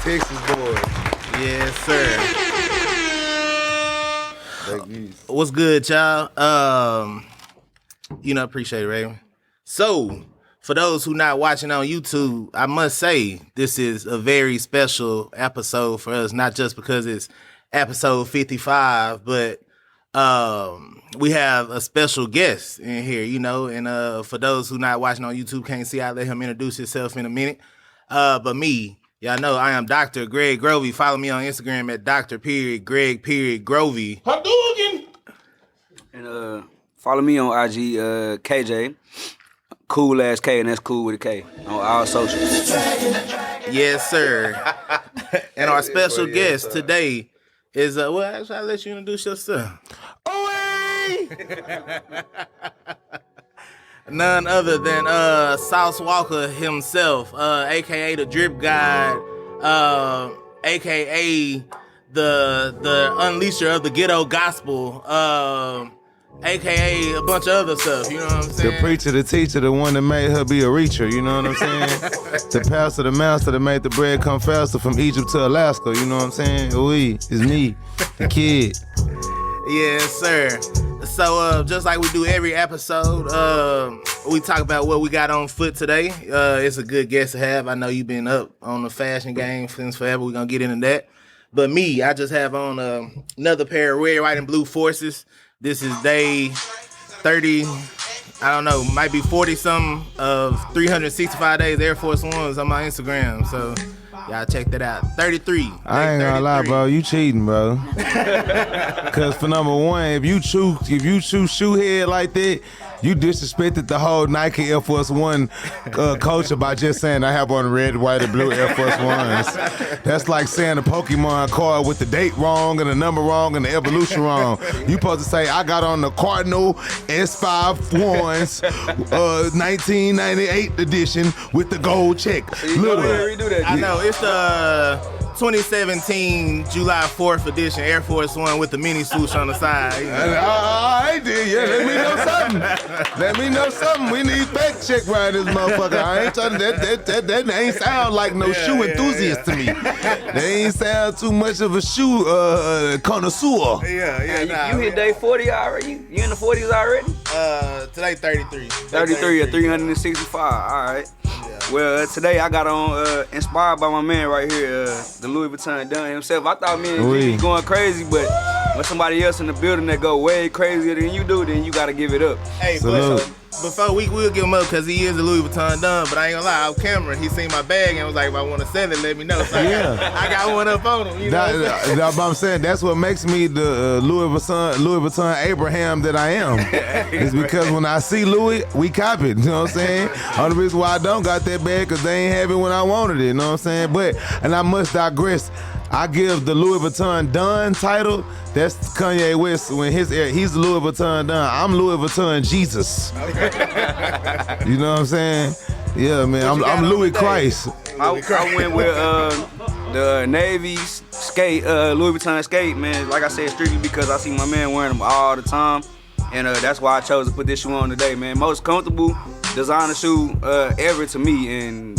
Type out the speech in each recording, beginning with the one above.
Texas boys. Yes, sir. What's good, y'all? Appreciate it, Raven. So, for those who not watching on YouTube, I must say this is a very special episode for us, not just because it's episode 55, but we have a special guest in here, and for those who not watching on YouTube can't see, I'll let him introduce himself in a minute. But me, y'all know I am Dr. Greg Grovey. Follow me on Instagram at Dr.Greg.Grovey. Hadouken! And follow me on IG, KJ. Cool ass K, and that's cool with a K on all socials. Yes, sir. And our special guest today is actually I'll let you introduce yourself. None other than Sauce Walka himself, aka the Drip God, aka the Unleasher of the Ghetto Gospel, aka a bunch of other stuff, you know what I'm saying? The preacher, the teacher, the one that made her be a reacher, you know what I'm saying? The pastor, the master that made the bread come faster from Egypt to Alaska, you know what I'm saying? It's me, the kid. Yes, sir. So just like we do every episode, we talk about what we got on foot today. It's a good guest to have. I know you've been up on the fashion game since forever. We're going to get into that. But me, I just have on another pair of red, white, and blue Forces. This is day 30, I don't know, might be 40-something of 365 days Air Force Ones on my Instagram. So y'all check that out. 33. I ain't gonna lie, bro. You cheating, bro. Cause for number one, if you choose shoe head like that, you disrespected the whole Nike Air Force One culture by just saying I have on red, white, and blue Air Force Ones. That's like saying the Pokemon card with the date wrong and the number wrong and the evolution wrong. You supposed to say I got on the Cardinal S5 ones, 1998 edition with the gold check. I know it's the 2017 July 4th edition Air Force One with the mini swoosh on the side. I did, yeah. Let me know something. Let me know something. We need fact check around this motherfucker. I ain't trying to, that ain't sound like no shoe enthusiast to me. They ain't sound too much of a shoe connoisseur. You hit day 40 already? You in the 40s already? Today 33. 33 or 365, all right. Yeah. Well, today I got on, inspired by my man right here, the Louis Vuitton Don himself. I thought me and G going crazy, but when somebody else in the building that go way crazier than you do, then you gotta give it up. Hey, but before we'll give him up because he is a Louis Vuitton Don, but I ain't gonna lie, off camera, he seen my bag and was like, if I want to sell it, let me know. So I got one up on him. You know that's what I'm saying. That's what makes me the Louis Vuitton Abraham that I am. It's because when I see Louis, we copy it. You know what I'm saying? Only reason why I don't got that bag because they ain't have it when I wanted it. You know what I'm saying? And I must digress. I give the Louis Vuitton Don title. That's Kanye West when he's the Louis Vuitton Don. I'm Louis Vuitton Jesus. Okay. You know what I'm saying? Yeah, man. I'm Louis Christ. I went with the Navy skate, Louis Vuitton skate, man. Like I said, strictly because I see my man wearing them all the time, and that's why I chose to put this shoe on today, man. Most comfortable designer shoe ever to me, and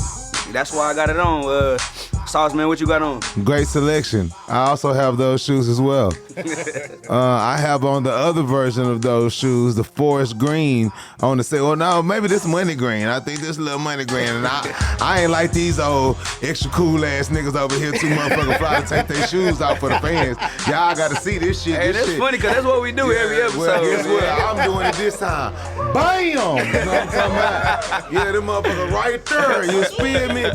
that's why I got it on. Sauce, man, what you got on? Great selection. I also have those shoes as well. I have on the other version of those shoes, the forest green on the set. Well, no, maybe this money green. I think this little money green. And I ain't like these old extra cool ass niggas over here too motherfucking fly to take their shoes off for the fans. Y'all gotta see this shit. Hey, that's funny because that's what we do every episode. Well, guess what? I'm doing it this time. Bam! You know what I'm talking about? Yeah, them motherfuckers right there. You spin me.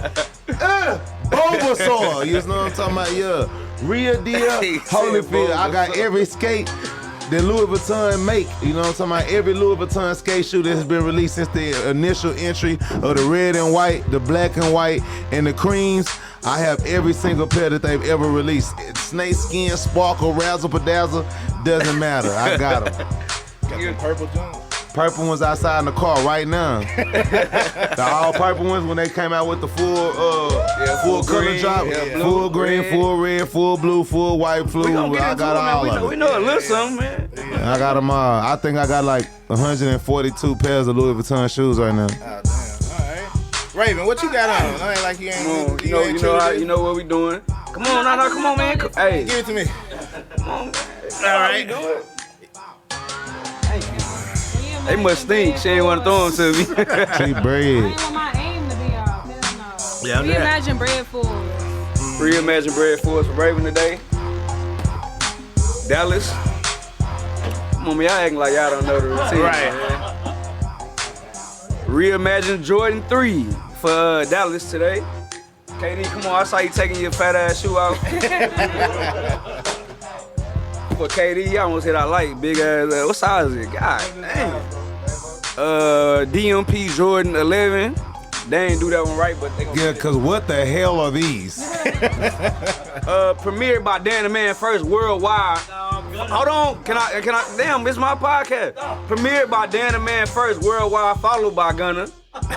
Bulbasaur, you know what I'm talking about? Yeah, real deal, Holyfield. I got every skate that Louis Vuitton make. You know what I'm talking about? Every Louis Vuitton skate shoe that has been released since the initial entry of the red and white, the black and white, and the creams. I have every single pair that they've ever released. Snake skin, sparkle, razzle, bedazzle, doesn't matter. I got them. Got some purple joints. Purple ones outside in the car right now. The all purple ones when they came out with the full color green, drop, full green, full red, full blue, full white, full. I got all of them. We know a little something, man. I got them all. I think I got like 142 pairs of Louis Vuitton shoes right now. Oh, damn. All right. Raven, what you got on? I ain't like you ain't. Come on, you know what we doing. Come on, no, come on, man. Hey, Give it to me. come on. All right. They must think she ain't want to throw them to me. See I bread. ain't want my aim to be off. Hell no. Yeah, I'm there. Reimagine bread fools. Reimagine bread for us for Raven today. Dallas. Come on, man, y'all acting like y'all don't know the routine. Right. Man. Reimagine Jordan 3 for Dallas today. KD, come on, I saw you taking your fat ass shoe out. For KD, you almost hit our light, big ass. What size is it? God damn. DMP Jordan 11. They ain't do that one right, but they gonna Yeah, cause what the hell are these? premiered by Dan the Man First worldwide. Hold on, can I? Damn, it's my podcast. Premiered by Dan the Man First worldwide, followed by Gunna.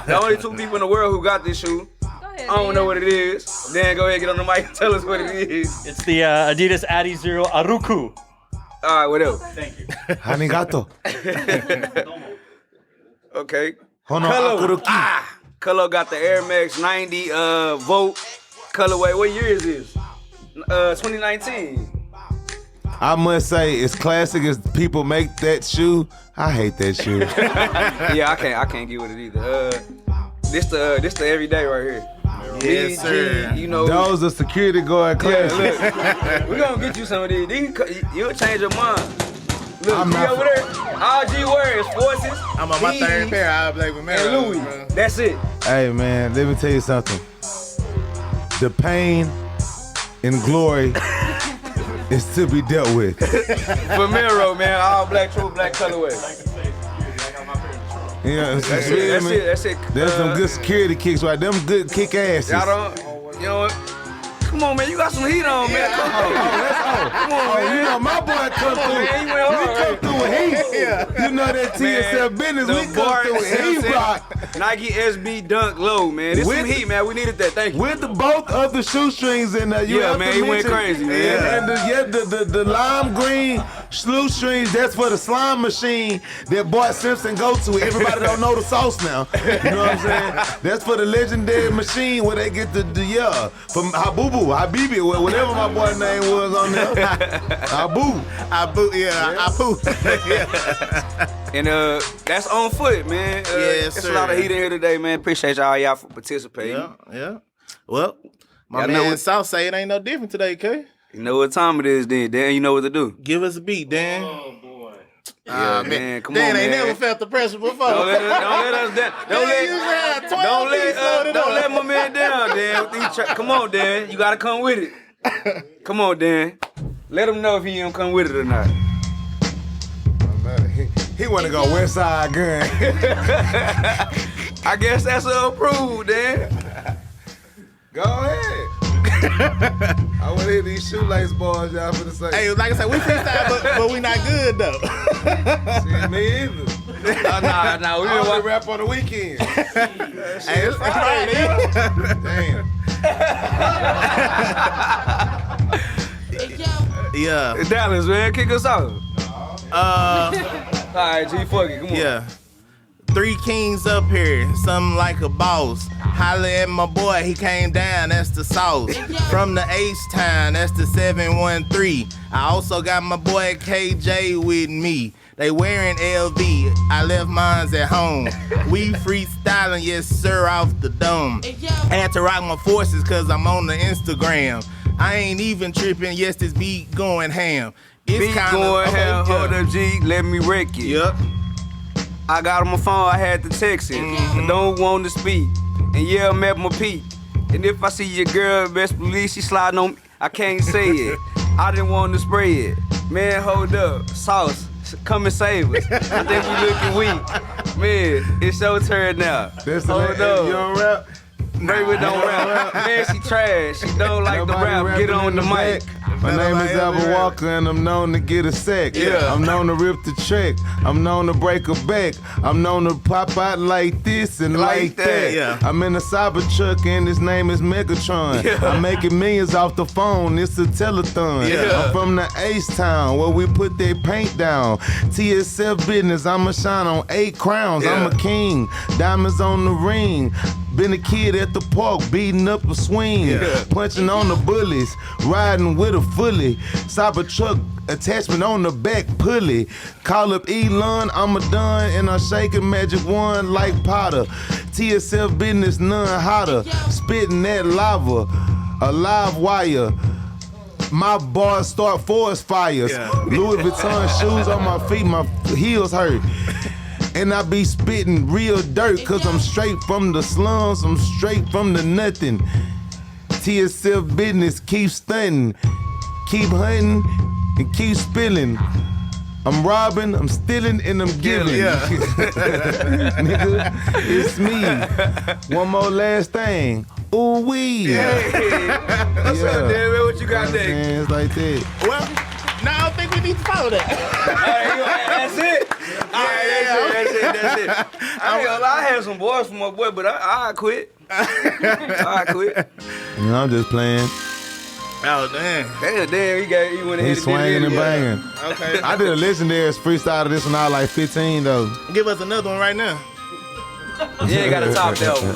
The only two people in the world who got this shoe. Go ahead. I don't know what it is. Dan, go ahead, get on the mic and tell us what it is. It's the Adidas Addy Zero Aruku. All right, what else? Thank you. Hanigato. Okay. Hono akuruki. Color got the Air Max 90 Volt colorway. What year is this? 2019. I must say, as classic as people make that shoe, I hate that shoe. Yeah, I can't get with it either. This the everyday right here. Yes, sir. You know. Those are security guard Yeah, classics. look. We gonna get you some of these. You'll change your mind. Look, I'm see not- over there. All G wears Forces. I'm on my D's, third pair. I'll play with And Louis. That's it. Hey man, let me tell you something. The pain and glory is to be dealt with. Famiro, man. All black, true black colorway. Yeah, That's it. That's it. There's some good security kicks right. Them good kick asses. Y'all don't. You know what? Come on, man. You got some heat on, man. Come on. Come on, man. You know my boy come Come on, through. man. You went hard, We come right? through with heat. You know that TSF business. We come through with heat rock. Nike SB Dunk Low, man. This With some heat, man. We needed that. Thank you. With the both of the shoestrings in there. You Yeah, have man, to he went mention- crazy, man. And the lime green shoestrings, that's for the slime machine that Bart Simpson go to. Everybody don't know the sauce now. You know what I'm saying? That's for the legendary machine where they get the from Habubu, Habibi, whatever my boy name was on there. Habu. And that's on foot, man. Yes, There's a lot of sir. heat in here today, man. Appreciate y'all for participating. Yeah. Well, my Y'all know man what- South say it ain't no different today, K. You know what time it is, then. Dan, you know what to do. Give us a beat, Dan. Yeah, man. Come Dan on, ain't man. never felt the pressure before. Don't let us down. Don't let my man down, Dan. Come on, Dan. You gotta come with it. Come on, Dan. Let him know if he don't come with it or not. He want to go West Side Gun. I guess that's approved, Dan. Go ahead. I want to hear these shoelace boys y'all for the same. Hey, like I said, we freestyle, but we not good though. See, me either. Nah, we I been only rap on the weekend. Hey, it's Friday. Damn. Yeah. Dallas, man, kick us out. All right, G, fuck it, come on. Yeah. 3 kings up here, something like a boss. Holla at my boy, he came down, that's the sauce. From the H-Town, that's the 713. I also got my boy KJ with me. They wearing LV, I left mines at home. We freestyling, yes sir, off the dome. Had to rock my forces cause I'm on the Instagram. I ain't even tripping, yes this beat going ham. It's Beat going ham, hold up, G, let me wreck it. Yep. I got on my phone, I had to text it. I don't want to speak. And yeah, I'm at my peak. And if I see your girl, best believe she sliding on me. I can't say it. I didn't want to spray it. Man, hold up. Sauce, come and save us. I think we looking weak. Man, it's your turn now. That's the Hold you up. don't rap? Raven don't rap. Man, she trash. She don't like the Nobody rap. Get rapping on the in mic. back. My name is Albert Walka and I'm known to get a sack. Yeah. I'm known to rip the check. I'm known to break a back. I'm known to pop out like this and like that. Yeah. I'm in a cyber truck and his name is Megatron. Yeah. I'm making millions off the phone. It's a telethon. Yeah. I'm from the Ace Town where we put their paint down. TSF business. I'ma shine on 8 crowns. I'm a king. Diamonds on the ring. Been a kid at the park, beating up a swing, punching on the bullies, riding with a fully. Stop a truck, attachment on the back pulley. Call up Elon, I'm a done, and I shake a magic wand like Potter. TSF business none hotter, spitting that lava, a live wire. My bars start forest fires. Louis Vuitton shoes on my feet, my heels hurt. And I be spitting real dirt, cause I'm straight from the slums, I'm straight from the nothing. TSF business, keep stunting, keep hunting, and keep spilling. I'm robbing, I'm stealing, and I'm giving. Nigga, it's me. One more last thing. Ooh wee. Hey, what's up, man? What you got there? It's like that. Well, no, I don't think we need to follow that. That's it. That's it. I ain't gonna lie, I had some boys from my boy, but I quit. I quit. You know, I'm just playing. Oh, damn. Damn, he went ahead He's swinging and banging. Okay. I did a legendary freestyle of this when I was like 15 though. Give us another one right now. Yeah, you gotta top that one.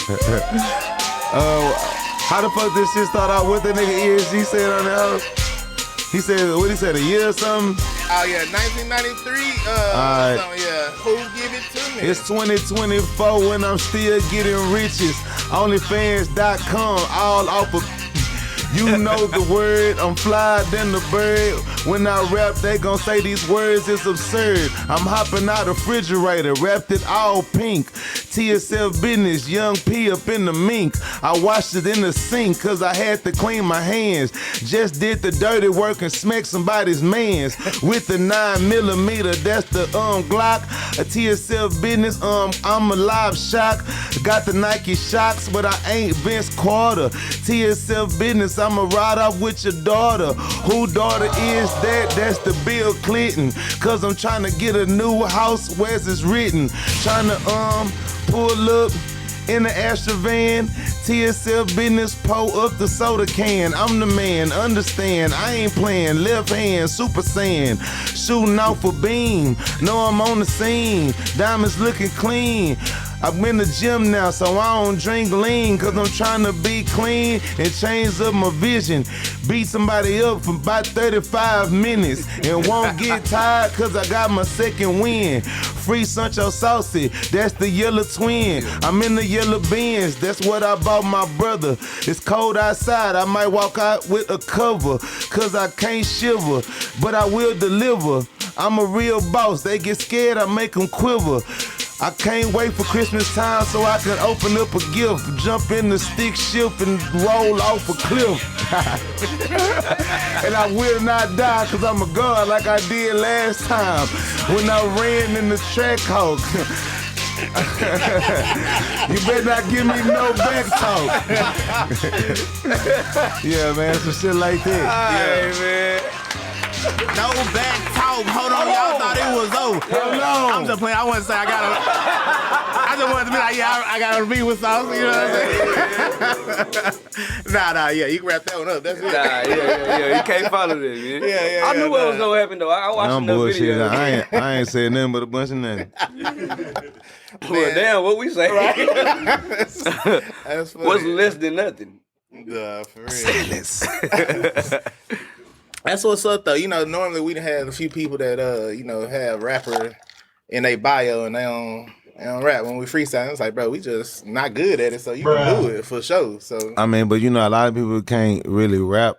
How the fuck this shit start out? What that nigga ESG said on that house? He said, what he said, a year or something? Oh, yeah, 1993. Alright. So, yeah. Who give it to me? It's 2024 when I'm still getting riches. Onlyfans.com, all off of. You know the word, I'm fly than the bird. When I rap, they gon' say these words is absurd. I'm hopping out the refrigerator, wrapped it all pink. TSF business, Young P up in the mink. I washed it in the sink cause I had to clean my hands. Just did the dirty work and smacked somebody's mans. With the 9mm, that's the Glock. A TSF business, I'm a live shock. Got the Nike shocks, but I ain't Vince Carter. TSF business, I'ma ride off with your daughter. Who daughter is that? That's the Bill Clinton. Cause I'm trying to get a new house, where's it's written. Trying to pull up in the Astra van. TSF business, pull up the soda can. I'm the man, understand, I ain't playing. Left hand, Super Saiyan, shooting off a beam. Know I'm on the scene, diamonds looking clean. I'm in the gym now, so I don't drink lean, cause I'm trying to be clean and change up my vision. Beat somebody up for about 35 minutes and won't get tired cause I got my second win. Free Sancho Saucy, that's the yellow twin. I'm in the yellow Benz, that's what I bought my brother. It's cold outside, I might walk out with a cover, cause I can't shiver, but I will deliver. I'm a real boss, they get scared, I make them quiver. I can't wait for Christmas time so I can open up a gift, jump in the stick shift and roll off a cliff. And I will not die cause I'm a god like I did last time when I ran in the track hawk. You better not give me no back talk. Yeah, man, some shit like that. Hey, man. No back talk. Hold on, y'all thought it was over. Hold on. I'm just playing. I want to say I just wanted to be like, yeah, I got to be with sauce. You know what I'm saying? Nah, yeah, you can wrap that one up. That's it. Nah, yeah. You can't follow this, man. Yeah. I knew what was gonna happen though. I watched I'm the bullshit. video. I ain't said nothing but a bunch of nothing. Well, damn, what we say? That's funny. What's less than nothing? For real. That's what's up though. You know, normally we have a few people that have rapper in their bio and they don't rap. When we freestyle, it's like, bro, we just not good at it, so you can do it for sure. So I mean, but you know, a lot of people can't really rap.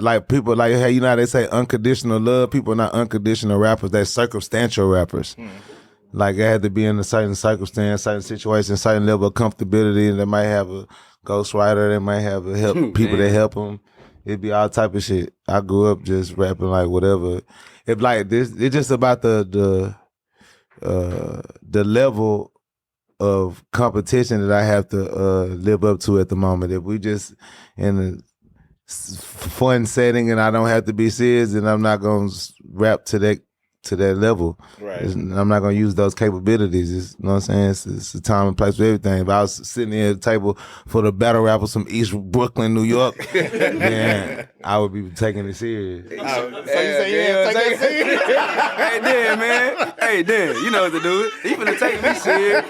Like people, like, hey, you know how they say unconditional love? People are not unconditional rappers. They're circumstantial rappers. Like it had to be in a certain circumstance, certain situation, certain level of comfortability. And they might have a ghostwriter. They might have a help people that help them. It'd be all type of shit. I grew up just rapping like whatever. It like this. It's just about the level of competition that I have to live up to at the moment. If we just in a fun setting and I don't have to be serious, then I'm not gonna rap to that to that level. Right. I'm not gonna use those capabilities. You know what I'm saying? It's a time and place for everything. If I was sitting there at the table for the battle rappers from East Brooklyn, New York, then I would be taking it serious. So you say take it serious? Hey, Dan, man. Hey, Dan, you know what to do. He finna take me serious.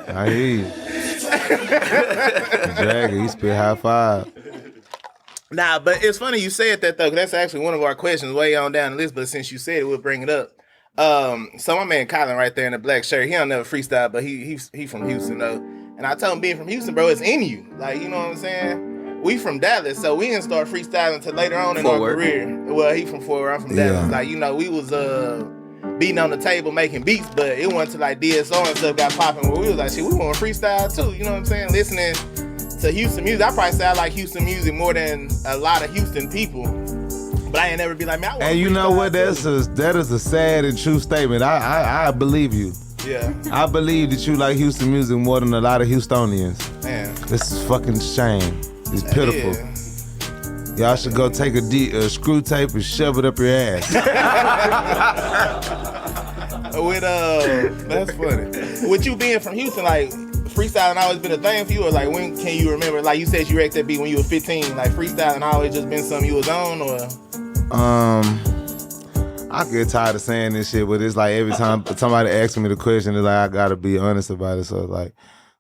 I hear you. Jagger, he spit high five. Nah, but it's funny you said that though, 'cause that's actually one of our questions way on down the list. But since you said it, we'll bring it up. So my man Colin right there in the black shirt, he don't never freestyle, but he from Houston though. And I told him being from Houston, bro, it's in you. Like, you know what I'm saying? We from Dallas, so we didn't start freestyling until later on in our career. Well, he from Fort Worth, I'm from Dallas. Like, you know, we was beating on the table making beats, but it wasn't till like DSO and stuff got popping where we was like, shit, we want to freestyle too. You know what I'm saying? Listening to Houston music, I probably sound like Houston music more than a lot of Houston people. But I ain't never be like, man, I want to. And you know what? That is a sad and true statement. I believe you. Yeah. I believe that you like Houston music more than a lot of Houstonians. Man. This is fucking shame. It's pitiful. Yeah. Y'all should go take a screw tape and shove it up your ass. That's funny. With you being from Houston, like, freestyling always been a thing for you, or like when can you remember? Like you said, you wrecked that beat when you were 15. Like freestyling always just been something you was on, or? I get tired of saying this shit, but it's like every time somebody asks me the question, it's like I gotta be honest about it. So like,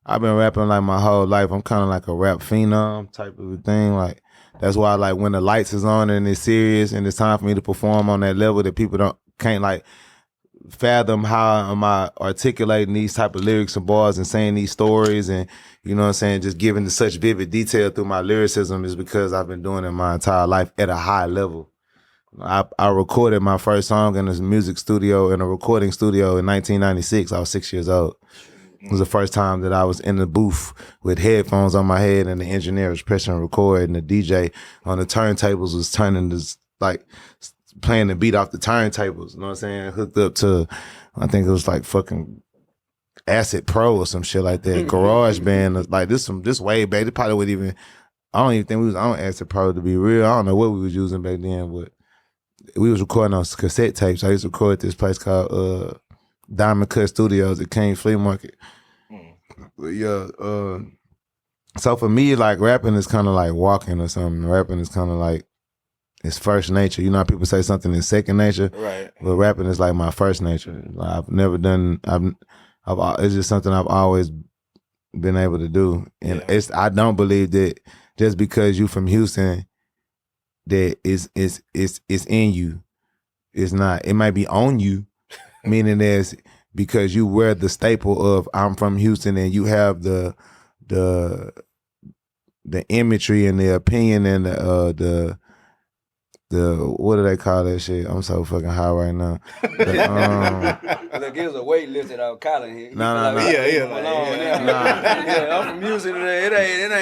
I've been rapping like my whole life. I'm kind of like a rap phenom type of a thing. Like that's why like when the lights is on and it's serious and it's time for me to perform on that level that people can't like fathom how am I articulating these type of lyrics and bars and saying these stories and, you know what I'm saying, just giving such vivid detail through my lyricism is because I've been doing it my entire life at a high level. I recorded my first song in a music studio, in a recording studio in 1996. I was 6 years old. It was the first time that I was in the booth with headphones on my head and the engineer was pressing record and the DJ on the turntables was turning this, like, playing the beat off the turntables, you know what I'm saying? Hooked up to, I think it was like fucking Acid Pro or some shit like that. Garage Band, like this way back. It probably would even, I don't even think we was on Acid Pro to be real. I don't know what we was using back then, but we was recording on cassette tapes. I used to record at this place called Diamond Cut Studios at King Flea Market. But yeah, so for me, like rapping is kind of like walking or something. Rapping is kind of like, it's first nature. You know how people say something is second nature? Right. But rapping is like my first nature. Like, I've never done, it's just something I've always been able to do. And I don't believe that just because you from Houston, that it's in you. It's not. It might be on you, meaning there's, because you wear the staple of I'm from Houston and you have the imagery and the opinion and the what do they call that shit? I'm so fucking high right now. Look, it was a weight lifted out Colin here. No. I'm from music today. It ain't.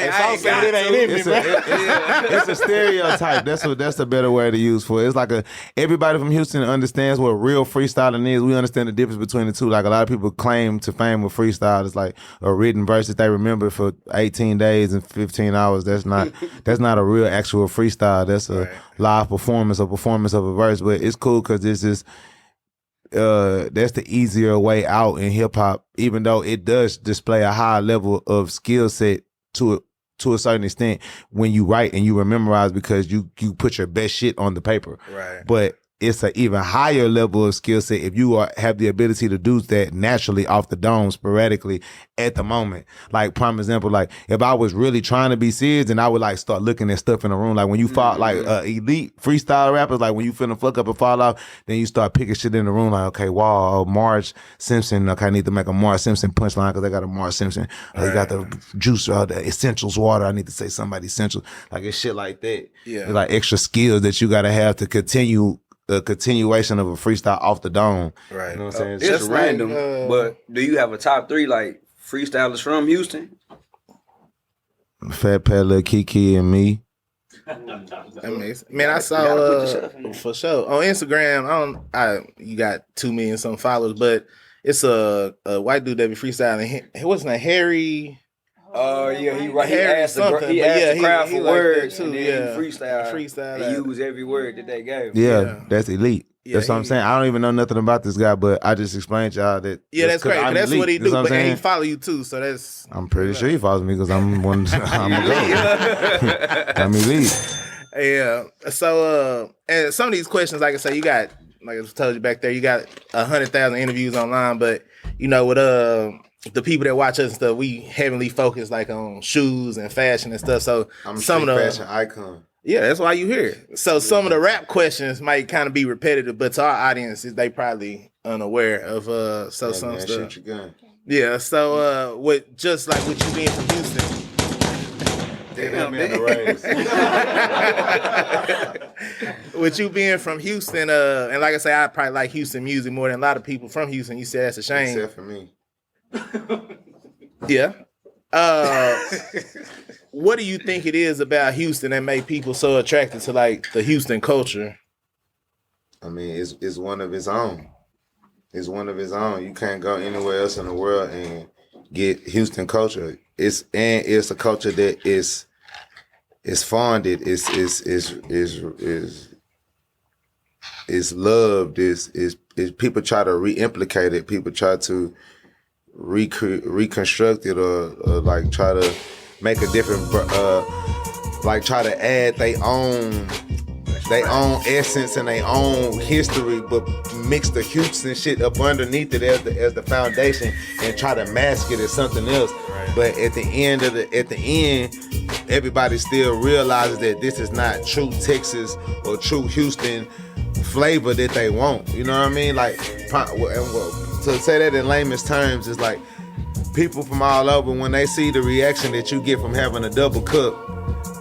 It's a stereotype. That's a better word to use for it. It's like everybody from Houston understands what real freestyling is. We understand the difference between the two. Like a lot of people claim to fame with freestyle. It's like a written verse that they remember for 18 days and 15 hours. That's not a real actual freestyle. That's a live performance of a verse. But it's cool because this is that's the easier way out in hip hop, even though it does display a high level of skill set to a certain extent when you write and you memorize because you put your best shit on the paper. Right. But it's an even higher level of skill set if you have the ability to do that naturally off the dome, sporadically at the moment. Like, prime example, like if I was really trying to be serious, then I would like start looking at stuff in the room. Like when you fall, like elite freestyle rappers, like when you finna fuck up and fall off, then you start picking shit in the room. Like, okay, wow, Marge Simpson. Okay, I need to make a Marge Simpson punchline because I got a Marge Simpson. You got the juice, the essentials water. I need to say somebody essential. Like it's shit like that. Yeah. It's like extra skills that you gotta have to continue. A continuation of a freestyle off the dome. Right. You know what I'm saying? It's random, but do you have a top 3 like freestylers from Houston? Fat Pat, Lil Kiki, and me. Amazing. Man, I saw for sure on Instagram. You got 2 million some followers, but it's a white dude that be freestyling. He wasn't a Harry. Oh yeah, he Harry asked something, the but crowd like for that words too. and then Yeah. he freestyle Freestyle and that. use every word that they gave. Yeah, that's elite. Yeah, That's what I'm saying. I don't even know nothing about this guy, but I just explained to y'all that. Yeah, that's great. That's what he do. But and he follow you too, so that's. I'm pretty sure he follows me because I'm one. I'm a goat. I'm elite. Yeah. So, and some of these questions, like I say, you got, like I told you back there, you got 100,000 interviews online, but you know, with the people that watch us and stuff, we heavily focus like on shoes and fashion and stuff. So I'm some of the fashion icon. Yeah, that's why you here. So some of the rap questions might kind of be repetitive, but to our audience, they probably unaware of some Man, stuff. shoot your gun. Yeah. So with just like with you being from Houston. With you being from Houston, and like I say, I probably like Houston music more than a lot of people from Houston. You said that's a shame. Except for me. Yeah. What do you think it is about Houston that make people so attracted to like the Houston culture? I mean, it's one of its own. It's one of its own. You can't go anywhere else in the world and get Houston culture. It's a culture that is fonded. Is loved. Is people try to re-implicate it. People try to reconstruct it or like try to make a different like try to add their own essence and their own history, but mix the Houston shit up underneath it as the foundation and try to mask it as something else. Right. But at the end, everybody still realizes that this is not true Texas or true Houston flavor that they want. You know what I mean? Like, to say that in layman's terms is like people from all over, when they see the reaction that you get from having a double cup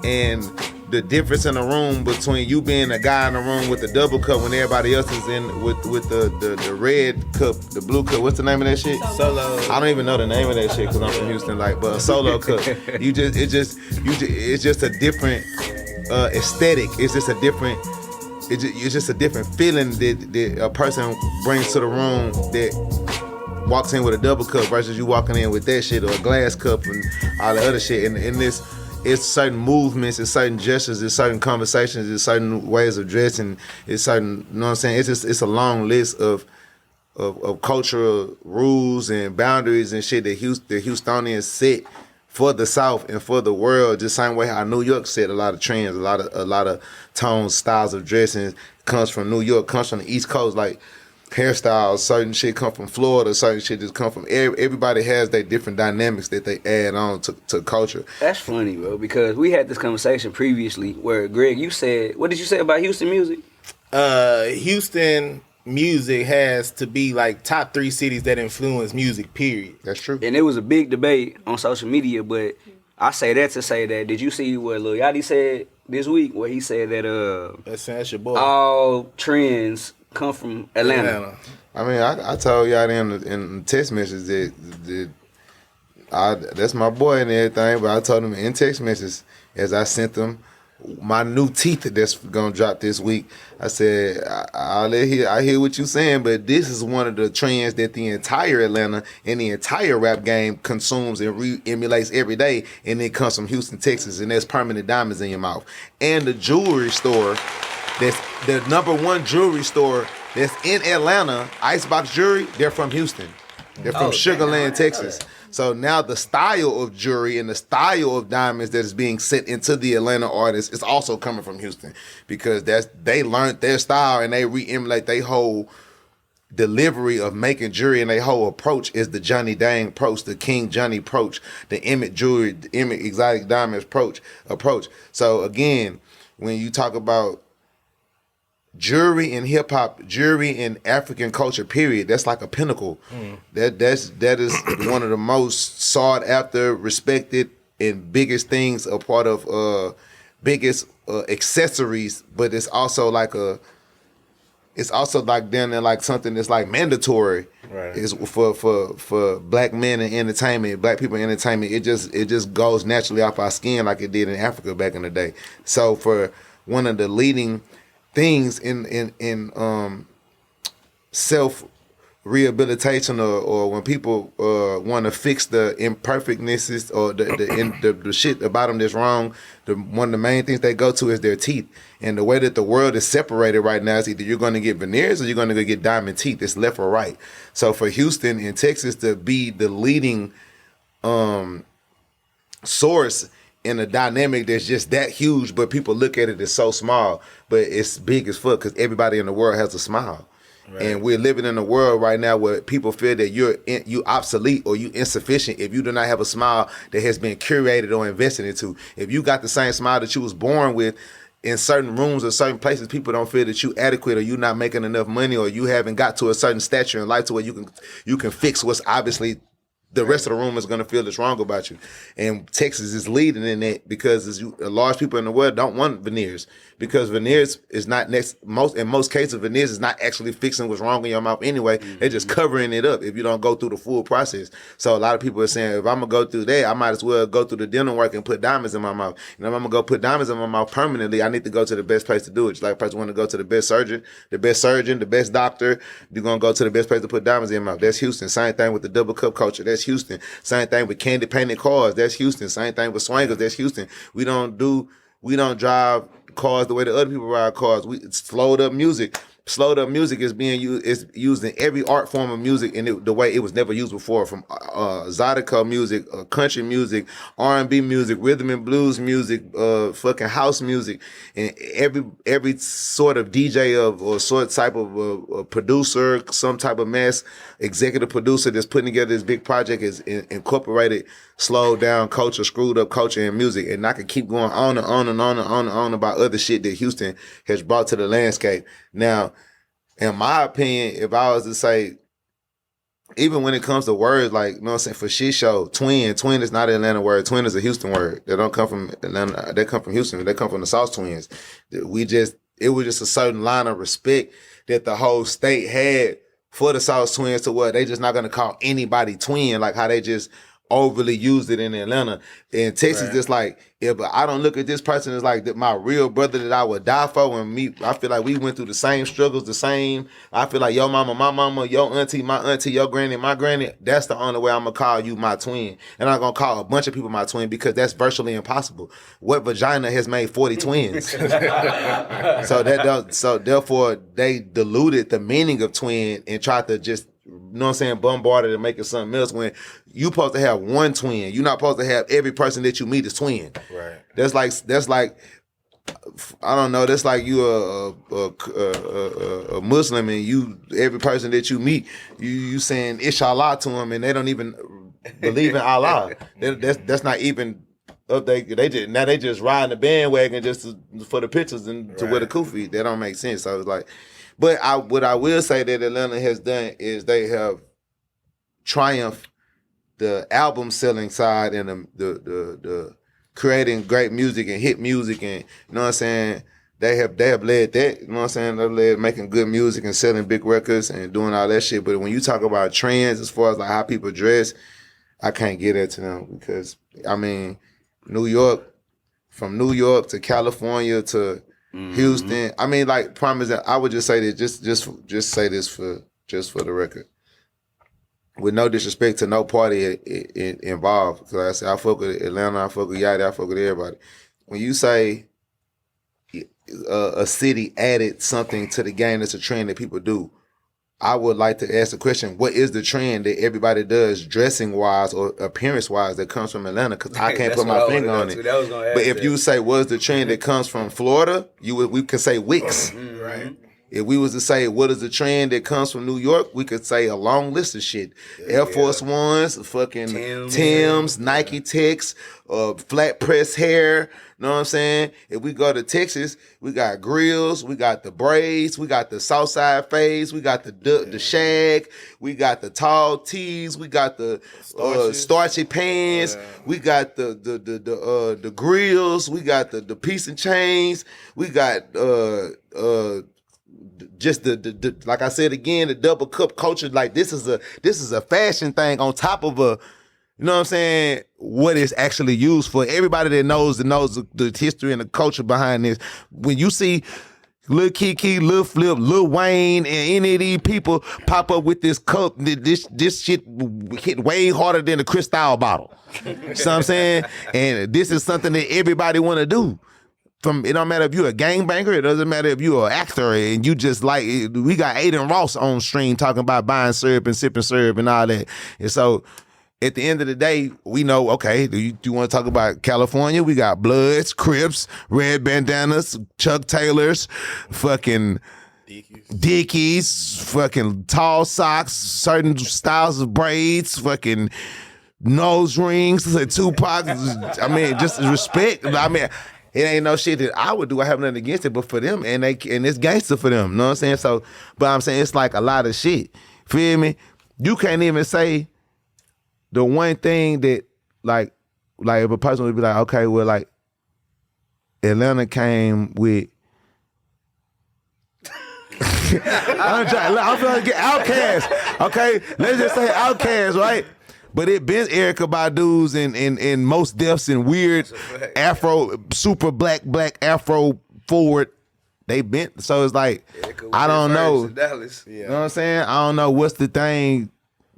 and the difference in the room between you being a guy in the room with the double cup when everybody else is in with the red cup, the blue cup. What's the name of that shit? Solo. I don't even know the name of that shit because I'm from Houston. Like, but a solo cup. It's just a different aesthetic. It's just a different. It's just a different feeling that a person brings to the room that walks in with a double cup versus you walking in with that shit or a glass cup and all the other shit. And this, it's certain movements, it's certain gestures, it's certain conversations, it's certain ways of dressing, it's certain, you know what I'm saying? It's a long list of cultural rules and boundaries and shit that the Houstonians set for the South and for the world, just same way how New York set a lot of trends, a lot of tones, styles of dressing comes from New York, comes from the East Coast, like hairstyles, certain shit come from Florida, certain shit just come from, everybody has their different dynamics that they add on to culture. That's funny, bro, because we had this conversation previously where, Greg, you said, what did you say about Houston music? Houston music has to be like top 3 cities that influence music, period. That's true. And it was a big debate on social media, but I say that to say that, did you see what Lil Yachty said this week, where he said that that's your boy. all trends come from Atlanta. I mean, I told y'all in text messages that that's my boy and everything, but I told him in text messages as I sent them my new teeth that's gonna drop this week. I said, I hear what you saying, but this is one of the trends that the entire Atlanta and the entire rap game consumes and emulates every day, and it comes from Houston, Texas, and there's permanent diamonds in your mouth. And the jewelry store, that's the #1 jewelry store that's in Atlanta, Icebox Jewelry, they're from Houston. They're from Sugarland, Texas. So now the style of jewelry and the style of diamonds that is being sent into the Atlanta artists is also coming from Houston, because they learned their style and they re-emulate their whole delivery of making jewelry, and their whole approach is the Johnny Dang approach, the King Johnny approach, the Emmett Jewelry, the Emmett Exotic Diamonds approach. So again, when you talk about jewelry in hip hop, jewelry in African culture, period, that's like a pinnacle. That is one of the most sought after, respected, and biggest things, a part of biggest accessories. But it's also like then like something that's like mandatory. Right. Is for black men in entertainment, black people in entertainment. It just goes naturally off our skin like it did in Africa back in the day. So for one of the leading things in self rehabilitation or when people want to fix the imperfectnesses or the shit about them that's wrong, one of the main things they go to is their teeth. And the way that the world is separated right now is either you're going to get veneers or you're going to go get diamond teeth. It's left or right. So for Houston and Texas to be the leading source in a dynamic that's just that huge, but people look at it as so small, but it's big as fuck because everybody in the world has a smile. Right. And we're living in a world right now where people feel that you obsolete or you insufficient if you do not have a smile that has been curated or invested into. If you got the same smile that you was born with, in certain rooms or certain places, people don't feel that you adequate or you not making enough money or you haven't got to a certain stature in life to where you can fix what's obviously the rest of the room is going to feel it's wrong about you. And Texas is leading in that because large people in the world don't want veneers because veneers is not in most cases, veneers is not actually fixing what's wrong in your mouth anyway. Mm-hmm. They're just covering it up if you don't go through the full process. So a lot of people are saying, if I'm going to go through that, I might as well go through the dental work and put diamonds in my mouth. And if I'm going to go put diamonds in my mouth permanently, I need to go to the best place to do it. Just like a person want to go to the best surgeon, the best doctor, you're going to go to the best place to put diamonds in your mouth. That's Houston. Same thing with the double cup culture. That's Houston. Same thing with candy painted cars. That's Houston. Same thing with swingers. That's Houston. We don't drive cars the way the other people ride cars. It's slowed up music. Slowed up music is being used in every art form of music in the way it was never used before, from Zydeco music, country music, R&B music, rhythm and blues music, fucking house music, and every sort of DJ or sort type of producer, some type of mass executive producer that's putting together this big project is incorporated slowed down culture, screwed up culture and music. And I could keep going on and on and on and on and on about other shit that Houston has brought to the landscape. Now, in my opinion, if I was to say, even when it comes to words like, you know what I'm saying, for shit show, twin is not an Atlanta word. Twin is a Houston word. They don't come from Atlanta. They come from Houston. They come from the Sauce Twins. It was just a certain line of respect that the whole state had for the Sauce Twins to where they just not going to call anybody twin, like how they just overly used it in Atlanta. In Texas, right. It's like, if I don't look at this person as like my real brother that I would die for, I feel like we went through the same struggles, I feel like your mama, my mama, your auntie, my auntie, your granny, my granny, that's the only way I'm going to call you my twin. And I'm going to call a bunch of people my twin because that's virtually impossible. What vagina has made 40 twins? So therefore, they diluted the meaning of twin and tried to just, you know what I'm saying, bombard it and make it something else when you supposed to have one twin. You're not supposed to have every person that you meet is twin. Right. That's like I don't know, that's like you a Muslim and every person that you meet, you saying Inshallah to them and they don't even believe in Allah. That's not even up they just riding the bandwagon just for the pictures and to wear the kufi. That don't make sense. So it's like, but what I will say that Atlanta has done is they have triumphed the album selling side and the creating great music and hit music, and you know what I'm saying, they have led that, you know what I'm saying, they led making good music and selling big records and doing all that shit. But when you talk about trends as far as like how people dress, I can't get that to them because I mean, from New York to California to Houston. I mean, like, promise that I would just say this, just say this for the record, with no disrespect to no party involved. Because like I said, I fuck with Atlanta, I fuck with Yachty, I fuck with everybody. When you say a city added something to the game that's a trend that people do, I would like to ask the question, what is the trend that everybody does dressing-wise or appearance-wise that comes from Atlanta? Because I can't put my finger on it. But if you say, what's the trend that comes from Florida, we could say Wicks. Right. If we was to say, what is the trend that comes from New York, we could say a long list of shit. Air Force Ones, fucking Timbs, Nike Techs, flat press hair. You know what I'm saying? If we go to Texas, we got grills, we got the braids, we got the Southside fades, we got the shag, we got the tall tees, we got the starchy pants, we got the grills, we got the piece and chains, we got just the like I said again, the double cup culture. Like this is a fashion thing on top of a, you know what I'm saying, what it's actually used for. Everybody that knows the history and the culture behind this. When you see Lil Kiki, Lil Flip, Lil Wayne, and any of these people pop up with this cup. This shit hit way harder than a Cristal bottle. You know what I'm saying? And this is something that everybody want to do. It don't matter if you're a gangbanger. It doesn't matter if you're an actor and you just like. We got Aiden Ross on stream talking about buying syrup and sipping syrup and all that. And so, at the end of the day, we know, okay, do you want to talk about California? We got Bloods, Crips, Red Bandanas, Chuck Taylors, fucking Dickies, fucking tall socks, certain styles of braids, fucking nose rings, Tupac. I mean, just respect. I mean, it ain't no shit that I would do. I have nothing against it, but for them, and it's gangster for them. You know what I'm saying? So, but I'm saying it's like a lot of shit. Feel me? You can't even say the one thing that, like if a person would be like, okay, well, like, Atlanta came with, I'm trying to get Outkast, okay? Let's just say Outkast, right? But it been Erykah Badu's and Most Defs and weird Afro, super black Afro forward. They been, so it's like, I don't know. You know what I'm saying? I don't know what's the thing.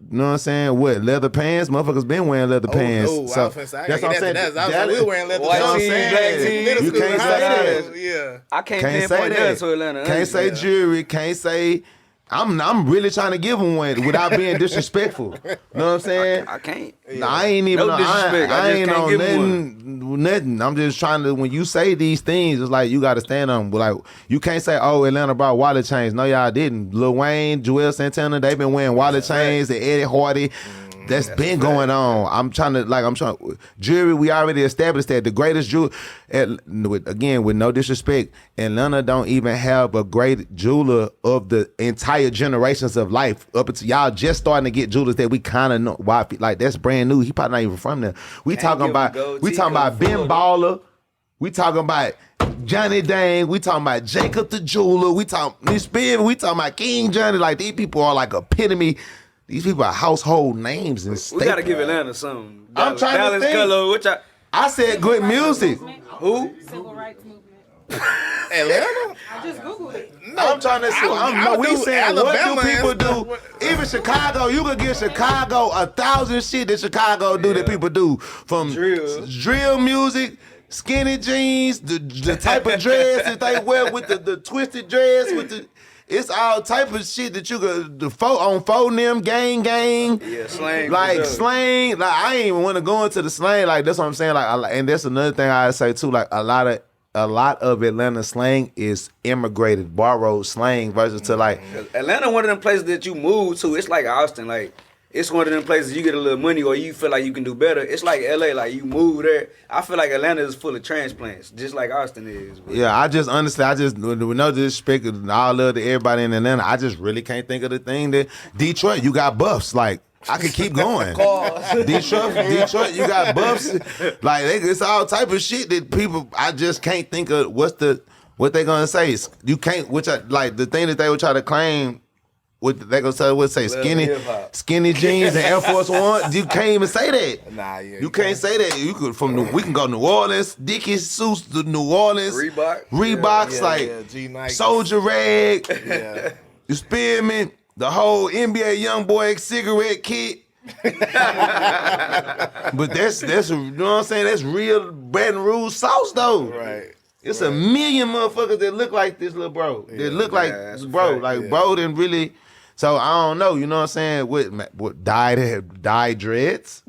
You know what I'm saying? What, leather pants? Motherfuckers been wearing leather pants. So that's what I'm saying. I was like, we were wearing leather pants. You can't say that. Yeah. I can't pinpoint that to Atlanta. Can't say jewelry. Can't say. I'm really trying to give them one without being disrespectful. You know what I'm saying? I can't. No, I ain't even. No disrespect. I ain't just can't on nothing. I'm just trying to. When you say these things, it's like you got to stand on them. But like you can't say, "Oh, Atlanta brought wallet chains." No, y'all didn't. Lil Wayne, Joel Santana, they've been wearing wallet chains. And Eddie Hardy. That's been going on. I'm trying. Jewelry, we already established that the greatest jewelry, again, with no disrespect, Atlanta don't even have a great jeweler of the entire generations of life. Up until y'all just starting to get jewelers that we kind of know. Why, like that's brand new. He probably not even from there. We talking about Ben Baller. We talking about Johnny Dang. We talking about Jacob the jeweler. We talking about King Johnny. Like these people are like epitome. These people are household names and we gotta give Atlanta something. I'm trying Dallas to think. Color, I said good music. Who? Civil rights movement. Atlanta? I just Googled it. No, I'm trying to see. We saying what do people do? Even Chicago, you could give Chicago 1,000 shit that Chicago do that people do. From drill music, skinny jeans, the type of dress that they wear with the twisted dress with the. It's all type of shit that you could on phone them gang. Yeah, slang. Like slang. Like I ain't even want to go into the slang. Like that's what I'm saying. Like and that's another thing I say too. Like a lot of Atlanta slang is immigrated, borrowed slang versus to like Atlanta. One of them places that you move to. It's like Austin. Like it's one of them places you get a little money or you feel like you can do better. It's like LA. Like you move there. I feel like Atlanta is full of transplants, just like Austin is. But. Yeah, with no disrespect, all love to everybody in Atlanta. I just really can't think of the thing that Detroit. You got buffs. Like I could keep going. Detroit, you got buffs. Like it's all type of shit that people. I just can't think of what they gonna say. You can't. The thing that they would try to claim. What they gonna say? Skinny jeans and Air Force One. You can't even say that. Nah, yeah. You can't say that. You could we can go to New Orleans, Dickies suits to New Orleans, G-Nike. Soldier Rag. Yeah. You Spearmint, the whole NBA YoungBoy cigarette kit. But that's you know what I'm saying. That's real Baton Rouge sauce though. Right. It's a million motherfuckers that look like this little bro. That look like bro. Bro didn't really. So I don't know, you know what I'm saying? What dyed dreads?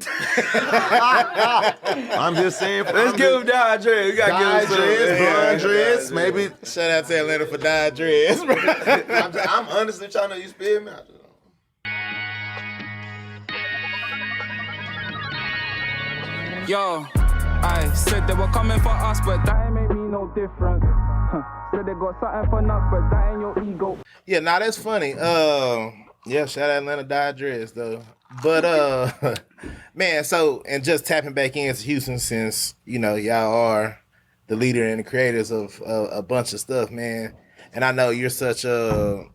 I'm just saying. Let's give him dyed dreads. We gotta give him dreads, blonde dreads, maybe. Shout out to Atlanta for dyed dreads. I'm honestly trying to use Spearmint. Yo, I said they were coming for us, but that ain't made me no difference. Said they got something for nuts, but that ain't your ego. Yeah, nah, that's funny. Yeah, shout out Atlanta dyed dreads though. But man, so and just tapping back into Houston since y'all are the leader and the creators of a bunch of stuff, man. And I know you're such a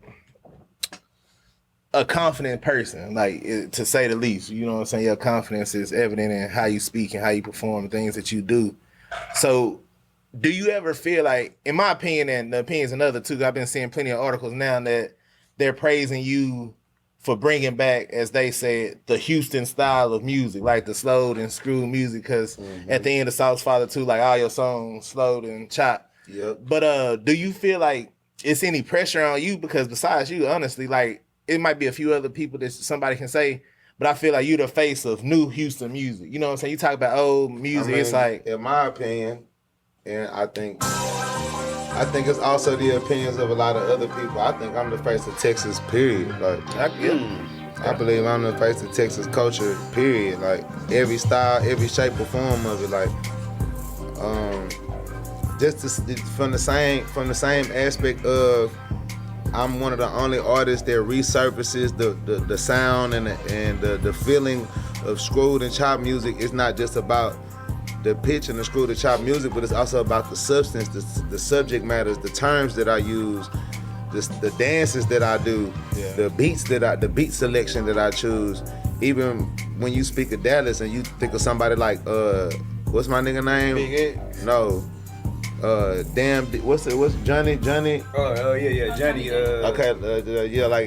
confident person, like to say the least. You know what I'm saying? Your confidence is evident in how you speak and how you perform, things that you do. So do you ever feel like, in my opinion and the opinions of others too, I've been seeing plenty of articles now that they're praising you for bringing back, as they said, the Houston style of music, like the slowed and screwed music, because at the end of Sauce Father 2, like all your songs slowed and chopped. Yep. But do you feel like it's any pressure on you? Because besides you, honestly, like it might be a few other people that somebody can say, but I feel like you're the face of new Houston music. You know what I'm saying? You talk about old music, it's like, in my opinion, and I think it's also the opinions of a lot of other people. I think I'm the face of Texas, period. Like, I believe I'm the face of Texas culture, period. Like, every style, every shape or form of it. Like, from the same aspect of, I'm one of the only artists that resurfaces the sound and the feeling of screwed and chopped music. It's not just about the pitch and the screw to chop music, but it's also about the substance, the subject matters, the terms that I use, the dances that I do, the beat selection that I choose. Even when you speak of Dallas and you think of somebody like what's my nigga name? Big X? No. What's Johnny? Oh yeah, Johnny. Okay,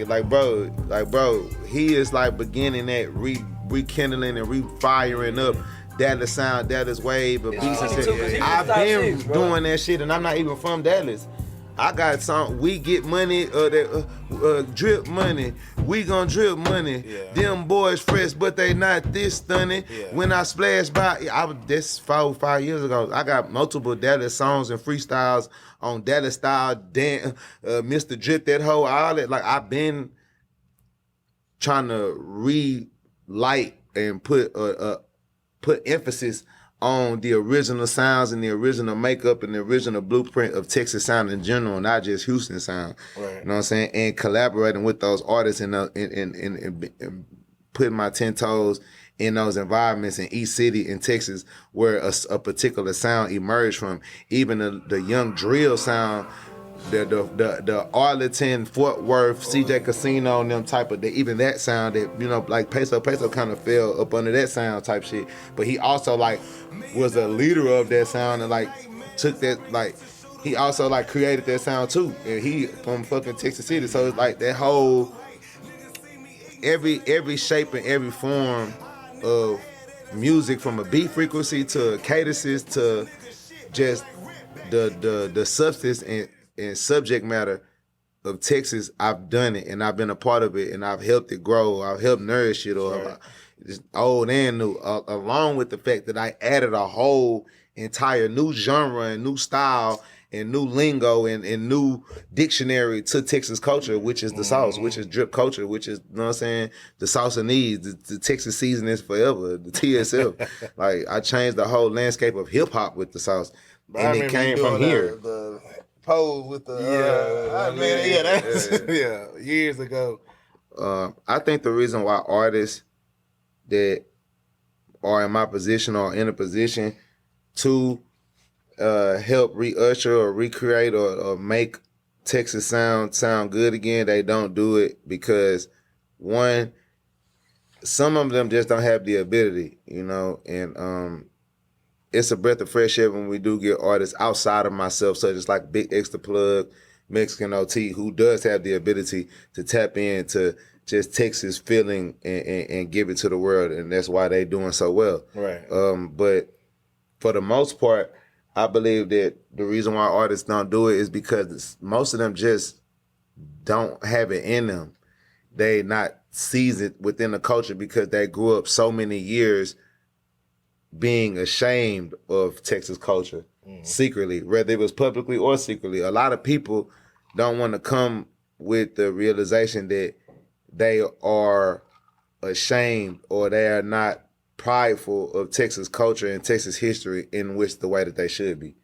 like bro, he is like beginning that rekindling and refiring up Dallas sound, Dallas wave, of beats and shit. I've been doing that shit, and I'm not even from Dallas. I got some. We get money, drip money. We gon' drip money. Yeah. Them boys fresh, but they not this stunning. Yeah. When I splash by, this 5 years ago. I got multiple Dallas songs and freestyles on Dallas style. Mr. Drip, that whole all that. Like, I've been trying to relight and put emphasis on the original sounds and the original makeup and the original blueprint of Texas sound in general, not just Houston sound. Right. You know what I'm saying? And collaborating with those artists and putting my 10 toes in those environments in each city in Texas where a particular sound emerged from. Even the young drill sound, the Arlington, Fort Worth, CJ Casino and them type of, even that sound that, you know, like Peso kind of fell up under that sound type shit. But he also like was a leader of that sound and like took that, like he also like created that sound too. And he from fucking Texas City. So it's like that whole, every shape and every form of music, from a beat frequency to cadences to just the substance and subject matter of Texas, I've done it and I've been a part of it and I've helped it grow. I've helped nourish it, or just old and new, along with the fact that I added a whole entire new genre and new style and new lingo and new dictionary to Texas culture, which is the sauce, which is drip culture, which is, you know what I'm saying, the sauce and needs, the Texas season is forever, the TSF. Like, I changed the whole landscape of hip hop with the sauce. And it came from here. The pose with the years ago. I think the reason why artists that are in my position or in a position to help re-usher or recreate or make Texas sound good again, they don't do it because, one, some of them just don't have the ability, you know, and it's a breath of fresh air when we do get artists outside of myself, such as like Big X the Plug, Mexican OT, who does have the ability to tap into just Texas feeling and give it to the world, and that's why they doing so well. Right. But for the most part, I believe that the reason why artists don't do it is because most of them just don't have it in them. They not seasoned within the culture because they grew up so many years being ashamed of Texas culture secretly, whether it was publicly or secretly. A lot of people don't want to come with the realization that they are ashamed or they are not prideful of Texas culture and Texas history in which the way that they should be.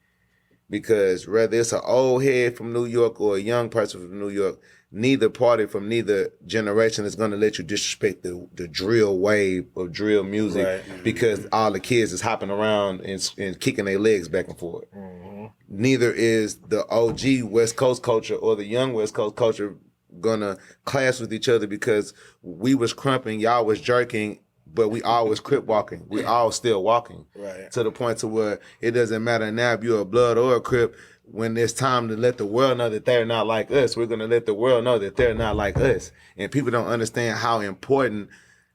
Because whether it's an old head from New York or a young person from New York, neither party from neither generation is going to let you disrespect the drill wave of drill music, right, because all the kids is hopping around and kicking their legs back and forth. Mm-hmm. Neither is the OG West Coast culture or the young West Coast culture gonna clash with each other because we was crumping, y'all was jerking but we all was crip walking. We all still walking. Right. To the point to where it doesn't matter now if you're a blood or a crip. When it's time to let the world know that they're not like us, we're going to let the world know that they're not like us. And people don't understand how important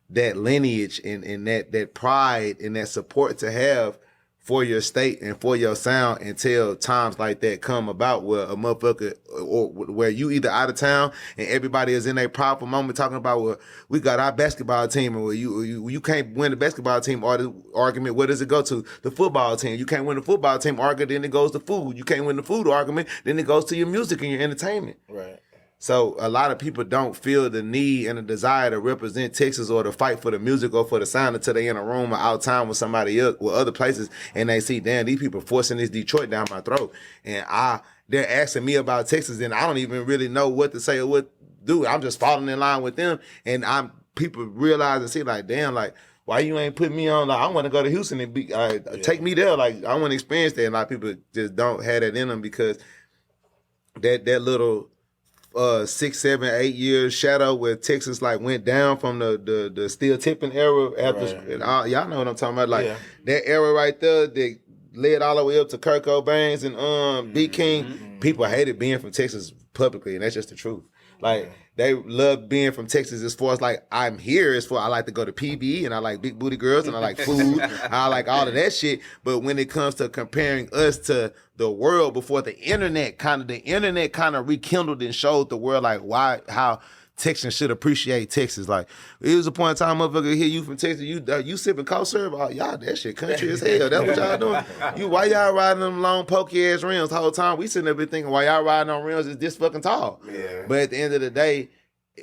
that lineage and that pride and that support to have for your state and for your sound until times like that come about where a motherfucker or where you either out of town and everybody is in a proper moment talking about, well, we got our basketball team, or you can't win the basketball team argument. Where does it go to? The football team. You can't win the football team argument, then it goes to food. You can't win the food argument, then it goes to your music and your entertainment. Right. So a lot of people don't feel the need and the desire to represent Texas or to fight for the music or for the sound until they in a room or out town with somebody else, with other places, and they see, damn, these people forcing this Detroit down my throat. And they're asking me about Texas, and I don't even really know what to say or what to do. I'm just falling in line with them, and people realize and see, like, damn, like, why you ain't putting me on? Like, I want to go to Houston and take me there. Like, I want to experience that. And a lot of people just don't have that in them because that little 6, 7, 8 years shadow where Texas like went down from the steel tipping era after y'all know what I'm talking about. Like that era right there that led all the way up to Kurt Cobain's and B King. People hated being from Texas publicly, and that's just the truth. Like they love being from Texas as far as like I'm here as far I like to go to PB and I like big booty girls and I like food. I like all of that shit. But when it comes to comparing us to the world before the internet kind of rekindled and showed the world like how Texans should appreciate Texas. Like it was a point in time, motherfucker, hear you from Texas, you sipping cold syrup, y'all that shit country as hell. That's what y'all doing. Why y'all riding them long pokey ass rims the whole time? We sitting there thinking why y'all riding on rims is this fucking tall. Yeah. But at the end of the day,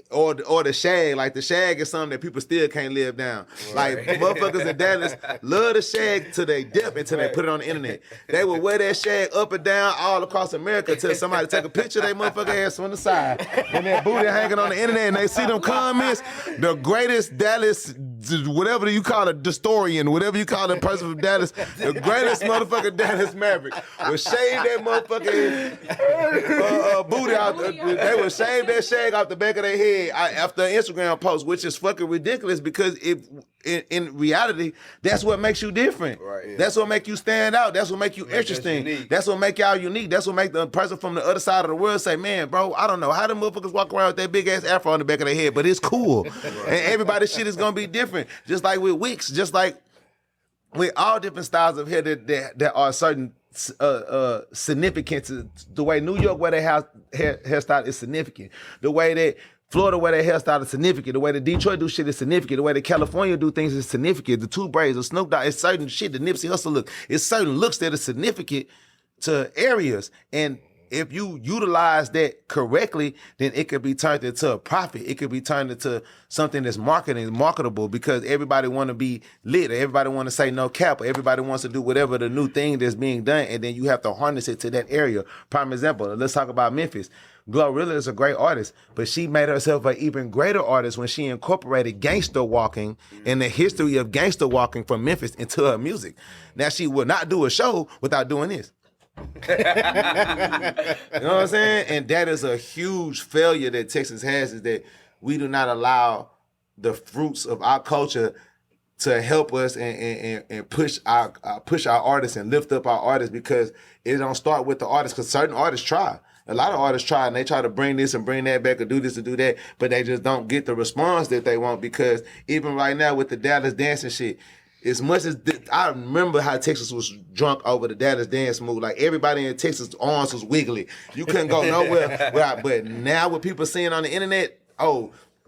or the shag, like the shag is something that people still can't live down. Right. Like motherfuckers in Dallas love the shag to their depth until they put it on the internet. They will wear that shag up and down all across America till somebody take a picture of their motherfucking ass on the side and that booty hanging on the internet and they see them comments. The greatest Dallas, whatever you call it, historian, whatever you call it, person from Dallas, the greatest motherfucking Dallas Maverick will shave that motherfucking booty out. They will shave that shag off the back of their head after an Instagram post, which is fucking ridiculous because in reality, that's what makes you different. Right, yeah. That's what make you stand out. That's what make you interesting. That's what make y'all unique. That's what make the person from the other side of the world say, man, bro, I don't know how them motherfuckers walk around with that big ass afro on the back of their head, but it's cool. And everybody's shit is gonna be different. Just like with wigs, just like with all different styles of hair that are certain significant to the way New York where they have hairstyle is significant. The way that Florida where their hairstyle is significant. The way that Detroit do shit is significant. The way that California do things is significant. The two braids, the Snoop Dogg, it's certain shit. The Nipsey Hussle look. It's certain looks that are significant to areas. And if you utilize that correctly, then it could be turned into a profit. It could be turned into something that's marketable because everybody want to be lit. Or everybody want to say no cap. Or everybody wants to do whatever the new thing that's being done. And then you have to harness it to that area. Prime example, let's talk about Memphis. Glorilla is a great artist, but she made herself an even greater artist when she incorporated gangster walking and the history of gangster walking from Memphis into her music. Now she will not do a show without doing this. You know what I'm saying? And that is a huge failure that Texas has, is that we do not allow the fruits of our culture to help us and push our artists and lift up our artists, because it don't start with the artists, because certain artists try. A lot of artists try and they try to bring this and bring that back or do this or do that, but they just don't get the response that they want, because even right now with the Dallas dancing shit, as much as I remember how Texas was drunk over the Dallas dance move, like everybody in Texas' arms was wiggly. You couldn't go nowhere. But now with people seeing on the internet,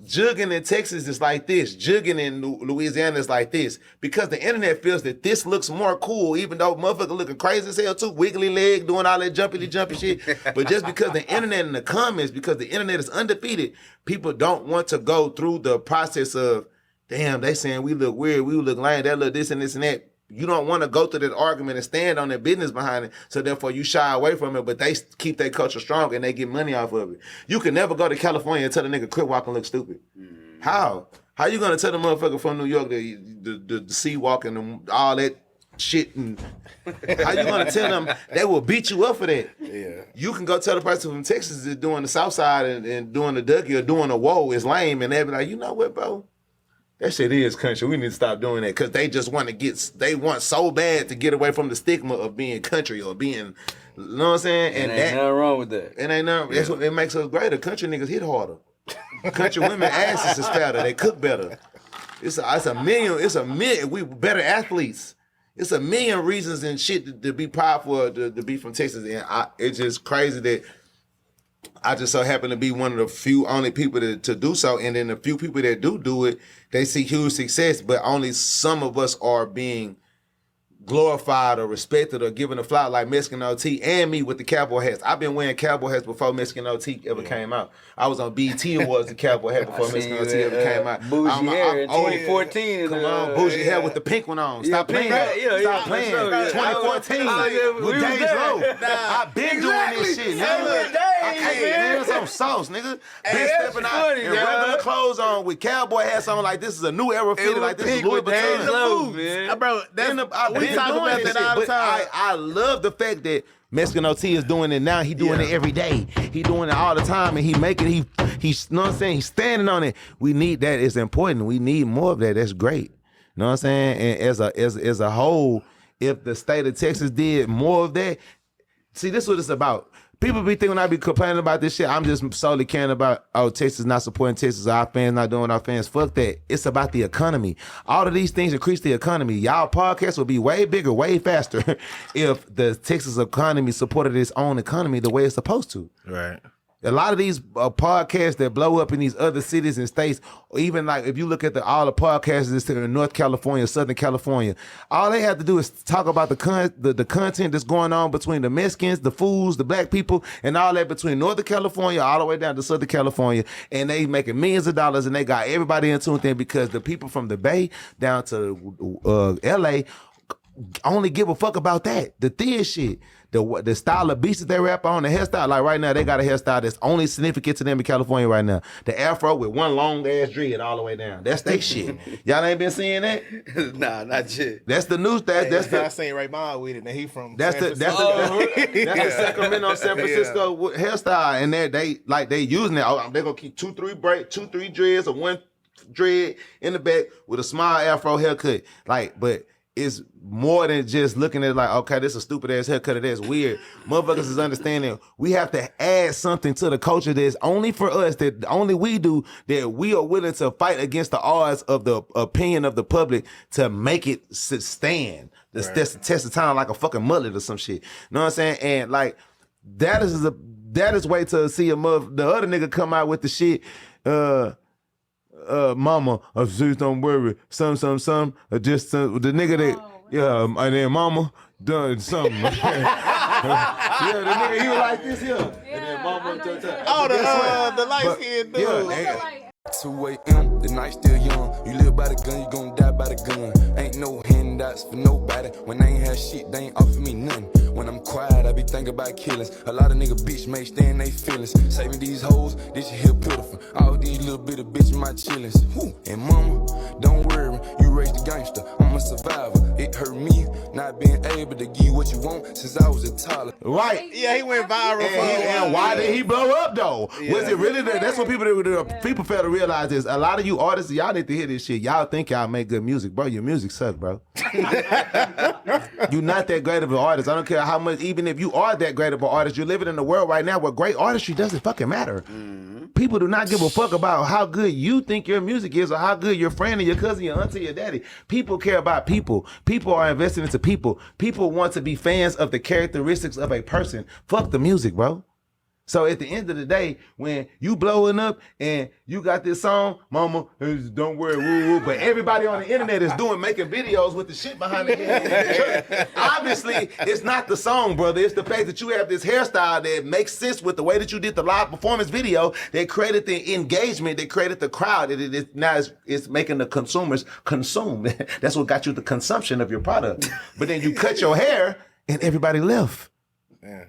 jugging in Texas is like this. Jugging in Louisiana is like this. Because the internet feels that this looks more cool, even though motherfucker looking crazy as hell too, wiggly leg, doing all that jumpy shit. But just because the internet in the comments, because the internet is undefeated, people don't want to go through the process of, damn, they saying we look weird, we look lame, that look this and this and that. You don't want to go through that argument and stand on their business behind it, so therefore you shy away from it, but they keep their culture strong and they get money off of it. You can never go to California and tell the nigga crip walk and look stupid. Mm. How you gonna tell the motherfucker from New York the sea walk and all that shit, and how you gonna tell them? They will beat you up for that. Yeah. You can go tell the person from Texas is doing the South Side and doing the Dougie or doing the Whoa is lame, and they'll be like, you know what, bro? That shit is country. We need to stop doing that because they just want to they want so bad to get away from the stigma of being country or being, you know what I'm saying? And ain't nothing wrong with that. And ain't nothing. That's what it makes us greater. Country niggas hit harder. Country women asses is fatter. They cook better. It's a million. We better athletes. It's a million reasons and shit to be proud for to be from Texas. And it's just crazy that I just so happen to be one of the few only people to do so. And then the few people that do it, they see huge success, but only some of us are being glorified or respected or given a flout like Mexican OT and me with the cowboy hats. I've been wearing cowboy hats before Mexican OT ever came out. I was on BT Awards the cowboy hat before Mexican OT ever came out. Bougie hair in 2014. Come on, bougie hair with the pink one on. Stop playing. Stop playing. 2014 with Days Low. I've been doing this shit, nigga. I can't, man. It's on sauce, nigga. Been stepping out in regular clothes on with cowboy hats on like this is a new era fitted like this is Louis Vuitton. Bro, we talk about that all the time. I love the fact that Mexican OT is doing it now. He doing it every day. He doing it all the time, and he's know what I'm saying. He's standing on it. We need that. It's important. We need more of that. That's great. You know what I'm saying? And as a whole, if the state of Texas did more of that, see, this is what it's about. People be thinking when I be complaining about this shit, I'm just solely caring about, Texas not supporting Texas, our fans not doing our fans. Fuck that. It's about the economy. All of these things increase the economy. Y'all podcasts will be way bigger, way faster if the Texas economy supported its own economy the way it's supposed to. Right. A lot of these podcasts that blow up in these other cities and states, or even like if you look at all the podcasts that's in North California, Southern California, all they have to do is talk about the content that's going on between the Mexicans, the fools, the black people, and all that between Northern California all the way down to Southern California, and they making millions of dollars, and they got everybody in tune in because the people from the Bay down to L.A. only give a fuck about that, the thin shit. The style of beats that they rap on, the hairstyle, like right now, they got a hairstyle that's only significant to them in California right now. The afro with one long ass dread all the way down. That's their shit. Y'all ain't been seeing that? Nah, not yet. That's the news. That's I seen Ray Bond with it, and he from that's San the Sacramento, San Francisco hairstyle, and they using it. They gonna keep two, three dreads or one dread in the back with a small afro haircut. But it's more than just looking at it like, okay, this is a stupid ass haircut or that's weird. Motherfuckers is understanding we have to add something to the culture that's only for us, that only we do, that we are willing to fight against the odds of the opinion of the public to make it stand. That's the test of time like a fucking mullet or some shit. You know what I'm saying? And like that is way to see the other nigga come out with the shit. Mama, please don't worry. Some, just the nigga that, and then mama done something. The nigga, he was like this here. And then mama, the light skinned dude. Yeah, 2 a.m., the night still young. You live by the gun, you gon' die by the gun. Ain't no handouts for nobody. When I ain't have shit, they ain't offer me nothing. When I'm quiet, I be thinking about killings. A lot of nigga bitch may stay in they feelings. Saving these hoes, this shit here pitiful. All these little bit of bitch in my chillings. And mama, don't worry, you raised a gangster. I'm a survivor. It hurt me not being able to give you what you want since I was a toddler. right. Yeah, he went viral. And why did he blow up though? Was it really that? That's what people fail to realize is a lot of you artists, y'all need to hear this shit. Y'all think y'all make good music, bro. Your music sucks, bro. You're not that great of an artist. I don't care how much, even if you are that great of an artist, you're living in a world right now where great artistry doesn't fucking matter. Mm-hmm. People do not give a fuck about how good you think your music is or how good your friend or your cousin, your auntie, your daddy. People care about people. People are invested into people. People want to be fans of the characteristics of a person. Fuck the music, bro. So at the end of the day, when you blowing up and you got this song, mama, don't worry, woo woo, but everybody on the internet is making videos with the shit behind it. Obviously, it's not the song, brother. It's the fact that you have this hairstyle that makes sense with the way that you did the live performance video that created the engagement, that created the crowd. Now it's making the consumers consume. That's what got you the consumption of your product. But then you cut your hair and everybody left. Yeah.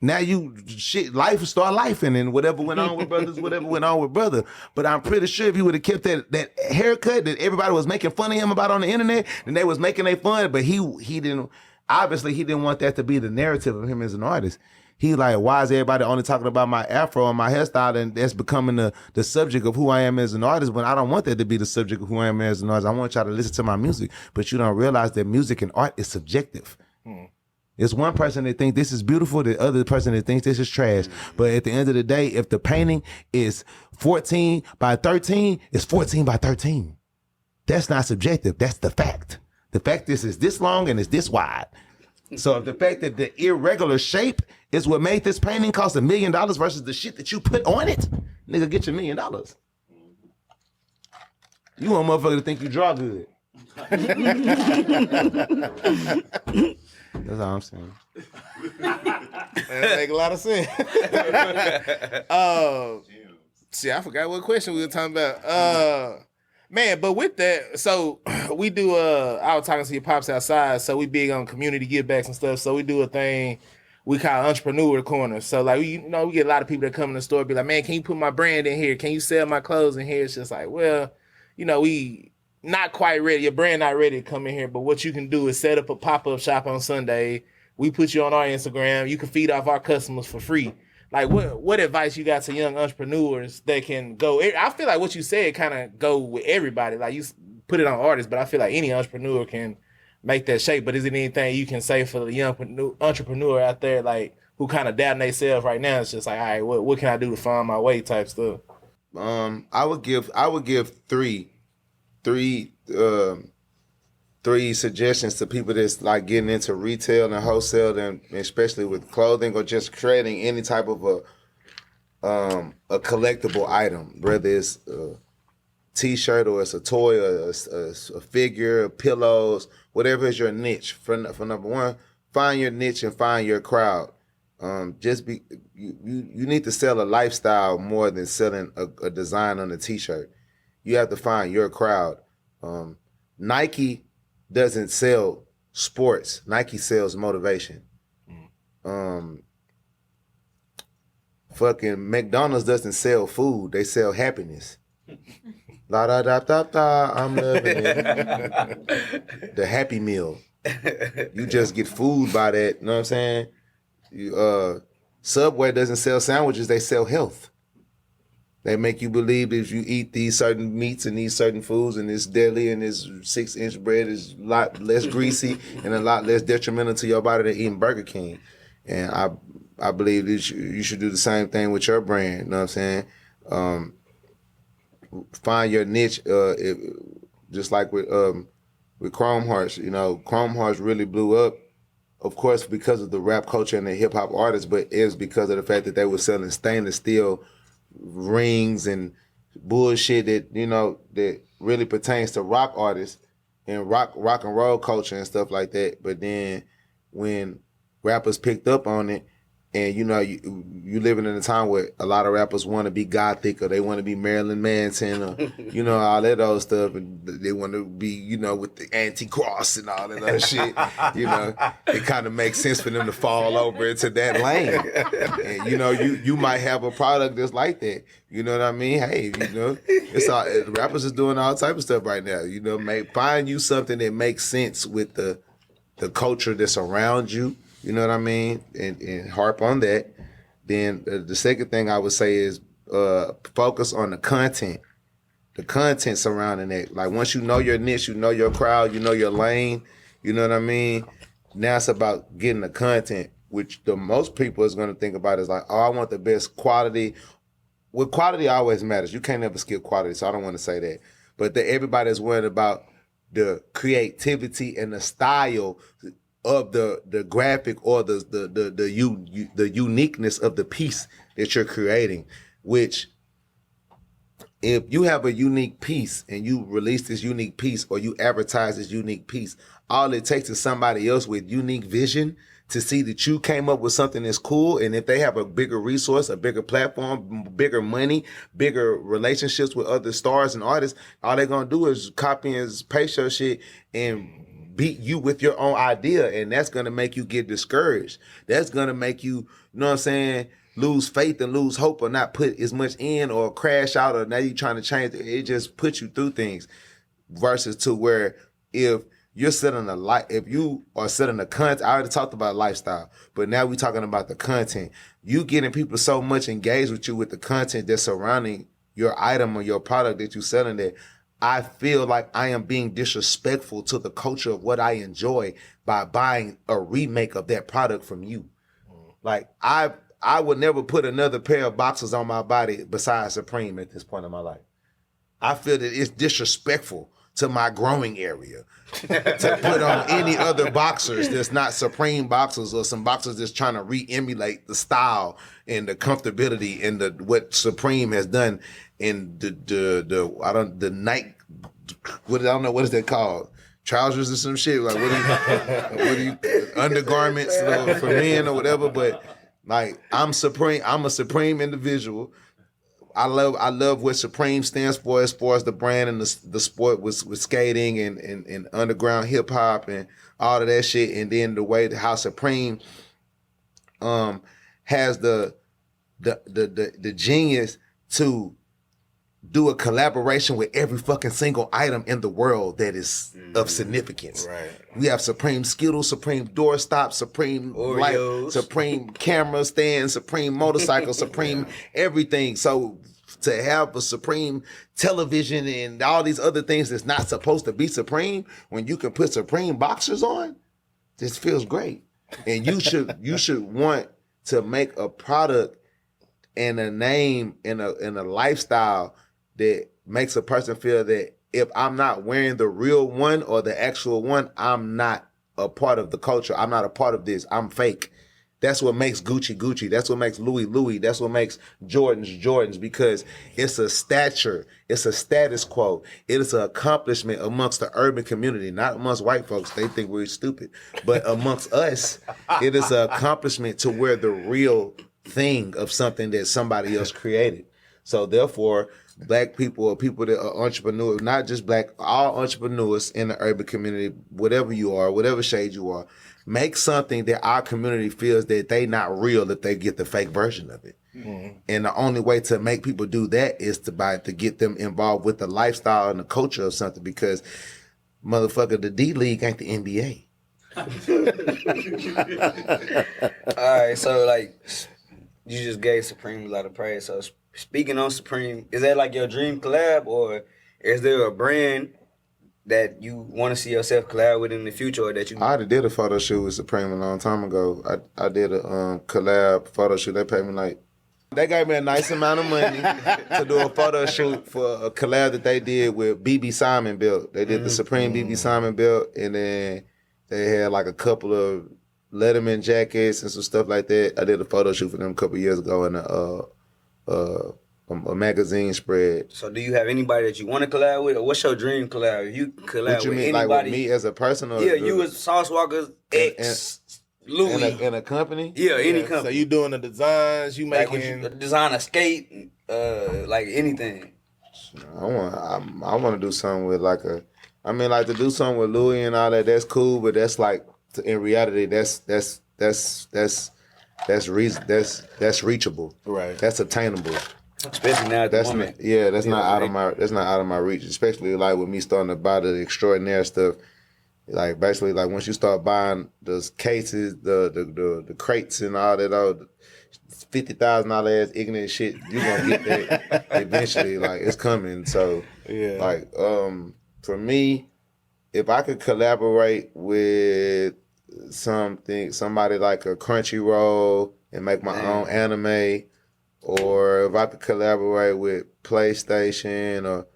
Now life start lifing, and whatever went on with brothers, whatever went on with brother. But I'm pretty sure if he would have kept that haircut that everybody was making fun of him about on the internet, then they was making their fun. But he didn't. Obviously, he didn't want that to be the narrative of him as an artist. He like, why is everybody only talking about my afro and my hairstyle, and that's becoming the subject of who I am as an artist, when I don't want that to be the subject of who I am as an artist. I want y'all to listen to my music, but you don't realize that music and art is subjective. It's one person that thinks this is beautiful, the other person that thinks this is trash. But at the end of the day, if the painting is 14 by 13, it's 14 by 13. That's not subjective. That's the fact. The fact is this long and it's this wide. So if the fact that the irregular shape is what made this painting cost $1 million versus the shit that you put on it, nigga, get your $1 million. You want motherfucker to think you draw good. That's all I'm saying. That make a lot of sense. See, I forgot what question we were talking about. Man, but with that, so we do I was talking to your pops outside, so we big on community give backs and stuff. So we do a thing we call Entrepreneurial Corner. So like we get a lot of people that come in the store be like, man, can you put my brand in here? Can you sell my clothes in here? It's just like, well, we not quite ready. Your brand not ready to come in here, but what you can do is set up a pop-up shop on Sunday. We put you on our Instagram. You can feed off our customers for free. Like, what advice you got to young entrepreneurs that can go? I feel like what you said kind of go with everybody. Like, you put it on artists, but I feel like any entrepreneur can make that shape. But is it anything you can say for the young entrepreneur out there, like, who kind of doubting themselves right now? It's just like, all right, what can I do to find my way type stuff? I would give three suggestions to people that's like getting into retail and wholesale, and especially with clothing or just creating any type of a collectible item, whether it's a t-shirt or it's a toy or a figure, pillows, whatever is your niche. For number one, find your niche and find your crowd. You need to sell a lifestyle more than selling a design on a t-shirt. You have to find your crowd. Nike doesn't sell sports. Nike sells motivation. Fucking McDonald's doesn't sell food. They sell happiness. La da da da da. I'm loving it. The Happy Meal. You just get food by that. You know what I'm saying? Subway doesn't sell sandwiches. They sell health. They make you believe that if you eat these certain meats and these certain foods and this deli and this 6-inch bread is a lot less greasy and a lot less detrimental to your body than eating Burger King. And I believe that you should do the same thing with your brand. You know what I'm saying? Find your niche. Just like with Chrome Hearts. Chrome Hearts really blew up, of course, because of the rap culture and the hip hop artists, but it's because of the fact that they were selling stainless steel rings and bullshit that really pertains to rock artists and rock and roll culture and stuff like that. But then when rappers picked up on it, and you living in a time where a lot of rappers want to be gothic, or they want to be Marilyn Manson, or all that other stuff, and they want to be with the anti-cross and all that other shit. It kind of makes sense for them to fall over into that lane. And you might have a product that's like that. You know what I mean? Hey, it's all rappers is doing all type of stuff right now. Find you something that makes sense with the culture that's around you. You know what I mean? And harp on that. Then the second thing I would say is focus on the content surrounding that. Like, once you know your niche, you know your crowd, you know your lane, you know what I mean? Now it's about getting the content, which the most people is going to think about is like, oh, I want the best quality. Well, quality always matters. You can't never skip quality, so I don't want to say that. But everybody's worried about the creativity and the style of the graphic or the uniqueness of the piece that you're creating, which if you have a unique piece and you release this unique piece or you advertise this unique piece, all it takes is somebody else with unique vision to see that you came up with something that's cool. And if they have a bigger resource, a bigger platform, bigger money, bigger relationships with other stars and artists, all they're going to do is copy and paste your shit and beat you with your own idea, and that's going to make you get discouraged. That's going to make you, lose faith and lose hope, or not put as much in, or crash out, or now you're trying to change it. It just puts you through things. Versus to where if you're setting a life. If you are setting a content, I already talked about lifestyle, but now we're talking about the content. You getting people so much engaged with you with the content that's surrounding your item or your product that you're selling that I feel like I am being disrespectful to the culture of what I enjoy by buying a remake of that product from you. Like I would never put another pair of boxers on my body besides Supreme at this point in my life. I feel that it's disrespectful to my growing area to put on any other boxers that's not Supreme boxers or some boxers that's trying to re-emulate the style and the comfortability and what Supreme has done in the night. I don't know what is that called. Trousers or some shit. Like what do you undergarments for men or whatever. But like I'm Supreme. I'm a Supreme individual. I love what Supreme stands for as far as the brand and the sport with skating and underground hip hop and all of that shit, and then the way how Supreme has the genius to do a collaboration with every fucking single item in the world that is of significance. Right. We have Supreme Skittles, Supreme doorstop, Supreme Oreos, light, Supreme camera stand, Supreme motorcycle, Supreme everything. So to have a Supreme television and all these other things that's not supposed to be Supreme, when you can put Supreme boxers on, this feels great. And you should want to make a product and a name and a lifestyle that makes a person feel that if I'm not wearing the real one or the actual one, I'm not a part of the culture. I'm not a part of this. I'm fake. That's what makes Gucci Gucci. That's what makes Louis Louis. That's what makes Jordans Jordans, because it's a stature. It's a status quo. It is an accomplishment amongst the urban community, not amongst white folks. They think we're stupid. But amongst us, it is an accomplishment to wear the real thing of something that somebody else created. So therefore, black people or people that are entrepreneurs, not just black, all entrepreneurs in the urban community, whatever you are, whatever shade you are, make something that our community feels that they not real if they get the fake version of it. Mm-hmm. And the only way to make people do that is to get them involved with the lifestyle and the culture of something, because motherfucker, the D League ain't the NBA. All right, so like you just gave Supreme a lot of praise. So speaking on Supreme, is that like your dream collab, or is there a brand that you want to see yourself collab with in the future, or that you? I already did a photo shoot with Supreme a long time ago. I did a collab photo shoot. They paid me they gave me a nice amount of money to do a photo shoot for a collab that they did with BB Simon belt. They did the Supreme BB Simon belt, and then they had like a couple of Letterman jackets and some stuff like that. I did a photo shoot for them a couple years ago in a magazine spread. So do you have anybody that you want to collab with, or what's your dream collab? If you collab what you with mean, anybody, like with me as a person, or yeah, you as Sauce Walker's ex Louis in a company, yeah, any company. So you doing the designs, you like making you design a skate, like anything. I want to do something with to do something with Louis and all that. That's cool, but that's like in reality, that's reachable. Right. That's attainable. Especially now at the moment. That's not out of my reach. Especially like with me starting to buy the extraordinary stuff. Like basically, like once you start buying those cases, the crates and all that old $50,000 ass ignorant shit, you gonna get that eventually. Like it's coming. So like for me, if I could collaborate with somebody like a Crunchyroll and make my own anime, or if I could collaborate with PlayStation or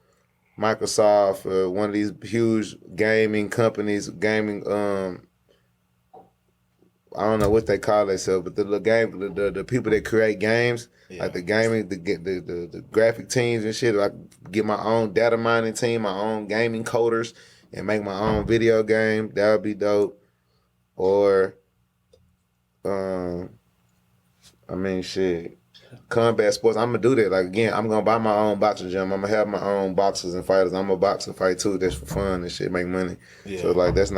Microsoft or one of these huge gaming companies, I don't know what they call themselves, but the people that create games, like the gaming, the graphic teams and shit, I could get my own data mining team, my own gaming coders, and make my own video game. That would be dope. Or, combat sports. I'm gonna do that. Like again, I'm gonna buy my own boxing gym. I'm gonna have my own boxers and fighters. I'm gonna box and fight too. That's for fun and shit, make money. Yeah. So like that's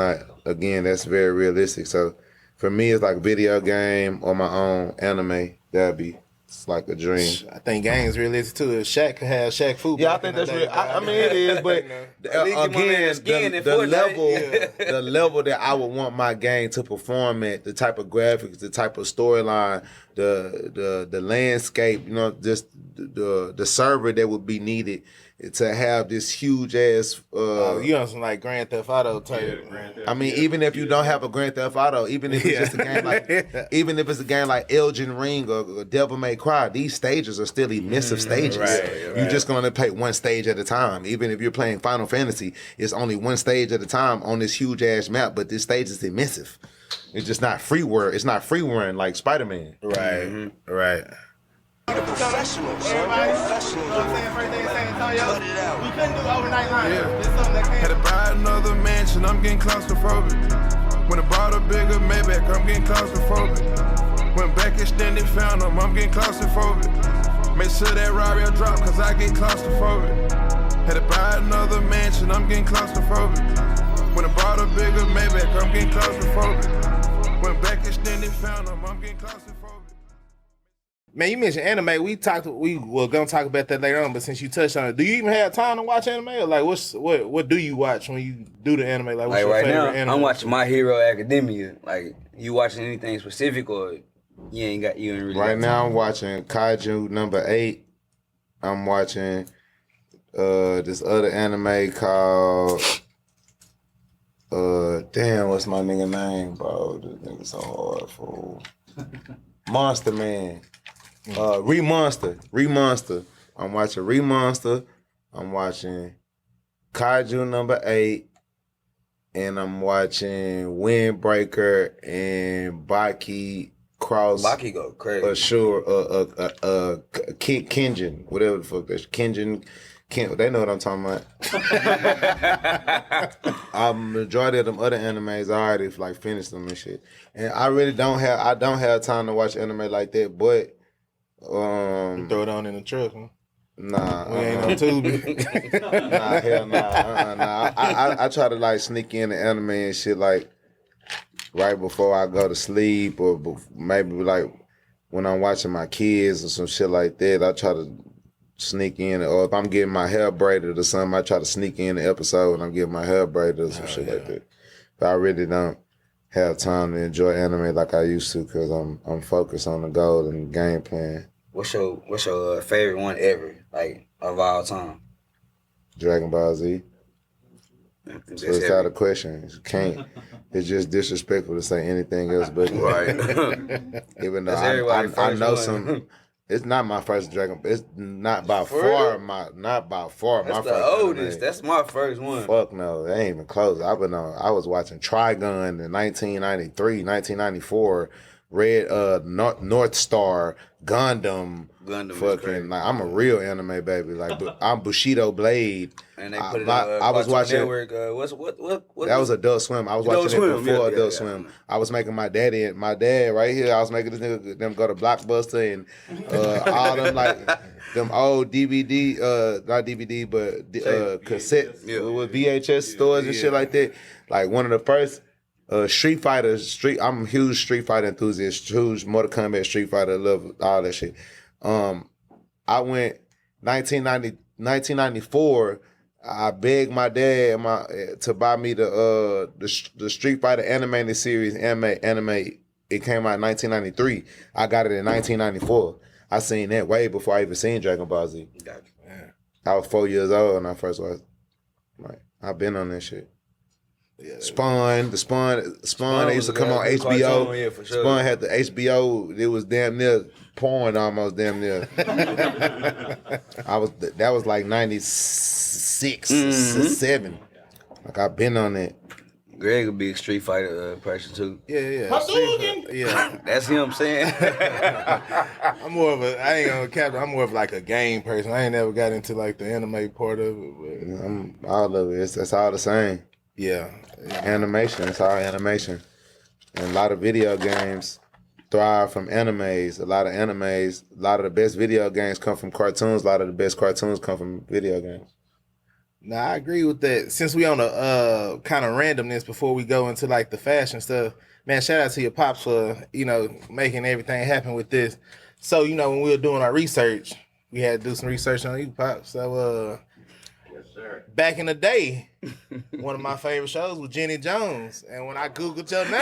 very realistic. So for me, it's like video game or my own anime. That'd be It's like a dream. I think games related to it. Shaq could have Shaq football. Yeah, I think that's real. I mean, it is, but again, the level that I would want my game to perform at, the type of graphics, the type of storyline, the landscape, just the server that would be needed to have this huge ass. You on some like Grand Theft Auto type. I mean, even if you don't have a Grand Theft Auto, even if it's just a game even if it's a game like Elden Ring or Devil May Cry, these stages are still emissive stages. Right. You're just going to play one stage at a time. Even if you're playing Final Fantasy, it's only one stage at a time on this huge ass map, but this stage is emissive. It's just not freeware. It's not freeware like Spider-Man. Right. Right. Professionals. Everybody, you know what I'm saying? First thing San Antonio, we couldn't do overnight line. It's something that Had to came. buy another mansion, I'm getting claustrophobic. When I bought a bigger Maybach, I'm getting claustrophobic. Went back extended, found them, I'm getting claustrophobic. Make sure that Rari drop, cause I get claustrophobic. Had to buy another mansion, I'm getting claustrophobic. When I bought a bigger Maybach, I'm getting claustrophobic. Went back extended, found them, I'm getting claustrophobic. Man, you mentioned anime. We were gonna talk about that later on, but since you touched on it, do you even have time to watch anime? Or like, what do you watch when you do the anime? Like, what's your right favorite now, anime? I'm watching My Hero Academia. Like, you watching anything specific, or you ain't really Right got now, I'm watching Kaiju number 8. I'm watching this other anime called damn, what's my nigga name, bro? This nigga so hard, fool. Monster Man. Remonster. I'm watching Remonster. I'm watching Kaiju number 8. And I'm watching Windbreaker and Baki Cross. Baki go crazy. Kenjin, whatever the fuck that's Kenjin. They know what I'm talking about. Majority of them other animes I already like finished them and shit. And I really don't have time to watch anime like that, but throw it on in the truck, huh? Nah. We ain't on Tubi. Nah, hell nah. I try to like sneak in the anime and shit like right before I go to sleep, or maybe like when I'm watching my kids or some shit like that. I try to sneak in, or if I'm getting my hair braided or something, I try to sneak in the episode when I'm getting my hair braided or some shit like that. But I really don't have time to enjoy anime like I used to, because I'm focused on the goal and the game plan. What's your favorite one ever, like of all time? Dragon Ball Z. So it's out of question. You can't. It's just disrespectful to say anything else but Right. Even though I know some. It's not my first Dragon. It's not by far my That's first. the oldest. Anime. That's my first one. Fuck no, they ain't even close. I was watching Trigun in 1993, 1994, Red North Star, Gundam fucking like I'm a real anime baby. Like I'm Bushido Blade. And they put it on I was watching Network. What that was Adult Swim. I was watching it before Adult Swim. I was making my dad right here. I was making this nigga them go to Blockbuster and all them like them old DVD, not DVD, but cassette with VHS stores and shit like that. Like one of the first Street Fighter. I'm a huge Street Fighter enthusiast. Huge Mortal Kombat, Street Fighter. Love all that shit. I went 1994. I begged my dad to buy me the Street Fighter animated series. Anime. It came out in 1993. I got it in 1994. I seen that way before I even seen Dragon Ball Z. Gotcha. I was 4 years old when I first watched. Like I've been on that shit. Yeah, Spawn. They used to come on HBO. Cartoon, yeah, for sure. Spawn had the HBO. It was damn near porn, almost damn near. That was like 96 or 7. Like I've been on it. Greg a big Street Fighter person too. Yeah. Yeah. That's him saying. I'm more of like a game person. I ain't never got into like the anime part of it. But All of it. It's all the same. yeah. Animation. It's all animation. And a lot of video games thrive from animes. A lot of the best video games come from cartoons. A lot of the best cartoons come from video games. Nah, I agree with that. Since we on a kind of randomness before we go into like the fashion stuff, man, shout out to your pops for, making everything happen with this. So, you know, when we were doing our research, we had to do some research on you, Pop. So, back in the day, one of my favorite shows was Jenny Jones. And when I Googled your name...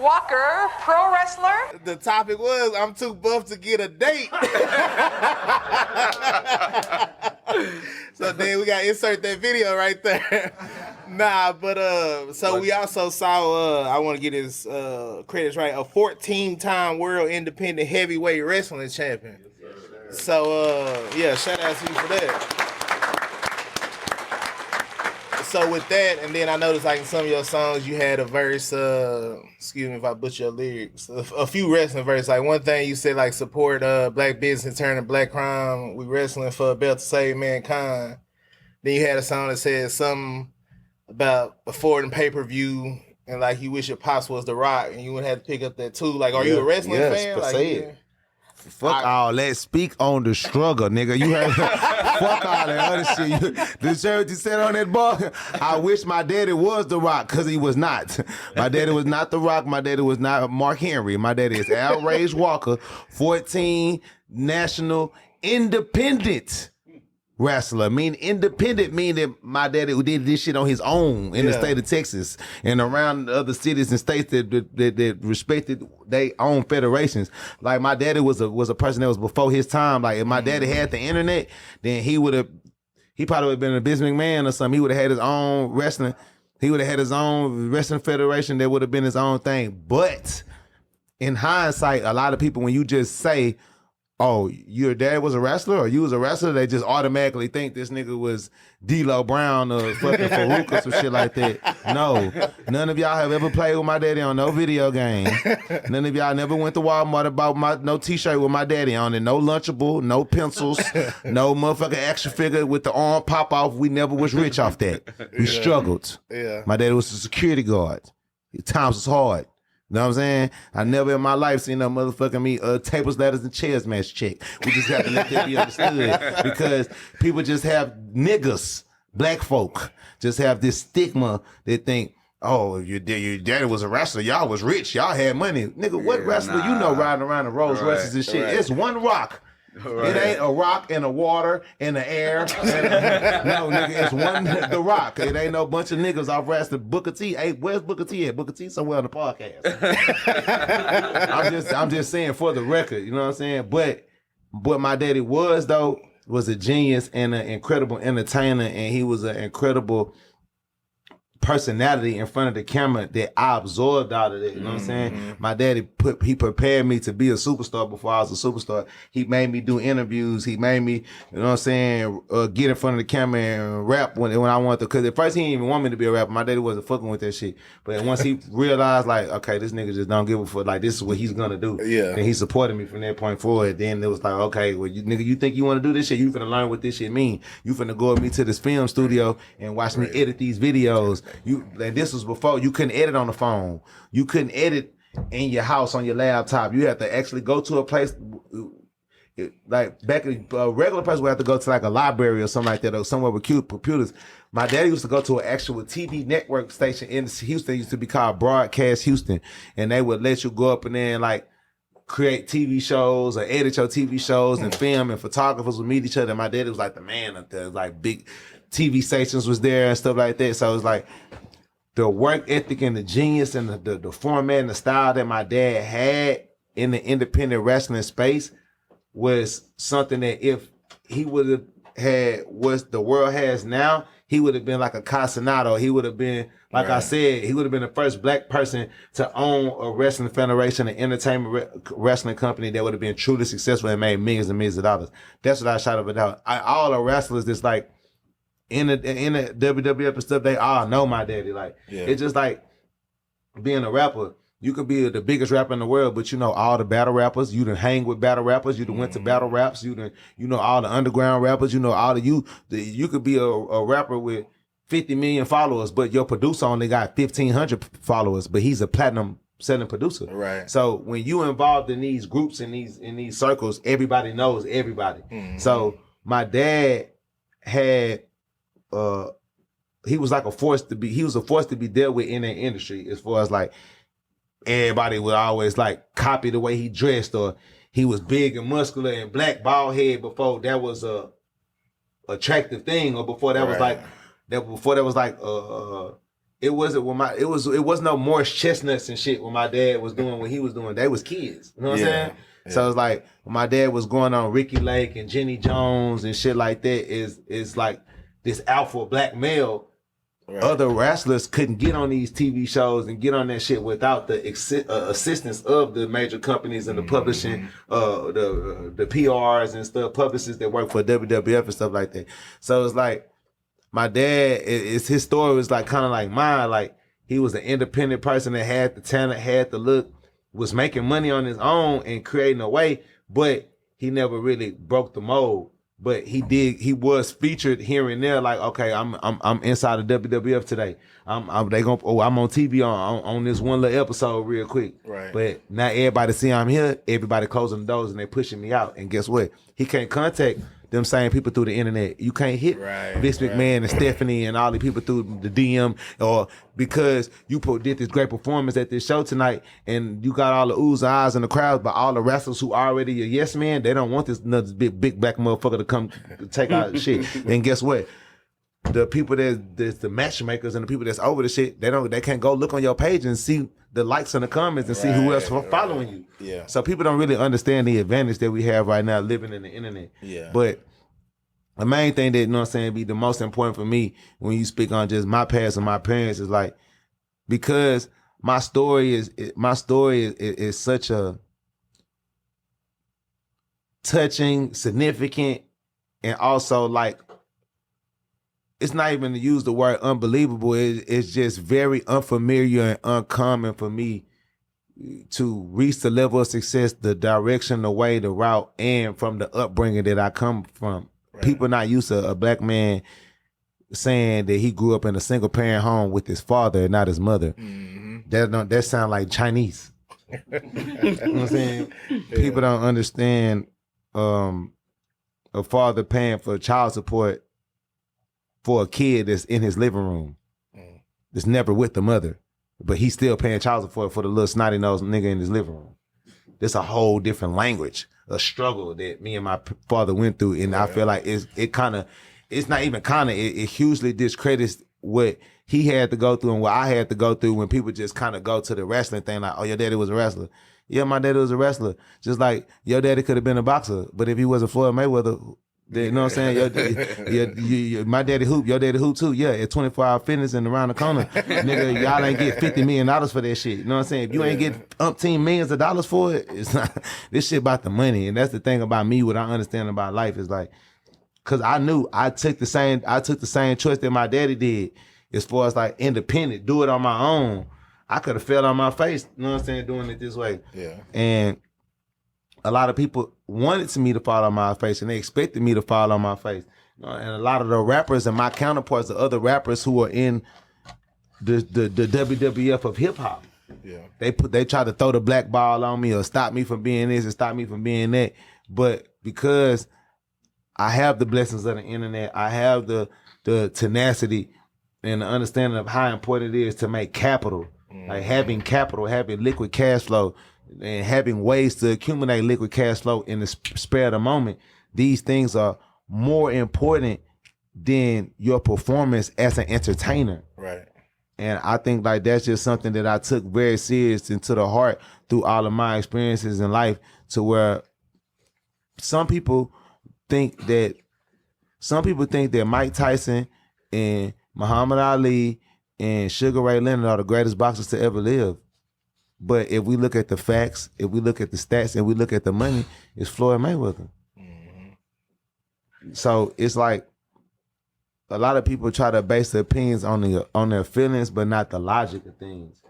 Walker, pro wrestler. The topic was, I'm too buff to get a date. So then we got to insert that video right there. Nah, but so we also saw, I want to get his credits right, a 14-time world independent heavyweight wrestling champion. So, yeah, shout out to you for that. So with that, and then I noticed like in some of your songs you had a verse, excuse me if I butcher your lyrics, a few wrestling verses. Like one thing you said like support black business turning black crime. We wrestling for a belt to save mankind. Then you had a song that said something about affording pay-per-view and like you wish your pops was The Rock and you would have to pick up that too. Like are you a wrestling fan? Like, fuck all that. Speak on the struggle, nigga. You heard fuck all that other shit. The shirt you said on that bar. I wish my daddy was The Rock, because he was not. My daddy was not The Rock. My daddy was not Mark Henry. My daddy is Outrage Walker, 14 national independent wrestler. Independent mean that my daddy did this shit on his own in the state of Texas and around the other cities and states that respected their own federations. Like my daddy was a person that was before his time. Like if my daddy had the internet, then he probably would have been a Vince McMahon or something. He would have had his own wrestling. He would have had his own wrestling federation that would have been his own thing. But in hindsight, a lot of people, when you just say, oh, your dad was a wrestler or you was a wrestler, they just automatically think this nigga was D-Lo Brown or fucking Farouk or some shit like that. No, none of y'all have ever played with my daddy on no video game. None of y'all never went to Walmart and bought no t-shirt with my daddy on it. No Lunchable, no pencils, no motherfucking action figure with the arm pop off. We never was rich off that. We struggled. Yeah. My daddy was a security guard. Times was hard. You know what I'm saying? I never in my life seen no motherfucking me tables, ladders, and chairs match check. We just have to let that be understood because people just have niggas, black folk, just have this stigma. They think, oh, your daddy was a wrestler. Y'all was rich. Y'all had money. Nigga, what wrestler you know riding around the Rolls Royces and shit? It's one rock. It ain't a rock in the water, in the air. No, nigga, it's one, The Rock. It ain't no bunch of niggas off wrestling. Booker T. Hey, where's Booker T at? Booker T somewhere on the podcast. I'm just saying for the record, you know what I'm saying? But what my daddy was, though, was a genius and an incredible entertainer, and he was an incredible personality in front of the camera that I absorbed out of it. You know what I'm saying? My daddy he prepared me to be a superstar before I was a superstar. He made me do interviews. He made me, you know what I'm saying, get in front of the camera and rap when I wanted to. Because at first he didn't even want me to be a rapper. My daddy wasn't fucking with that shit. But once he realized, like, okay, this nigga just don't give a fuck. Like, this is what he's gonna do. Yeah. And he supported me from that point forward. Then it was like, okay, well, you think you want to do this shit? You finna learn what this shit mean. You finna go with me to this film studio and watch me edit these videos. And this was before you couldn't edit on the phone. You couldn't edit in your house on your laptop. You had to actually go to a place. Like back in a regular person would have to go to like a library or something like that, or somewhere with cute computers. My daddy used to go to an actual TV network station in Houston. It used to be called Broadcast Houston, and they would let you go up and then like create TV shows or edit your TV shows and film, and photographers would meet each other. And my daddy was like the man up there. Like big TV stations was there and stuff like that. So it was like the work ethic and the genius and the format and the style that my dad had in the independent wrestling space was something that if he would have had what the world has now, he would have been like a Casanado. He would have been, like I said, he would have been the first black person to own a wrestling federation, an entertainment wrestling company that would have been truly successful and made millions and millions of dollars. That's what I shot up about. All the wrestlers that's like in the WWF and stuff, they all know my daddy. Like it's just like being a rapper. You could be the biggest rapper in the world, but you know all the battle rappers. You done hang with battle rappers. You done went to battle raps. You know all the underground rappers. You know all you could be a rapper with 50 million followers, but your producer only got 1,500 followers, but he's a platinum selling producer. Right. So when you involved in these groups in these circles, everybody knows everybody. Mm-hmm. So my dad had he was a force to be dealt with in that industry, as far as like everybody would always like copy the way he dressed, or he was big and muscular and black bald head before that was a attractive thing, or before that was like it was no Morris Chestnuts and shit when my dad was doing what he was doing. They was kids. You know what I'm saying? Yeah. So it's like when my dad was going on Ricky Lake and Jenny Jones and shit like that, is like this alpha black male. Right. Other wrestlers couldn't get on these TV shows and get on that shit without the assistance of the major companies and the publishing, the PRs and stuff, publicists that work for WWF and stuff like that. So it's like my dad, his story was like kind of like mine. Like he was an independent person that had the talent, had the look, was making money on his own and creating a way, but he never really broke the mold. But he was featured here and there. Like, okay, I'm inside of WWF today. I'm on TV on this one little episode real quick. Right. But now everybody see I'm here. Everybody closing the doors and they pushing me out. And guess what? He can't contact them same people through the internet. You can't hit Vince McMahon and Stephanie and all the people through the DM, or because you did this great performance at this show tonight and you got all the oohs and ahs in the crowd, but all the wrestlers who already a yes man, they don't want this another big black motherfucker to come take out the shit. And guess what? The people that's the matchmakers and the people that's over the shit, they can't go look on your page and see the likes and the comments and see who else following you. Yeah. So people don't really understand the advantage that we have right now living in the internet. Yeah. But the main thing that, you know what I'm saying, be the most important for me when you speak on just my past and my parents is like, because my story is such a touching, significant, and also like, it's not even to use the word unbelievable. It's just very unfamiliar and uncommon for me to reach the level of success, the direction, the way, the route, and from the upbringing that I come from. Right. People not used to a black man saying that he grew up in a single parent home with his father and not his mother. Mm-hmm. That sound like Chinese. You know what I'm saying? Yeah. People don't understand a father paying for child support for a kid that's in his living room, that's never with the mother, but he's still paying child support for the little snotty nosed nigga in his living room. That's a whole different language, a struggle that me and my father went through, and I feel like it hugely discredits what he had to go through and what I had to go through when people just kind of go to the wrestling thing, like, oh, your daddy was a wrestler. Yeah, my daddy was a wrestler. Just like your daddy could have been a boxer, but if he wasn't Floyd Mayweather, you know what I'm saying? My daddy hoop, your daddy hoop too. Yeah, at 24-hour fitness and around the corner, nigga, y'all ain't get $50 million for that shit. You know what I'm saying? If you ain't get umpteen millions of dollars for it, it's not. This shit about the money, and that's the thing about me. What I understand about life is like, cause I knew I took the same choice that my daddy did, as far as like independent, do it on my own. I could have fell on my face. You know what I'm saying? Doing it this way. Yeah. And a lot of people wanted me to fall on my face, and they expected me to fall on my face. And a lot of the rappers and my counterparts, the other rappers who are in the WWF of hip hop, they try to throw the black ball on me or stop me from being this and stop me from being that. But because I have the blessings of the internet, I have the tenacity and the understanding of how important it is to make capital, like having capital, having liquid cash flow, and having ways to accumulate liquid cash flow in the spare of the moment. These things are more important than your performance as an entertainer. Right. And I think like that's just something that I took very serious into the heart through all of my experiences in life, to where some people think that Mike Tyson and Muhammad Ali and Sugar Ray Leonard are the greatest boxers to ever live. But if we look at the facts, if we look at the stats, and we look at the money, it's Floyd Mayweather. Mm-hmm. So it's like a lot of people try to base their opinions on their feelings, but not the logic of things.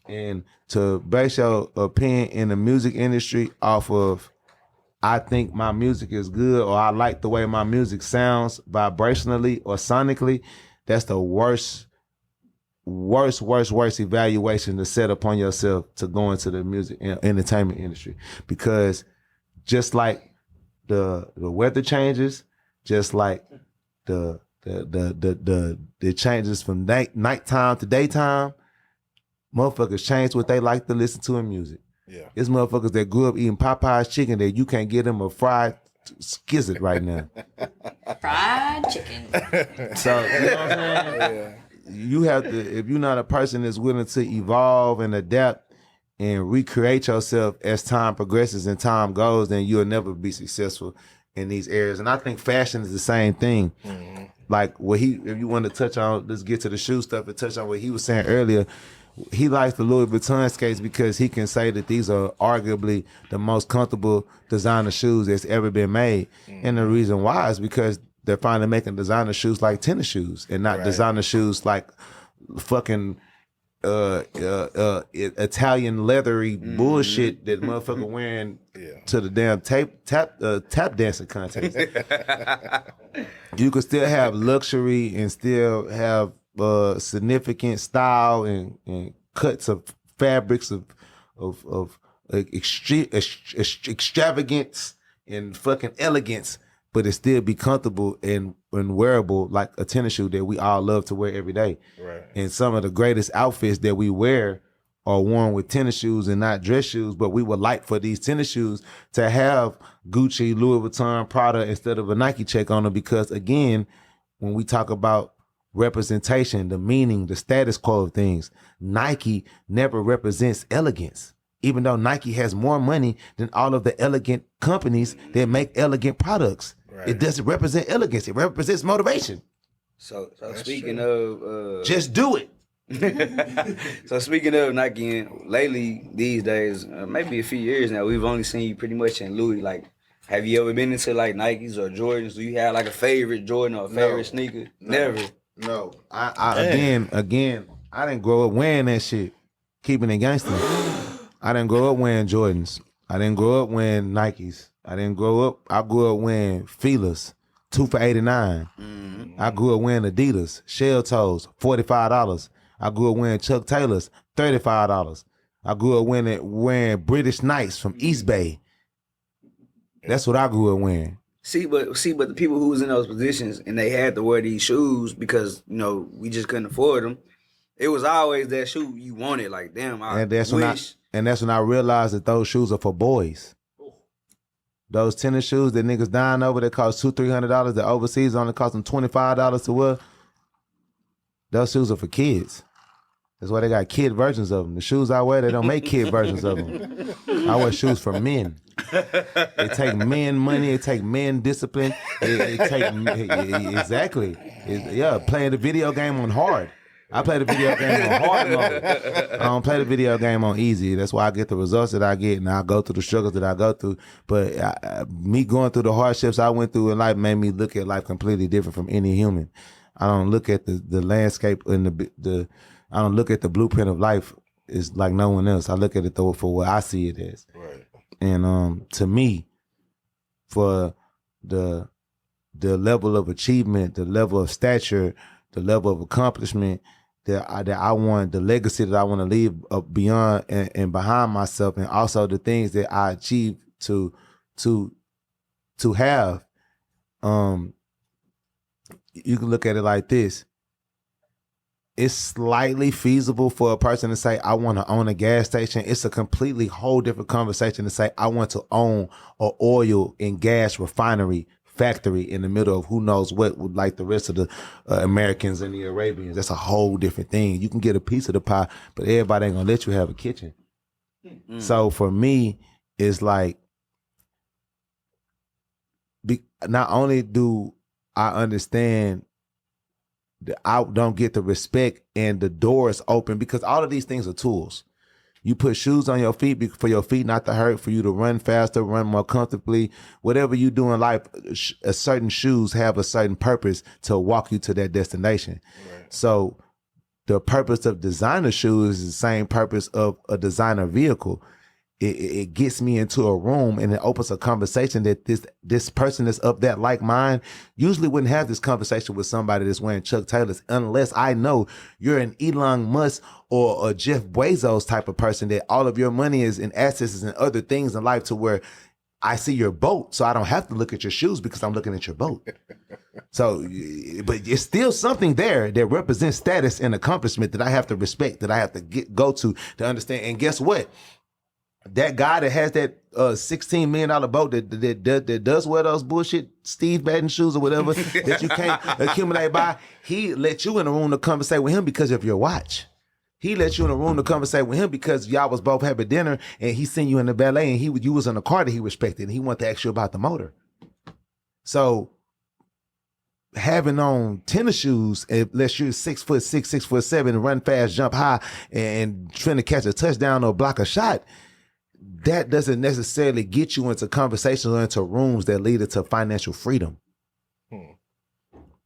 And to base your opinion in the music industry off of, I think my music is good, or I like the way my music sounds vibrationally or sonically, that's the worst evaluation to set upon yourself to go into the music and entertainment industry. Because just like the weather changes, just like the changes from nighttime to daytime, motherfuckers change what they like to listen to in music. Yeah. It's motherfuckers that grew up eating Popeye's chicken that you can't get them a fried skizzit right now. Fried chicken. So, you know what I'm saying? Yeah. You have to, if you're not a person that's willing to evolve and adapt and recreate yourself as time progresses and time goes, then you'll never be successful in these areas. And I think fashion is the same thing. Mm-hmm. Like if you want to touch on, let's get to the shoe stuff and touch on what he was saying earlier. He likes the Louis Vuitton skates because he can say that these are arguably the most comfortable designer shoes that's ever been made. Mm-hmm. And the reason why is because they're finally making designer shoes like tennis shoes and not designer shoes like fucking Italian leathery bullshit that motherfucker wearing to the damn tap dancing contest. You could still have luxury and still have significant style and cuts of fabrics of extravagance and fucking elegance, but it still be comfortable and wearable like a tennis shoe that we all love to wear every day. Right. And some of the greatest outfits that we wear are worn with tennis shoes and not dress shoes, but we would like for these tennis shoes to have Gucci, Louis Vuitton, Prada instead of a Nike check on them, because again, when we talk about representation, the meaning, the status quo of things, Nike never represents elegance. Even though Nike has more money than all of the elegant companies that make elegant products. Right. It doesn't represent elegance. It represents motivation. So speaking of... just do it. So speaking of Nike, lately, these days, maybe a few years now, we've only seen you pretty much in Louis. Like, have you ever been into like Nikes or Jordans? Do you have like a favorite Jordan or a favorite sneaker? Never. No. I again, I didn't grow up wearing that shit. Keeping it gangster. I didn't grow up wearing Jordans. I didn't grow up wearing Nikes. I grew up wearing Fila's, 2 for $89. Mm-hmm. I grew up wearing Adidas, shell toes, $45. I grew up wearing Chuck Taylors, $35. I grew up wearing British Knights from East Bay. That's what I grew up wearing. See, but the people who was in those positions and they had to wear these shoes because, we just couldn't afford them. It was always that shoe you wanted. Like, damn, I wish. And that's when I realized that those shoes are for boys. Those tennis shoes that niggas dying over that cost $200-$300 that overseas only cost them $25 to wear. Those shoes are for kids. That's why they got kid versions of them. The shoes I wear, they don't make kid versions of them. I wear shoes for men. It take men money. It take men discipline. Exactly. Playing the video game on hard. I play the video game on hard mode. I don't play the video game on easy. That's why I get the results that I get, and I go through the struggles that I go through. But me going through the hardships I went through in life made me look at life completely different from any human. I don't look at the landscape and I don't look at the blueprint of life as like no one else. I look at it though for what I see it as. Right. And to me, for the level of achievement, the level of stature, the level of accomplishment that I want, the legacy that I want to leave beyond and behind myself, and also the things that I achieved to have. You can look at it like this. It's slightly feasible for a person to say, I want to own a gas station. It's a completely whole different conversation to say, I want to own an oil and gas refinery factory in the middle of who knows what, like the rest of the Americans and the Arabians. That's a whole different thing. You can get a piece of the pie, but everybody ain't gonna let you have a kitchen. Mm-hmm. So for me, it's like, not only do I understand that I don't get the respect and the doors open, because all of these things are tools. You put shoes on your feet for your feet not to hurt, for you to run faster, run more comfortably. Whatever you do in life, certain shoes have a certain purpose to walk you to that destination. Right. So the purpose of designer shoes is the same purpose of a designer vehicle. It gets me into a room and it opens a conversation that this person that's of that like mind usually wouldn't have this conversation with somebody that's wearing Chuck Taylors unless I know you're an Elon Musk or a Jeff Bezos type of person, that all of your money is in assets and other things in life to where I see your boat, so I don't have to look at your shoes because I'm looking at your boat. So, but it's still something there that represents status and accomplishment that I have to respect, that I have to go to understand. And guess what? That guy that has that $16 million boat that does wear those bullshit Steve Madden shoes or whatever that you can't accumulate by, he let you in the room to conversate with him because of your watch. He let you in the room to conversate with him because y'all was both having dinner and he sent you in the ballet and you was in a car that he respected and he wanted to ask you about the motor. So having on tennis shoes, unless you're 6'6", 6'7", run fast, jump high, and trying to catch a touchdown or block a shot, that doesn't necessarily get you into conversations or into rooms that lead to financial freedom.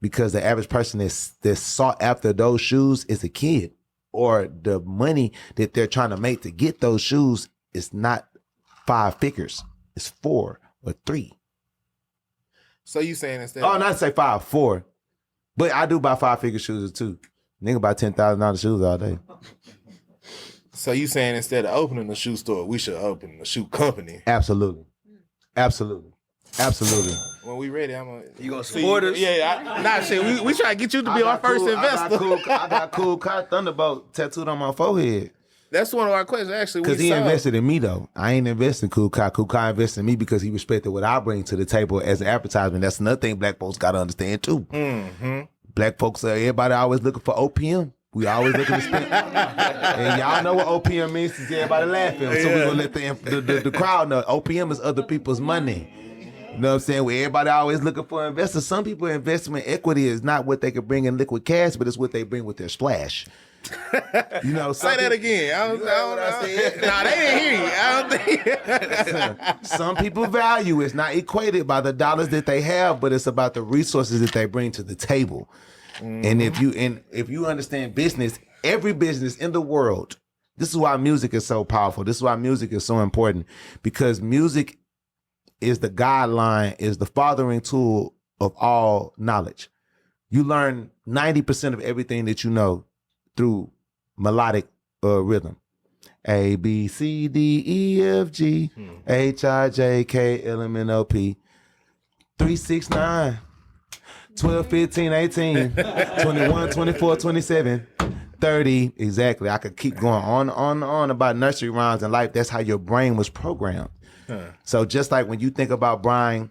Because the average person that's sought after those shoes is a kid, or the money that they're trying to make to get those shoes is not 5 figures. It's 4 or 3. So you saying instead? Oh, not to say 5, 4. But I do buy 5-figure shoes too. Nigga buy $10,000 shoes all day. So you saying instead of opening the shoe store, we should open the shoe company? Absolutely. Absolutely. Absolutely. When we ready, you gonna support us? Yeah, shit. We try to get you to be our first investor. I got cool Kai Thunderbolt tattooed on my forehead. That's one of our questions, actually. Because he invested in me, though. I ain't invested in Cool Kai. Cool Kai invested in me because he respected what I bring to the table as an advertisement. That's another thing black folks got to understand, too. Mm-hmm. Black folks, everybody always looking for OPM. We always looking to spend. And y'all know what OPM means because everybody laughing. So we're going to let the crowd know. OPM is other people's money. You know what I'm saying? Where everybody always looking for investors. Some people investment equity is not what they can bring in liquid cash, but it's what they bring with their splash. You know, say that again. I don't know. Nah, they didn't hear you. I don't think. Some people value is not equated by the dollars that they have, but it's about the resources that they bring to the table. Mm-hmm. And if you understand business, every business in the world, this is why music is so powerful. This is why music is so important, because music is the guideline, is the fathering tool of all knowledge. You learn 90% of everything that you know through melodic rhythm. A, B, C, D, E, F, G, H, I, J, K, L, M, N, O, P. 3, 6, 9, 12, 15, 18, 21, 24, 27, 30. Exactly. I could keep going on about nursery rhymes in life. That's how your brain was programmed. So just like when you think about buying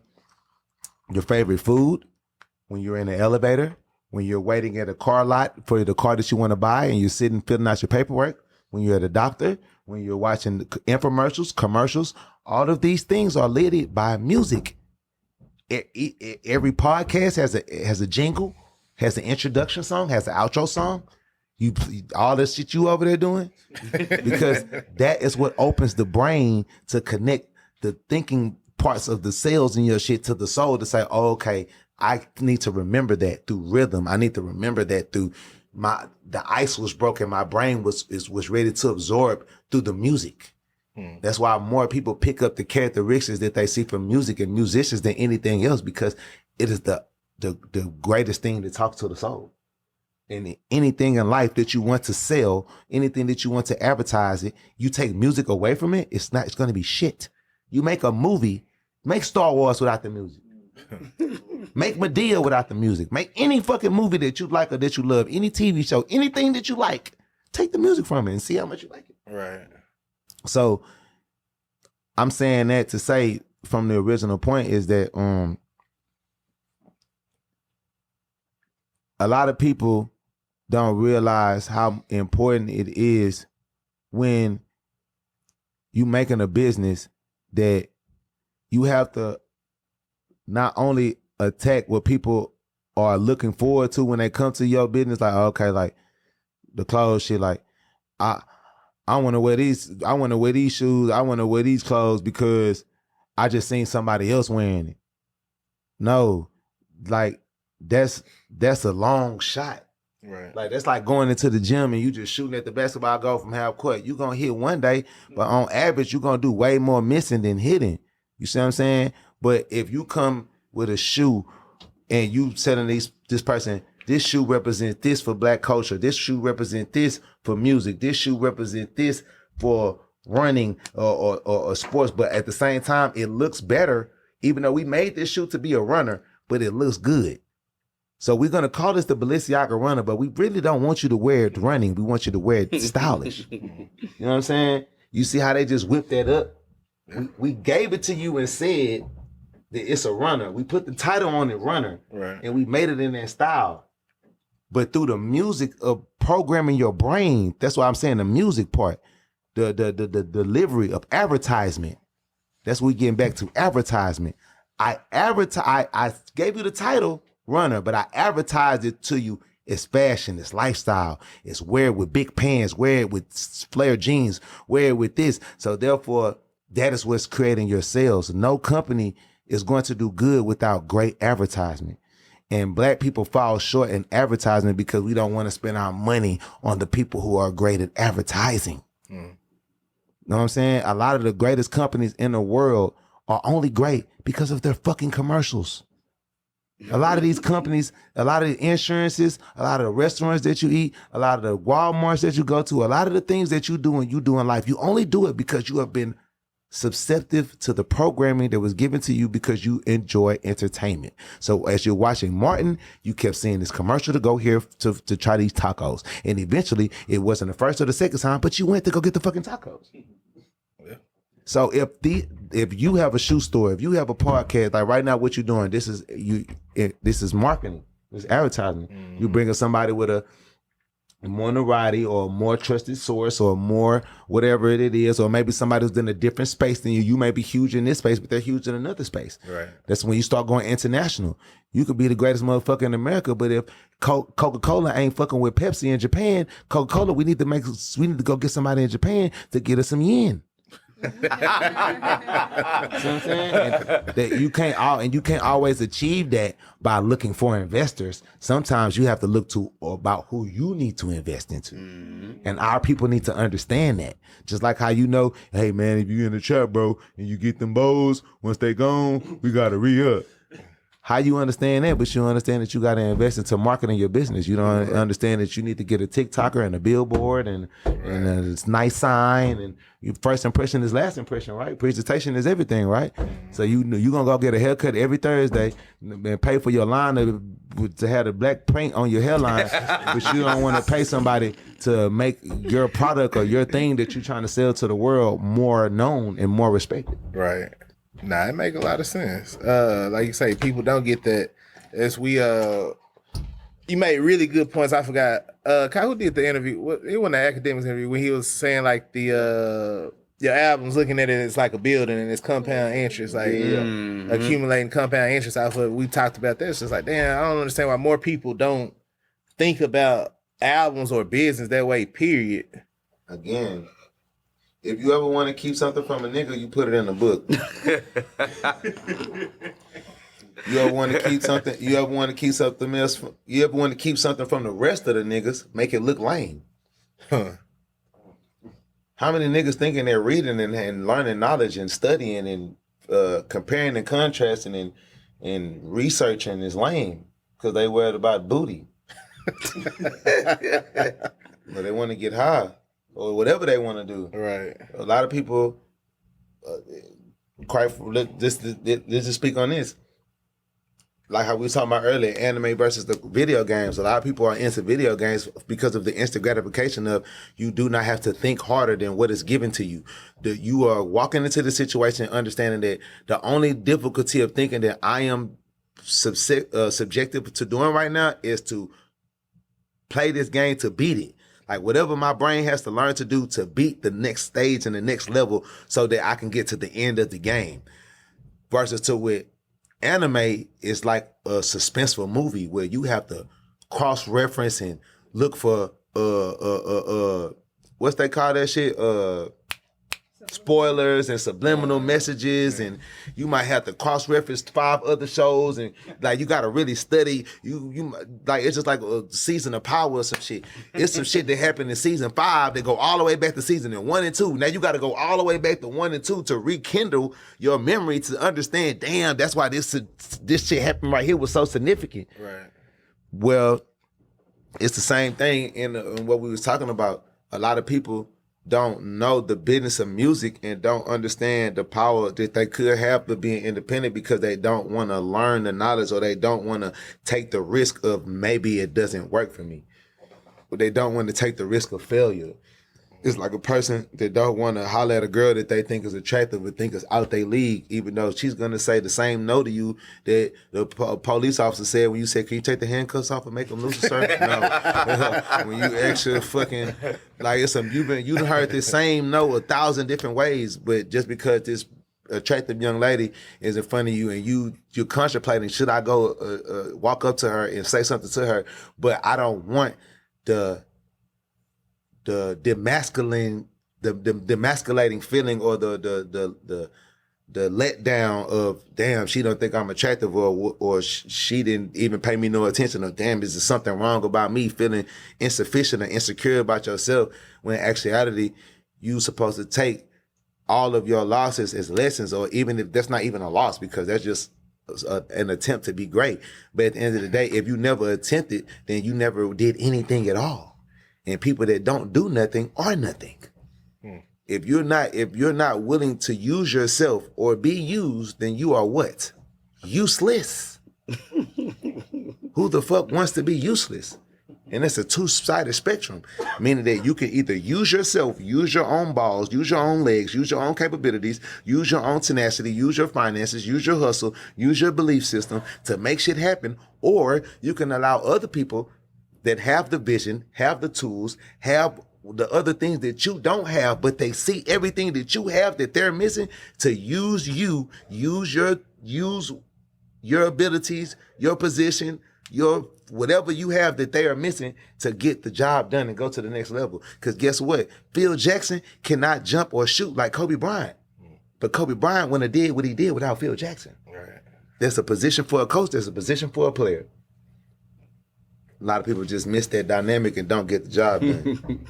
your favorite food, when you're in the elevator, when you're waiting at a car lot for the car that you want to buy and you're sitting filling out your paperwork, when you're at a doctor, when you're watching infomercials, commercials, all of these things are led by music. Every podcast has a jingle, has an introduction song, has an outro song. You all this shit you over there doing, because that is what opens the brain to connect the thinking parts of the cells in your shit to the soul to say, oh, okay, I need to remember that through rhythm. I need to remember that through the ice was broken. My brain was ready to absorb through the music. That's why more people pick up the characteristics that they see from music and musicians than anything else, because it is the greatest thing that talks to the soul. And anything in life that you want to sell, anything that you want to advertise it, you take music away from it, it's going to be shit. You make a movie, make Star Wars without the music. Make Medea without the music. Make any fucking movie that you like or that you love, any TV show, anything that you like, take the music from it and see how much you like it. Right. So I'm saying that to say from the original point is that a lot of people don't realize how important it is when you making a business that you have to not only attack what people are looking forward to when they come to your business, like, okay, like the clothes shit, like I I want to wear these shoes. I want to wear these clothes because I just seen somebody else wearing it. No, like that's a long shot. Right. Like that's like going into the gym and you just shooting at the basketball goal from half court. You're gonna hit one day, but on average, you're gonna do way more missing than hitting. You see what I'm saying? But if you come with a shoe and you telling this person, this shoe represents this for black culture, this shoe represents this for music, this shoe represents this for running or sports, but at the same time, it looks better, even though we made this shoe to be a runner, but it looks good. So we're going to call this the Balenciaga runner, but we really don't want you to wear it running. We want you to wear it stylish. You know what I'm saying? You see how they just whipped that up? We gave it to you and said that it's a runner. We put the title on it, runner, right, and we made it in that style. But through the music of programming your brain, that's why I'm saying the music part, the delivery of advertisement. That's what we're getting back to, advertisement. I gave you the title, runner, but I advertised it to you as fashion, it's lifestyle, it's wear it with big pants, wear it with flare jeans, wear it with this. So therefore, that is what's creating your sales. No company is going to do good without great advertisement. And black people fall short in advertisement because we don't want to spend our money on the people who are great at advertising. You know what I'm saying? A lot of the greatest companies in the world are only great because of their fucking commercials. A lot of these companies, a lot of the insurances, a lot of the restaurants that you eat, a lot of the Walmarts that you go to, a lot of the things that you do in life, you only do it because you have been susceptible to the programming that was given to you because you enjoy entertainment. So as you're watching Martin, you kept seeing this commercial to go here to try these tacos. And eventually it wasn't the first or the second time, but you went to go get the fucking tacos. So if you have a shoe store, if you have a podcast, like right now, what you're doing, this is marketing, this is advertising. Mm-hmm. You bring somebody with a more notoriety or a more trusted source or more whatever it is, or maybe somebody who's in a different space than you. You may be huge in this space, but they're huge in another space. Right. That's when you start going international. You could be the greatest motherfucker in America, but if Coca-Cola ain't fucking with Pepsi in Japan, Coca-Cola, we need to go get somebody in Japan to get us some yen. See what I'm saying? And that you can't always achieve that by looking for investors. Sometimes you have to look to about who you need to invest into. Mm-hmm. And our people need to understand that. Just like how hey man, if you in the trap, bro, and you get them bows, once they gone, we gotta re-up. How you understand that? But you understand that you got to invest into marketing your business. You don't understand that you need to get a TikToker and a billboard and a nice sign. And your first impression is last impression, right? Presentation is everything, right? So you gonna go get a haircut every Thursday and pay for your line to have the black paint on your hairline, but you don't want to pay somebody to make your product or your thing that you're trying to sell to the world more known and more respected. Right. Nah, it make a lot of sense. Like you say, people don't get that. As we you made really good points. I forgot. Who did the interview? It wasn't an academic interview when he was saying like your album's looking at it as like a building and it's compound interest, like accumulating compound interest off of it. We talked about this. It's just like, damn, I don't understand why more people don't think about albums or business that way, period. Again, if you ever want to keep something from a nigga, you put it in a book. You ever want to keep something? You ever want to keep something else? You ever want to keep something from the rest of the niggas? Make it look lame. Huh? How many niggas thinking they're reading and learning knowledge and studying and comparing and contrasting and researching is lame because they worried about booty. But they want to get high. Or whatever they want to do. Right. A lot of people, let's just speak on this. Like how we were talking about earlier, anime versus the video games. A lot of people are into video games because of the instant gratification of you do not have to think harder than what is given to you. That you are walking into the situation understanding that the only difficulty of thinking that I am subjective to doing right now is to play this game to beat it. Like whatever my brain has to learn to do to beat the next stage and the next level so that I can get to the end of the game. Versus to with anime, it's like a suspenseful movie where you have to cross-reference and look for what's they call that shit? Spoilers and subliminal messages, and you might have to cross-reference 5 other shows, and like you gotta really study. You like it's just like a season of Power or some shit. It's some shit that happened in season 5 that go all the way back to season 1 and 2. Now you gotta go all the way back to 1 and 2 to rekindle your memory to understand. Damn, that's why this shit happened right here was so significant. Right. Well, it's the same thing in what we was talking about. A lot of people don't know the business of music and don't understand the power that they could have to being independent because they don't want to learn the knowledge or they don't want to take the risk of maybe it doesn't work for me. But they don't want to take the risk of failure. It's like a person that don't want to holler at a girl that they think is attractive but think is out their league, even though she's going to say the same no to you that the police officer said when you said, can you take the handcuffs off and make them looser, sir? No. When you actually fucking, like you heard this same no 1,000 different ways, but just because this attractive young lady is in front of you and you're contemplating, should I go walk up to her and say something to her, but I don't want the demasculating feeling or the letdown of damn, she don't think I'm attractive or she didn't even pay me no attention, or damn, is there something wrong about me, feeling insufficient or insecure about yourself, when in actuality you supposed to take all of your losses as lessons, or even if that's not even a loss because that's just an attempt to be great. But at the end of the day, if you never attempted, then you never did anything at all. And people that don't do nothing are nothing. If you're not willing to use yourself or be used, then you are what? Useless. Who the fuck wants to be useless? And it's a two-sided spectrum, meaning that you can either use yourself, use your own balls, use your own legs, use your own capabilities, use your own tenacity, use your finances, use your hustle, use your belief system to make shit happen, or you can allow other people that have the vision, have the tools, have the other things that you don't have, but they see everything that you have that they're missing, to use you, use your abilities, your position, your whatever you have that they are missing to get the job done and go to the next level. Because guess what? Phil Jackson cannot jump or shoot like Kobe Bryant. But Kobe Bryant wouldn't have did what he did without Phil Jackson. Right. There's a position for a coach, there's a position for a player. A lot of people just miss that dynamic and don't get the job done.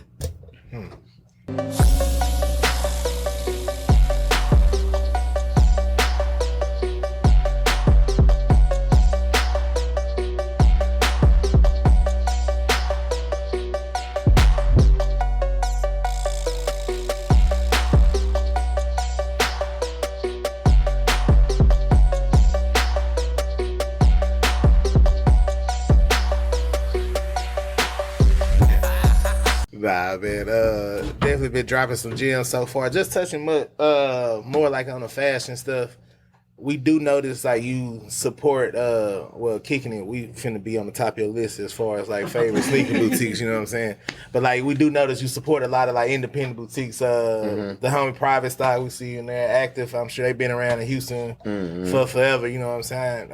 Nah, man, definitely been dropping some gems so far. Just touching more like on the fashion stuff. We do notice like you support, kicking it. We finna be on the top of your list as far as like favorite sneaker boutiques. You know what I'm saying? But like we do notice you support a lot of like independent boutiques. The homie Private Style, we see you in there active. I'm sure they've been around in Houston for forever. You know what I'm saying?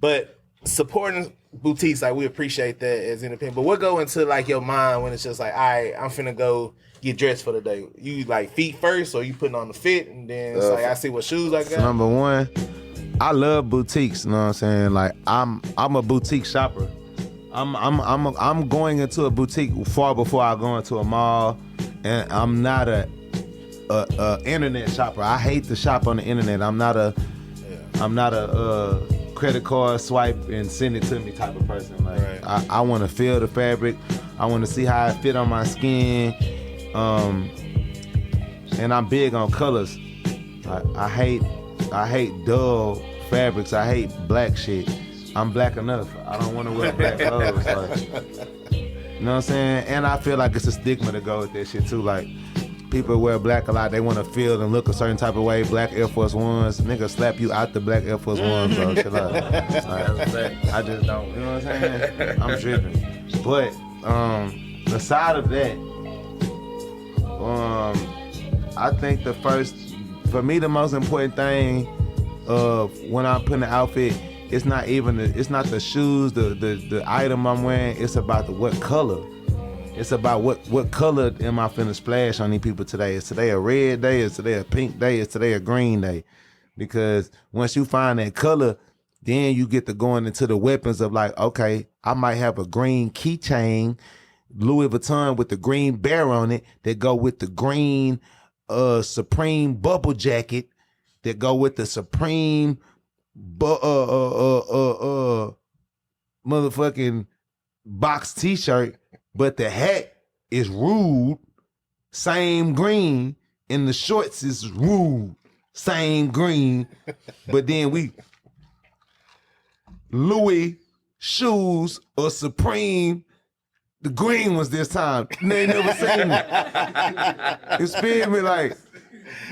But supporting boutiques, like we appreciate that as independent. But what go into like your mind when it's just like, all right, I'm finna go get dressed for the day? You like feet first, or you putting on the fit and then it's like I see what shoes I got? Number one, I love boutiques. You know what I'm saying? Like I'm a boutique shopper. I'm going into a boutique far before I go into a mall, and I'm not a internet shopper. I hate to shop on the internet. I'm not a credit card swipe and send it to me type of person. Like right. I want to feel the fabric. I want to see how it fit on my skin. And I'm big on colors. I hate dull fabrics. I hate black shit. I'm black enough. I don't want to wear black clothes. Like, you know what I'm saying? And I feel like it's a stigma to go with that shit too. Like, people wear black a lot. They want to feel and look a certain type of way. Black Air Force Ones. Nigga slap you out the black Air Force Ones, bro. Chill out. I just don't. You know what I'm saying? I'm tripping. But aside of that, I think for me, the most important thing of when I'm putting an outfit, it's not the shoes, the item I'm wearing. It's about what color. It's about what color am I finna splash on these people today? Is today a red day? Is today a pink day? Is today a green day? Because once you find that color, then you get to going into the weapons of like, okay, I might have a green keychain, Louis Vuitton with the green bear on it that go with the green Supreme bubble jacket that go with the Supreme motherfucking box t-shirt, but the hat is rude, same green, and the shorts is rude, same green, but then we Louis shoes or Supreme, the green ones this time. They never seen it. You feel me? Like,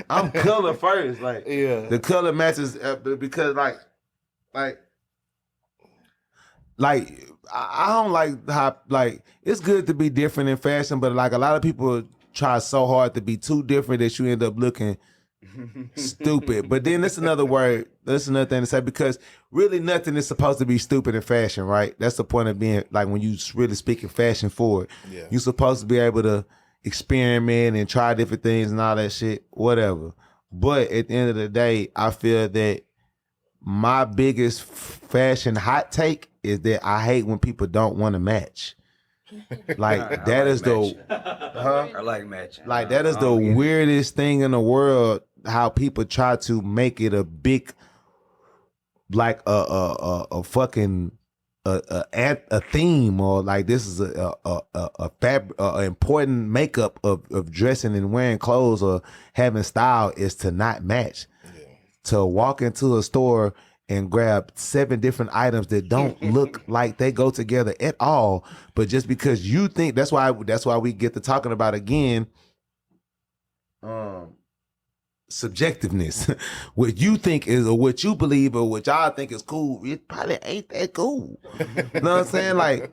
I'm color first. Like, the color matches because I don't like how, like, it's good to be different in fashion, but like a lot of people try so hard to be too different that you end up looking stupid. But then that's another word. That's another thing to say, because really nothing is supposed to be stupid in fashion, right? That's the point of being, like, when you really speaking fashion forward. Yeah. You're supposed to be able to experiment and try different things and all that shit, whatever. But at the end of the day, I feel that my biggest fashion hot take is that I hate when people don't want to match. Like, that is the I like matching. Like, that is the weirdest thing in the world, how people try to make it a big, like a fucking a theme, or like this is a important makeup of dressing and wearing clothes or having style is to not match. To walk into a store and grab 7 different items that don't look like they go together at all, but just because you think, that's why we get to talking about again subjectiveness. What you think is, or what you believe, or what y'all think is cool, it probably ain't that cool. You know what I'm saying? Like,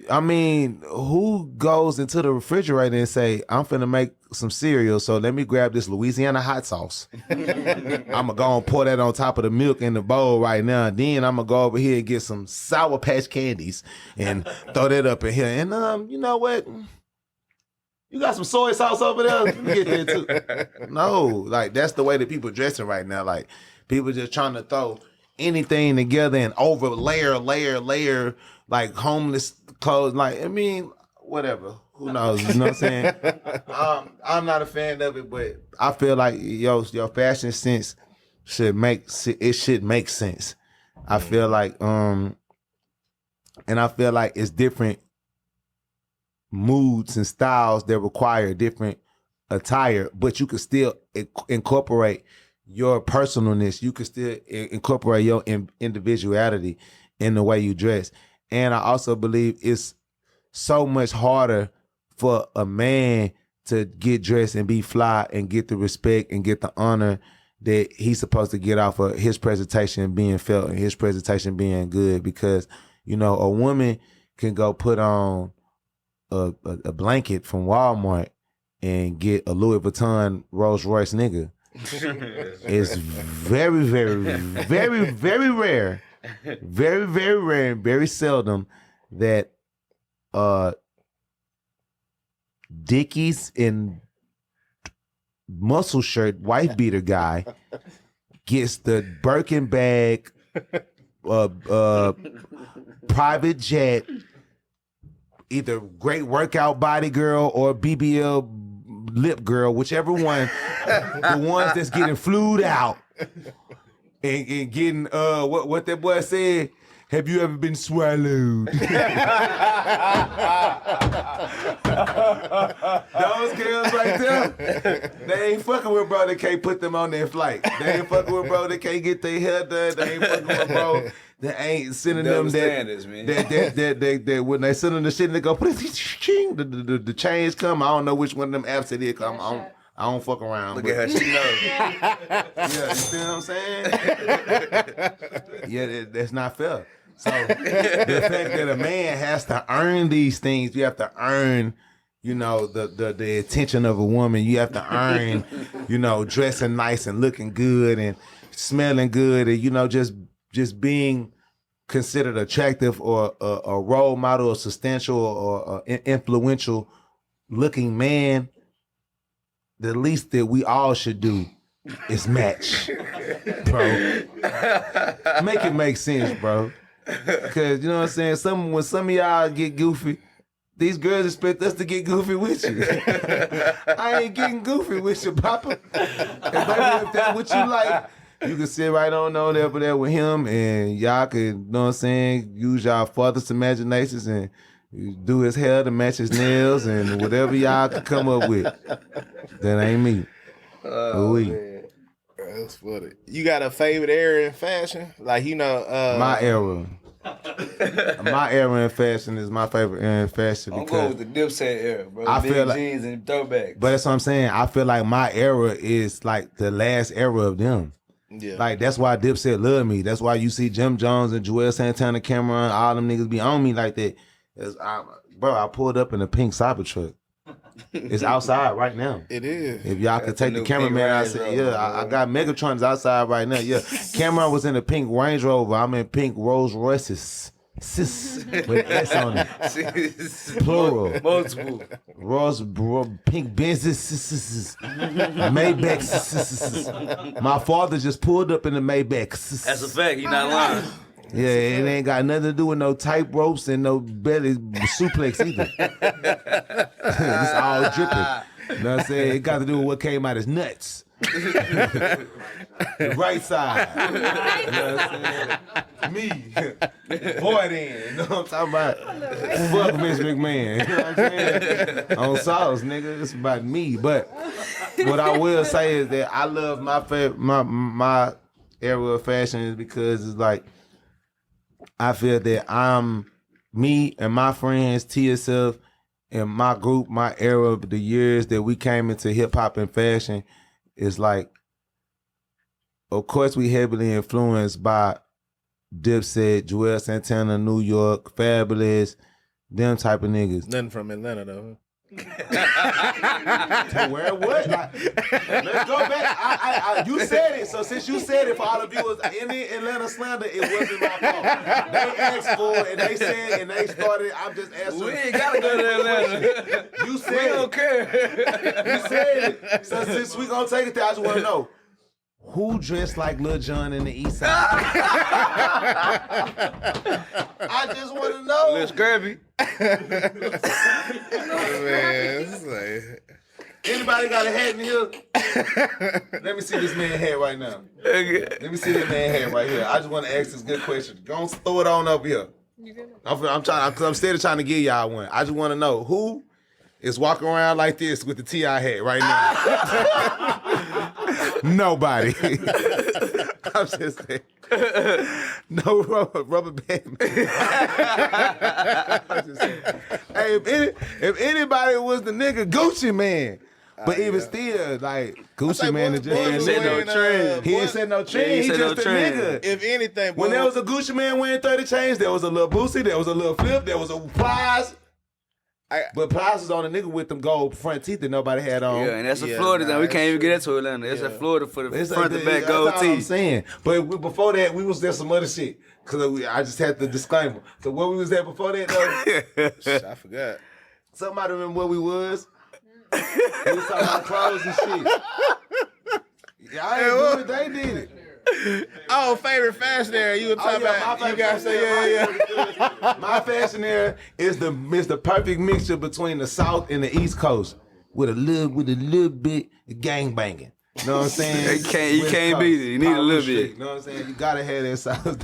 I mean, who goes into the refrigerator and say, I'm finna make some cereal, so let me grab this Louisiana hot sauce. I'm gonna go and pour that on top of the milk in the bowl right now. Then I'm gonna go over here and get some Sour Patch candies and throw that up in here. And you know what? You got some soy sauce over there? Let me get that too. No, like, that's the way that people dressing right now. Like, people just trying to throw anything together and over layer, like homeless clothes. Like, I mean, whatever. Who knows? You know what I'm saying? I'm not a fan of it, but I feel like your fashion sense should make sense. I feel like and I feel like it's different moods and styles that require different attire, but you can still incorporate your personalness. You can still incorporate your individuality in the way you dress. And I also believe it's so much harder for a man to get dressed and be fly and get the respect and get the honor that he's supposed to get off of his presentation being felt and his presentation being good. Because, you know, a woman can go put on a blanket from Walmart and get a Louis Vuitton Rolls Royce nigga. It's very, very, very, very rare. Very, very rare and very seldom that Dickies and muscle shirt wife beater guy gets the Birkin bag, private jet, either great workout body girl or BBL lip girl, whichever one, the ones that's getting flued out and getting what that boy said. Have you ever been swallowed? Those girls right there, they ain't fucking with bro that can't put them on their flight. They ain't fucking with bro that can't get their hair done. They ain't fucking with bro that ain't sending them that when they send them the shit and they go put it, the change come. I don't know which one of them apps it is. I don't fuck around. Look at her, she knows. Yeah, you see what I'm saying? Yeah, that's not fair. So the fact that a man has to earn these things, you have to earn, you know, the attention of a woman. You have to earn, you know, dressing nice and looking good and smelling good and, you know, just being considered attractive or a role model or substantial or influential looking man, the least that we all should do is match, bro. Make it make sense, bro. Because, you know what I'm saying? When some of y'all get goofy, these girls expect us to get goofy with you. I ain't getting goofy with you, Papa. If that's what you like, you can sit right on over there with him and y'all could, you know what I'm saying, use y'all farthest imaginations and do his hair to match his nails and whatever y'all can come up with. That ain't me. Man. That's funny. You got a favorite era in fashion? Like, you know... my era. My era in fashion is my favorite era in fashion. I'm going with the Dipset era, bro. I Big feel like, jeans and throwbacks. But that's what I'm saying. I feel like my era is like the last era of them. Yeah. Like, that's why Dipset love me. That's why you see Jim Jones and Joel Santana, Cameron, all them niggas be on me like that. I pulled up in a pink Cybertruck. It's outside right now. It is. If y'all could take the cameraman outside, I got Megatrons outside right now. Yeah, Cameron was in a pink Range Rover. I'm in pink Rolls Royces. With S on it. Plural. Multiple. Pink Benzes. Maybachs. My father just pulled up in the Maybachs. That's a fact. You're not lying. Yeah, it ain't got nothing to do with no tight ropes and no belly suplex either. It's all dripping. You know what I'm saying? It got to do with what came out his nuts. The right side. You know what I'm saying? Me. Boy then. You know what I'm talking about? Fuck Vince McMahon. You know what I'm saying? On sauce, nigga. It's about me. But what I will say is that I love my my era of fashion is because it's like, I feel that me and my friends, TSF, and my group, my era of the years that we came into hip hop and fashion is like, of course, we heavily influenced by Dipset, Joel Santana, New York, Fabulous, them type of niggas. Nothing from Atlanta though. To where what? Like, let's go back. You said it. So since you said it, for all the viewers, any Atlanta slander, it wasn't my fault. They asked for it, and they said, and they started. I'm just answering. We ain't gotta go to Atlanta. You said we don't care. You said it. So since we gonna take it there, I just want to know. Who dressed like Lil Jon in the East Side? I just want to know. Lil Scrappy. Man, it's like... Anybody got a hat in here? Let me see this man hat right now. Let me see this man hat right here. I just want to ask this good question. Go on, throw it on up here. I'm still trying to give y'all one. I just want to know who is walking around like this with the T.I. hat right now. Nobody. I'm just saying. No rubber band. I'm just saying. Hey, if anybody was the nigga Gucci Man, but even still, like Gucci Man is just he ain't said no trend. He ain't said no trend. He just a nigga. If anything, when there was a Gucci Man wearing 30 chains, there was a little Boosie, there was a little Flip, there was a Plies. But Plies was on a nigga with them gold front teeth that nobody had on. Yeah, and that's a Florida thing. We can't even get into Atlanta. It's a Florida for the front to back gold teeth. I'm saying. But before that, we was there some other shit. Because I just had the disclaimer. So where we was at before that, though? I forgot. Somebody remember where we was? We was talking about clothes and shit. Yeah, I ain't do it. They did it. Oh, favorite fashion era. You were talking about. You guys say yeah. My fashion era is the perfect mixture between the South and the East Coast with a little bit of gang banging. You know what I'm saying? You can't beat it. You need a little bit. You know what I'm saying? You gotta have that South.